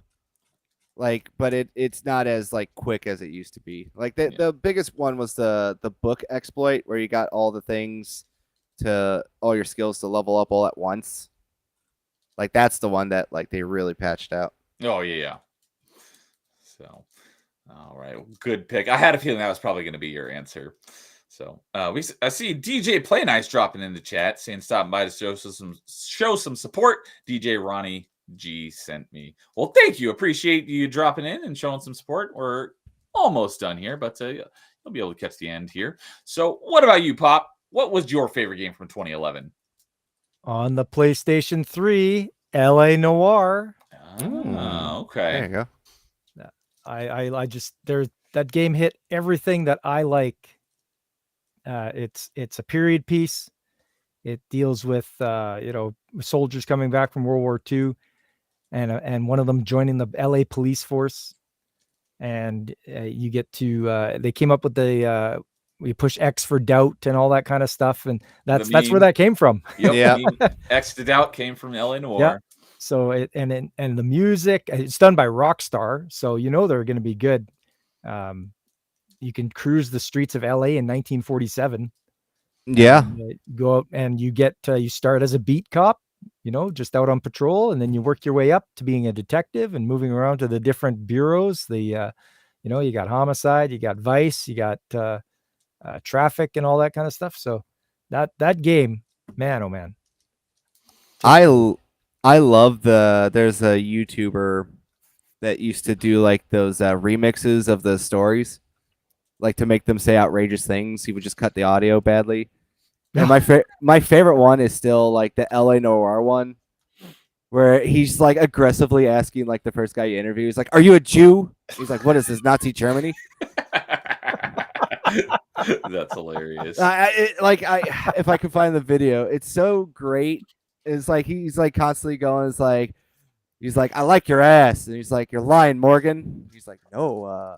Speaker 4: like, but it's not as like quick as it used to be. Like the biggest one was the book exploit, where you got all the things to all your skills to level up all at once. Like that's the one that like they really patched out.
Speaker 3: Oh yeah. So, all right, good pick. I had a feeling that was probably going to be your answer. So I see DJ Play Nice dropping in the chat saying stopping by to show some support. DJ Ronnie G sent me. Well, thank you. Appreciate you dropping in and showing some support. We're almost done here, but you'll be able to catch the end here. So what about you, Pop? What was your favorite game from 2011?
Speaker 5: On the PlayStation 3, LA Noire.
Speaker 3: Oh, okay.
Speaker 4: There you go.
Speaker 5: I just that game hit everything that I like. It's a period piece. It deals with soldiers coming back from World War II, and one of them joining the LA police force, and you get to they came up with the we push X for doubt and all that kind of stuff, and that's where that came from.
Speaker 3: Yep,
Speaker 4: yeah,
Speaker 3: X to doubt came from LA Noire.
Speaker 5: Yeah. So and the music, it's done by Rockstar, so they're going to be good. You can cruise the streets of LA in 1947.
Speaker 4: Yeah.
Speaker 5: Go out and you start as a beat cop, just out on patrol, and then you work your way up to being a detective and moving around to the different bureaus. You got homicide, you got vice, you got traffic and all that kind of stuff. So that game, man, oh man.
Speaker 4: I love there's a YouTuber that used to do like those remixes of the stories, like to make them say outrageous things. He would just cut the audio badly. And my favorite one is still like the LA Noire one, where he's like aggressively asking like the first guy you interview, he's like, "Are you a Jew?" He's like, "What is this, Nazi Germany?"
Speaker 3: That's hilarious.
Speaker 4: If I can find the video, it's so great. It's like he's like constantly going. He's like, "I like your ass," and he's like, "You're lying, Morgan." He's like, "No, I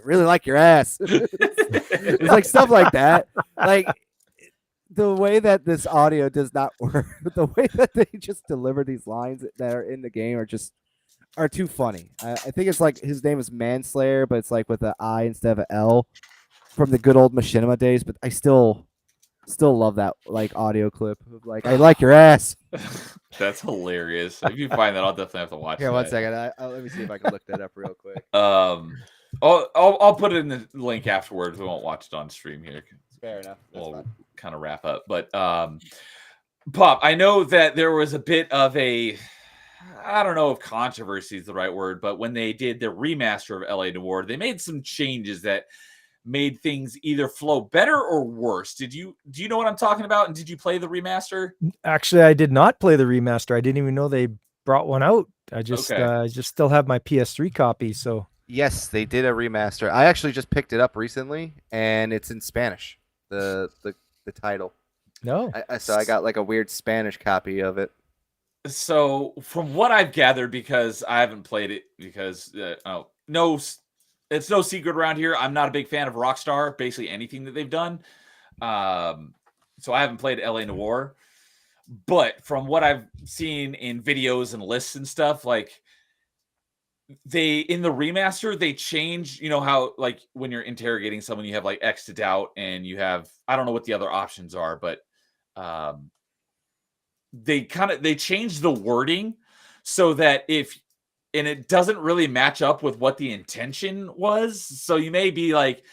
Speaker 4: really like your ass." It's like stuff like that. Like the way that this audio does not work, the way that they just deliver these lines that are in the game are too funny. I think it's like his name is Manslayer, but it's like with an I instead of an L from the good old Machinima days. But I still love that like audio clip of like, "I like your ass."
Speaker 3: That's hilarious. If you find that, I'll definitely have to watch.
Speaker 4: Here, 1 second. Let me see if I can look that up real quick.
Speaker 3: I'll put it in the link afterwards. We won't watch it on stream here.
Speaker 4: Fair enough.
Speaker 3: We'll kind of wrap up. But Pop, I know that there was a bit of I don't know if controversy is the right word, but when they did the remaster of LA Noire, they made some changes that made things either flow better or worse. Do you know what I'm talking about? And did you play the remaster?
Speaker 5: Actually, I did not play the remaster. I didn't even know they brought one out. I just still have my PS3 copy. So
Speaker 4: yes, they did a remaster. I actually just picked it up recently, and it's in Spanish. The title.
Speaker 5: No.
Speaker 4: So I got like a weird Spanish copy of it.
Speaker 3: So from what I've gathered, because I haven't played it, because no, it's no secret around here, I'm not a big fan of Rockstar, basically anything that they've done. So I haven't played LA Noire. But from what I've seen in videos and lists and stuff, like in the remaster, they change, how like when you're interrogating someone, you have like X to doubt, and you have, I don't know what the other options are, but they change the wording so that and it doesn't really match up with what the intention was. So you may be like,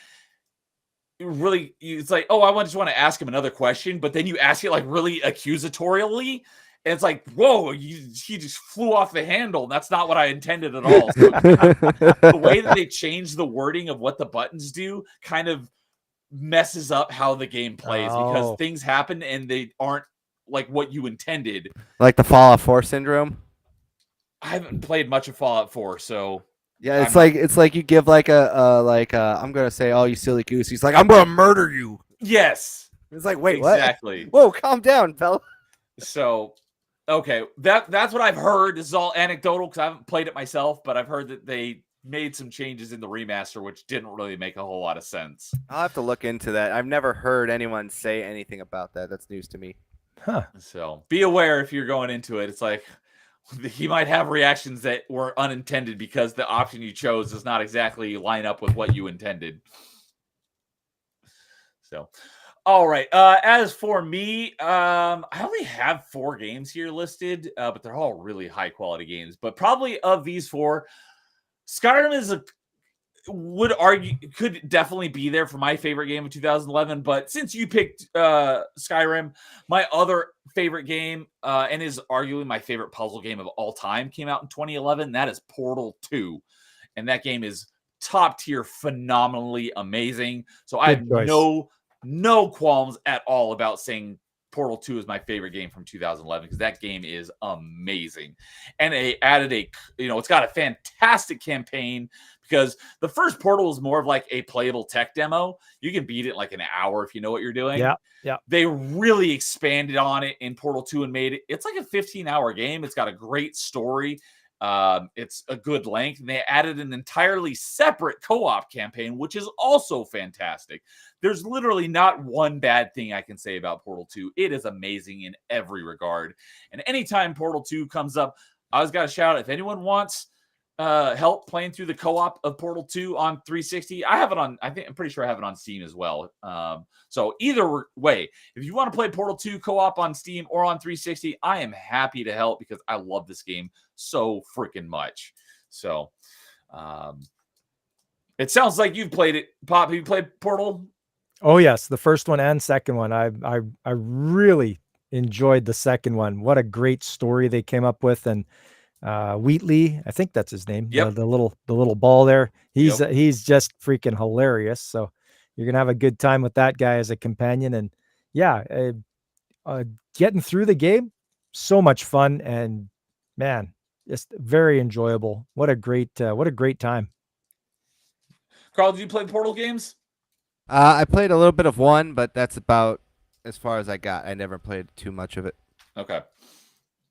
Speaker 3: really, it's like, oh, I just want to ask him another question, but then you ask it like really accusatorially, and it's like, whoa, he just flew off the handle. And that's not what I intended at all. So the way that they change the wording of what the buttons do kind of messes up how the game plays, because things happen and they aren't like what you intended.
Speaker 4: Like the Fallout 4 syndrome.
Speaker 3: I haven't played much of Fallout 4, so
Speaker 4: yeah, it's like you give like I'm gonna say, "Oh, you silly goose." He's like, "I'm gonna murder you."
Speaker 3: Yes.
Speaker 4: It's like, wait,
Speaker 3: exactly.
Speaker 4: What? Whoa, calm down, fella.
Speaker 3: So, okay, that's what I've heard. This is all anecdotal because I haven't played it myself, but I've heard that they made some changes in the remaster, which didn't really make a whole lot of sense.
Speaker 4: I'll have to look into that. I've never heard anyone say anything about that. That's news to me.
Speaker 5: Huh.
Speaker 3: So be aware if you're going into it. It's like he might have reactions that were unintended because the option you chose does not exactly line up with what you intended. So, all right. As for me, I only have 4 games here listed, but they're all really high quality games. But probably of these 4, Skyrim is could definitely be there for my favorite game of 2011. But since you picked Skyrim, my other favorite game, and is arguably my favorite puzzle game of all time, came out in 2011. That is Portal 2, and that game is top tier, phenomenally amazing. So I have no qualms at all about saying Portal 2 is my favorite game from 2011 because that game is amazing. And they added it's got a fantastic campaign because the first Portal is more of like a playable tech demo. You can beat it in like an hour if you know what you're doing.
Speaker 5: Yeah.
Speaker 3: They really expanded on it in Portal 2 and made it's like a 15-hour game. It's got a great story. It's a good length, and they added an entirely separate co-op campaign, which is also fantastic. There's literally not one bad thing I can say about Portal 2. It is amazing in every regard. And anytime Portal 2 comes up, I always got to shout out, if anyone wants help playing through the co-op of Portal 2 on 360, I have it on, I'm pretty sure I have it on Steam as well. So either way, if you want to play Portal 2 co-op on Steam or on 360, I am happy to help because I love this game so freaking much. So it sounds like you've played it. Pop, have you played Portal?
Speaker 5: Oh yes, the first one and second one. I really enjoyed the second one. What a great story they came up with, and Wheatley, I think that's his name.
Speaker 3: Yep.
Speaker 5: The little ball there. He's just freaking hilarious. So you're gonna have a good time with that guy as a companion. And yeah, getting through the game, so much fun, and man, just very enjoyable. What a great time.
Speaker 3: Carl, did you play Portal games?
Speaker 4: I played a little bit of one, but that's about as far as I got. I never played too much of it.
Speaker 3: Okay.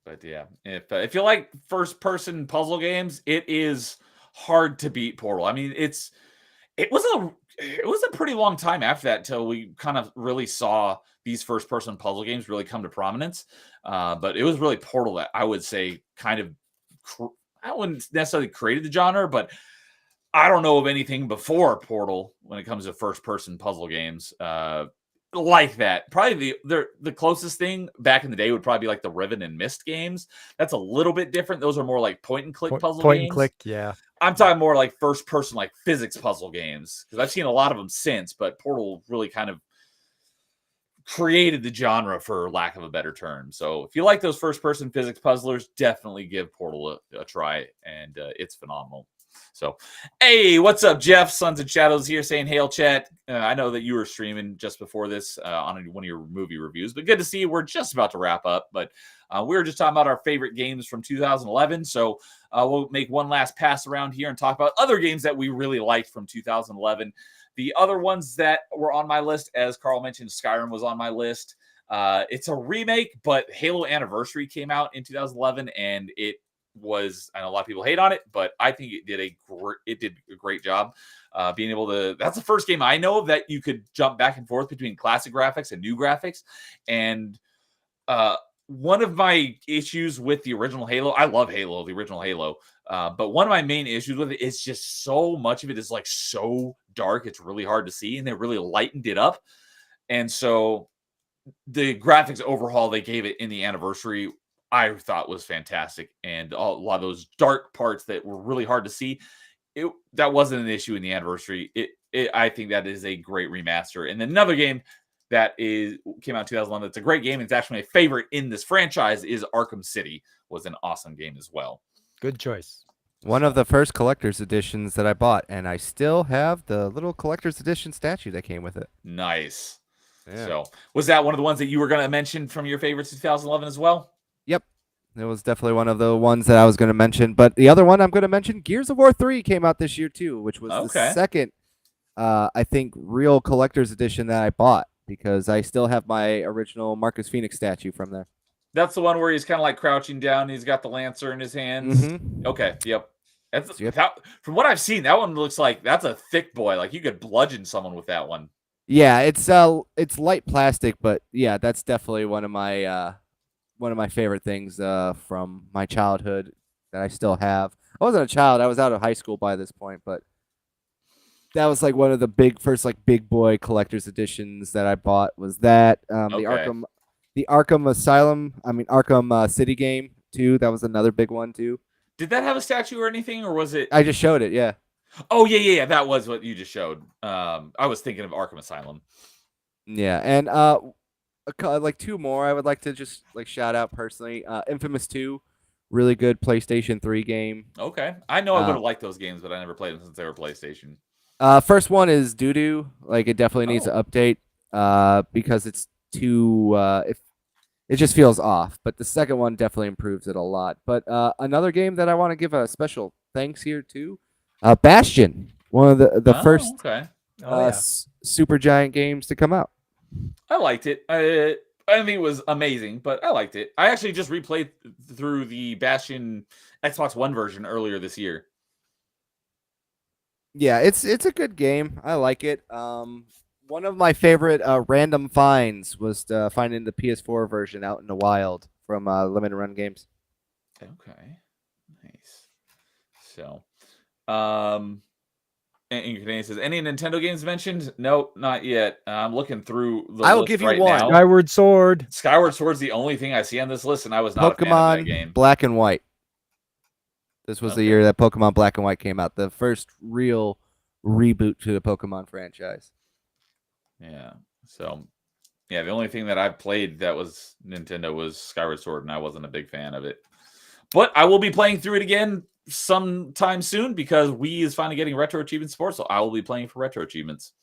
Speaker 3: But yeah, if you like first-person puzzle games, it is hard to beat Portal. I mean, it was a pretty long time after that till we kind of really saw these first-person puzzle games really come to prominence. But it was really Portal that I would say kind of I wouldn't necessarily created the genre, but I don't know of anything before Portal when it comes to first-person puzzle games. Like that. Probably the closest thing back in the day would probably be like the Riven and Mist games. That's a little bit different. Those are more like point and click puzzle games.
Speaker 5: Point and click, yeah.
Speaker 3: I'm talking more like first person, like physics puzzle games, because I've seen a lot of them since, but Portal really kind of created the genre, for lack of a better term. So if you like those first person physics puzzlers, definitely give Portal a try, and it's phenomenal. So, hey, what's up, Jeff? Sons and Shadows here saying, hail, chat. I know that you were streaming just before this on one of your movie reviews, but good to see you. We're just about to wrap up, but we were just talking about our favorite games from 2011. So we'll make one last pass around here and talk about other games that we really liked from 2011. The other ones that were on my list, as Carl mentioned, Skyrim was on my list. It's a remake, but Halo Anniversary came out in 2011, and it was, I know a lot of people hate on it, but I think it did a great job being able to. That's the first game I know of that you could jump back and forth between classic graphics and new graphics. And one of my issues with the original Halo, I love Halo, the original Halo, but one of my main issues with it is just so much of it is like so dark, it's really hard to see, and they really lightened it up. And so the graphics overhaul they gave it in the Anniversary, I thought was fantastic, and a lot of those dark parts that were really hard to see, that wasn't an issue in the Anniversary. I think that is a great remaster. And then another game that came out in 2011 that's a great game, and it's actually my favorite in this franchise, is Arkham City. Was an awesome game as well.
Speaker 5: Good choice.
Speaker 4: One of the first collector's editions that I bought, and I still have the little collector's edition statue that came with it.
Speaker 3: Nice.
Speaker 4: Yeah.
Speaker 3: So was that one of the ones that you were going to mention from your favorites 2011 as well?
Speaker 4: Yep. It was definitely one of the ones that I was going to mention. But the other one I'm going to mention, Gears of War 3 came out this year too, which was the second, I think, real collector's edition that I bought, because I still have my original Marcus Phoenix statue from there.
Speaker 3: That's the one where he's kind of like crouching down. He's got the Lancer in his hands.
Speaker 4: Mm-hmm.
Speaker 3: Okay. Yep. That's
Speaker 4: So you have-
Speaker 3: that, from what I've seen, that one looks like that's a thick boy. Like you could bludgeon someone with that one.
Speaker 4: Yeah, it's light plastic, but yeah, that's definitely one of my favorite things from my childhood that I still have. I wasn't a child; I was out of high school by this point, but that was like one of the first like big boy collector's editions that I bought. Was that
Speaker 3: Okay.
Speaker 4: the Arkham Asylum? I mean Arkham City game too. That was another big one too.
Speaker 3: Did that have a statue or anything, or was it?
Speaker 4: I just showed it. Yeah.
Speaker 3: Oh yeah. That was what you just showed. I was thinking of Arkham Asylum.
Speaker 4: Yeah, and like two more I would like to just like shout out personally. Infamous 2, really good PlayStation 3 game.
Speaker 3: Okay, I know I would
Speaker 4: Uh,
Speaker 3: have liked those games, but I never played them since they were PlayStation.
Speaker 4: First one is doo-doo. Like it definitely needs
Speaker 3: Oh.
Speaker 4: an update because it's too it just feels off. But the second one definitely improves it a lot. But another game that I want to give a special thanks here to, Bastion, one of the first
Speaker 3: Okay,
Speaker 5: Oh, yeah.
Speaker 4: super giant games to come out.
Speaker 3: I liked it. I think it was amazing, but I liked it. I actually just replayed through the Bastion Xbox One version earlier this year.
Speaker 4: Yeah, it's a good game. I like it. One of my favorite random finds was finding the PS4 version out in the wild from Limited Run Games.
Speaker 3: Okay, nice. So, and Canadian says, any Nintendo games mentioned? No, not yet. I'm looking through the
Speaker 4: I will
Speaker 3: list
Speaker 4: give you
Speaker 3: right
Speaker 4: one.
Speaker 3: now.
Speaker 5: Skyward Sword.
Speaker 3: Skyward Sword's the only thing I see on this list, and I was not a fan of that
Speaker 4: Pokemon
Speaker 3: game.
Speaker 4: Black and White. This was the
Speaker 3: Okay.
Speaker 4: year that Pokemon Black and White came out, the first real reboot to the Pokemon franchise.
Speaker 3: Yeah. So, yeah, the only thing that I've played that was Nintendo was Skyward Sword, and I wasn't a big fan of it. But I will be playing through it again sometime soon because Wii is finally getting retro achievement support, so I will be playing for retro achievements.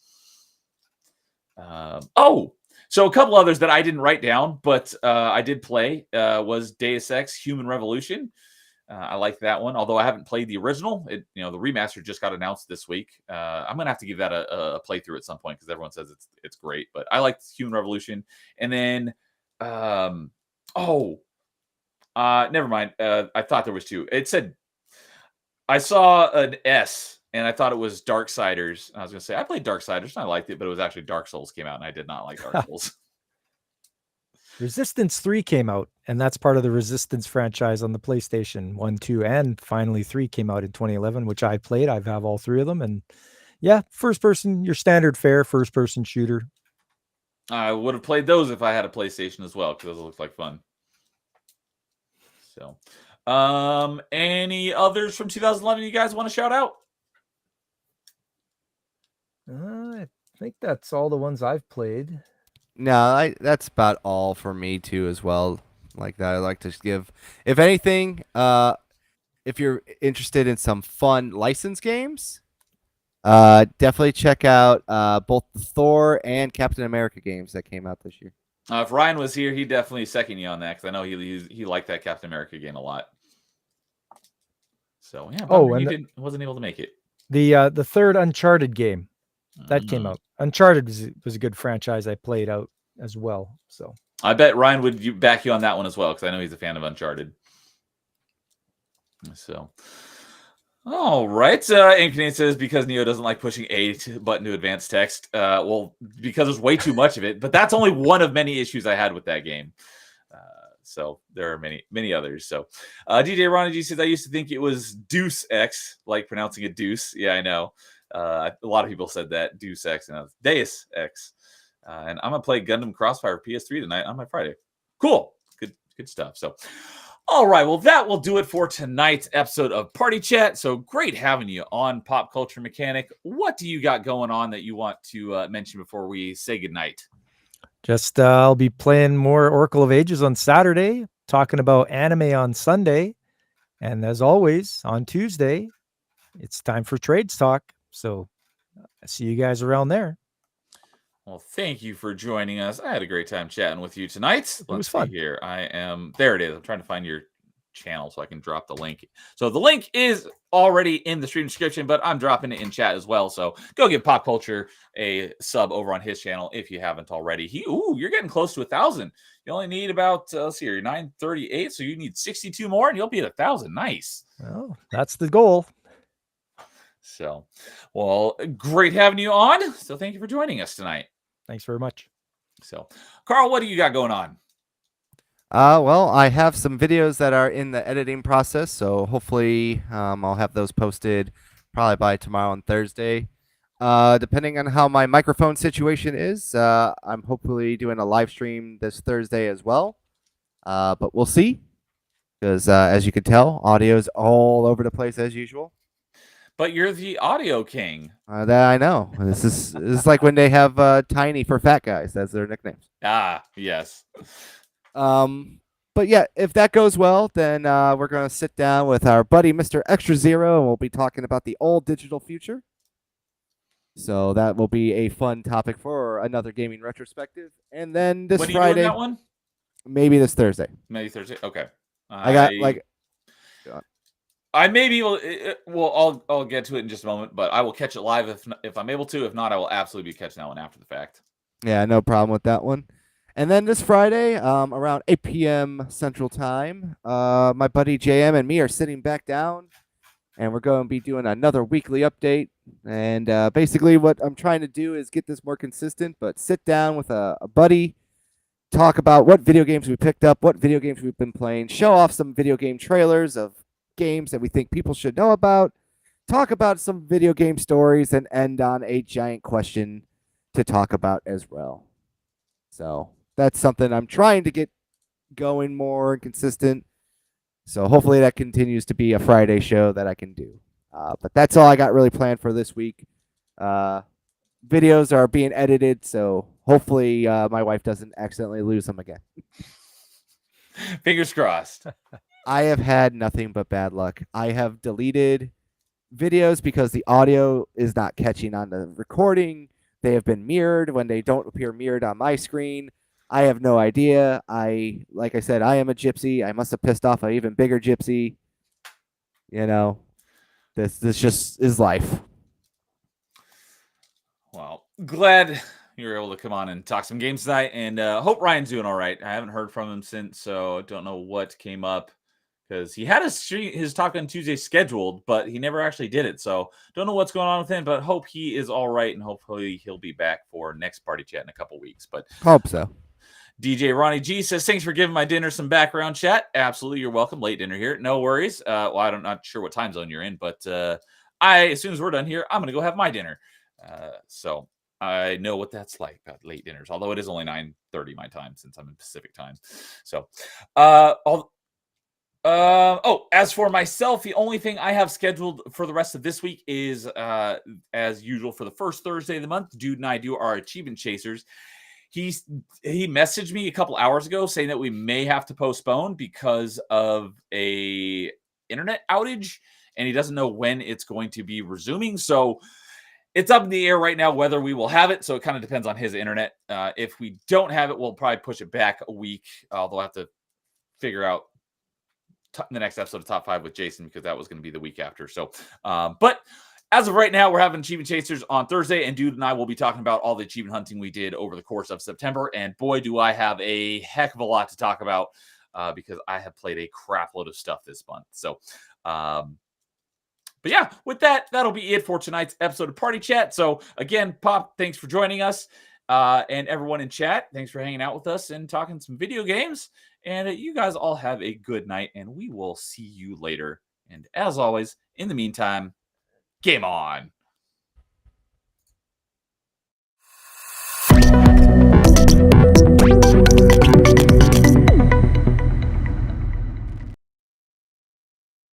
Speaker 3: So a couple others that I didn't write down, but I did play was Deus Ex: Human Revolution. I like that one, although I haven't played the original. The remaster just got announced this week. I'm gonna have to give that a playthrough at some point because everyone says it's great. But I liked Human Revolution, and then never mind. I thought there was two. It said I saw an S, and I thought it was Darksiders. I was gonna say I played Darksiders and I liked it, but it was actually Dark Souls came out, and I did not like Dark Souls.
Speaker 5: Resistance 3 came out, and that's part of the Resistance franchise on the PlayStation 1, 2, and finally 3 came out in 2011, which I played. I have all three of them. And yeah, first person, your standard fare first person shooter.
Speaker 3: I would have played those if I had a PlayStation as well, because those look like fun. So, any others from 2011 you guys want to shout out?
Speaker 5: I think that's all the ones I've played.
Speaker 4: No, that's about all for me too as well. Like that, I like to give. If anything, if you're interested in some fun license games, definitely check out both the Thor and Captain America games that came out this year.
Speaker 3: If Ryan was here, he'd definitely second you on that because I know he liked that Captain America game a lot. So yeah, and wasn't able to make it.
Speaker 5: The third Uncharted game that came out. Uncharted was a good franchise I played out as well. So
Speaker 3: I bet Ryan would back you on that one as well because I know he's a fan of Uncharted. So, all right. And Canadian says because Neo doesn't like pushing A button to advanced text. Well, because there's way too much of it. But that's only one of many issues I had with that game. So there are many others. So DJ Ronnie G says I used to think it was Deuce X, like pronouncing it Deuce. Yeah, I know. A lot of people said that Deus Ex and Deus Ex. And I'm gonna play Gundam Crossfire PS3 tonight on my Friday. Cool, good stuff. So, all right, well that will do it for tonight's episode of Party Chat. So great having you on Pop Culture Mechanic. What do you got going on that you want to mention before we say goodnight?
Speaker 5: Just I'll be playing more Oracle of Ages on Saturday, talking about anime on Sunday, and as always on Tuesday, it's time for Trades Talk. So I see you guys around there.
Speaker 3: Well, thank you for joining us. I had a great time chatting with you tonight.
Speaker 5: Was fun.
Speaker 3: Here. There it is. I'm trying to find your channel so I can drop the link. So the link is already in the stream description, but I'm dropping it in chat as well. So go give Pop Culture a sub over on his channel if you haven't already. You're getting close to 1,000. You only need about, let's see here, 938. So you need 62 more and you'll be at 1,000. Nice.
Speaker 5: Well, that's the goal.
Speaker 3: So, well, great having you on. So thank you for joining us tonight.
Speaker 5: Thanks very much.
Speaker 3: So, Carl, what do you got going on?
Speaker 4: Well, I have some videos that are in the editing process, so hopefully I'll have those posted probably by tomorrow and Thursday. Depending on how my microphone situation is, I'm hopefully doing a live stream this Thursday as well. But we'll see, because as you can tell, audio's all over the place as usual.
Speaker 3: But you're the audio king.
Speaker 4: That I know. This is like when they have Tiny for fat guys. That's their nicknames.
Speaker 3: Ah, yes.
Speaker 4: But yeah, if that goes well, then we're going to sit down with our buddy Mr. Extra Zero, and we'll be talking about the old digital future. So that will be a fun topic for another gaming retrospective. And then this
Speaker 3: When are you
Speaker 4: Friday,
Speaker 3: doing that one?
Speaker 4: maybe this Thursday.
Speaker 3: Maybe Thursday. Okay.
Speaker 4: I got like
Speaker 3: I maybe will. Well, I'll get to it in just a moment, but I will catch it live if I'm able to. If not, I will absolutely be catching that one after the fact.
Speaker 4: yeah, no problem with that one. And then this Friday, around 8 p.m. Central Time, my buddy JM and me are sitting back down, and we're going to be doing another weekly update. And basically what I'm trying to do is get this more consistent, but sit down with a buddy, talk about what video games we picked up, what video games we've been playing, show off some video game trailers of games that we think people should know about, talk about some video game stories, and end on a giant question to talk about as well. So that's something I'm trying to get going more and consistent. So hopefully that continues to be a Friday show that I can do. But that's all I got really planned for this week. Videos are being edited, so hopefully my wife doesn't accidentally lose them again.
Speaker 3: Fingers crossed.
Speaker 4: I have had nothing but bad luck. I have deleted videos because the audio is not catching on the recording. They have been mirrored when they don't appear mirrored on my screen. I have no idea. Like I said, I am a gypsy. I must have pissed off an even bigger gypsy. You know, this just is life.
Speaker 3: Well, glad you were able to come on and talk some games tonight, and hope Ryan's doing all right. I haven't heard from him since, so I don't know what came up, because he had his talk on Tuesday scheduled, but he never actually did it. So don't know what's going on with him, but hope he is all right, and hopefully he'll be back for next party chat in a couple weeks. But
Speaker 4: Hope so.
Speaker 3: DJ Ronnie G says, thanks for giving my dinner some background chat. Absolutely, you're welcome. Late dinner here. No worries. Well, I'm not sure what time zone you're in, but as soon as we're done here, I'm going to go have my dinner. So I know what that's like about late dinners, although it is only 9:30 my time since I'm in Pacific time. So, as for myself, the only thing I have scheduled for the rest of this week is, as usual, for the first Thursday of the month, Dude and I do our achievement chasers. He messaged me a couple hours ago saying that we may have to postpone because of a internet outage, and he doesn't know when it's going to be resuming. So it's up in the air right now whether we will have it. So it kind of depends on his internet. If we don't have it, we'll probably push it back a week. Although I have to figure out the next episode of Top 5 with Jason, because that was going to be the week after. So, but as of right now, we're having Achievement Chasers on Thursday, and Dude and I will be talking about all the achievement hunting we did over the course of September. And boy, do I have a heck of a lot to talk about, because I have played a crap load of stuff this month. So, but yeah, with that, that'll be it for tonight's episode of Party Chat. So again, Pop, thanks for joining us. And everyone in chat, thanks for hanging out with us and talking some video games. And you guys all have a good night, and we will see you later. And as always, in the meantime, game on.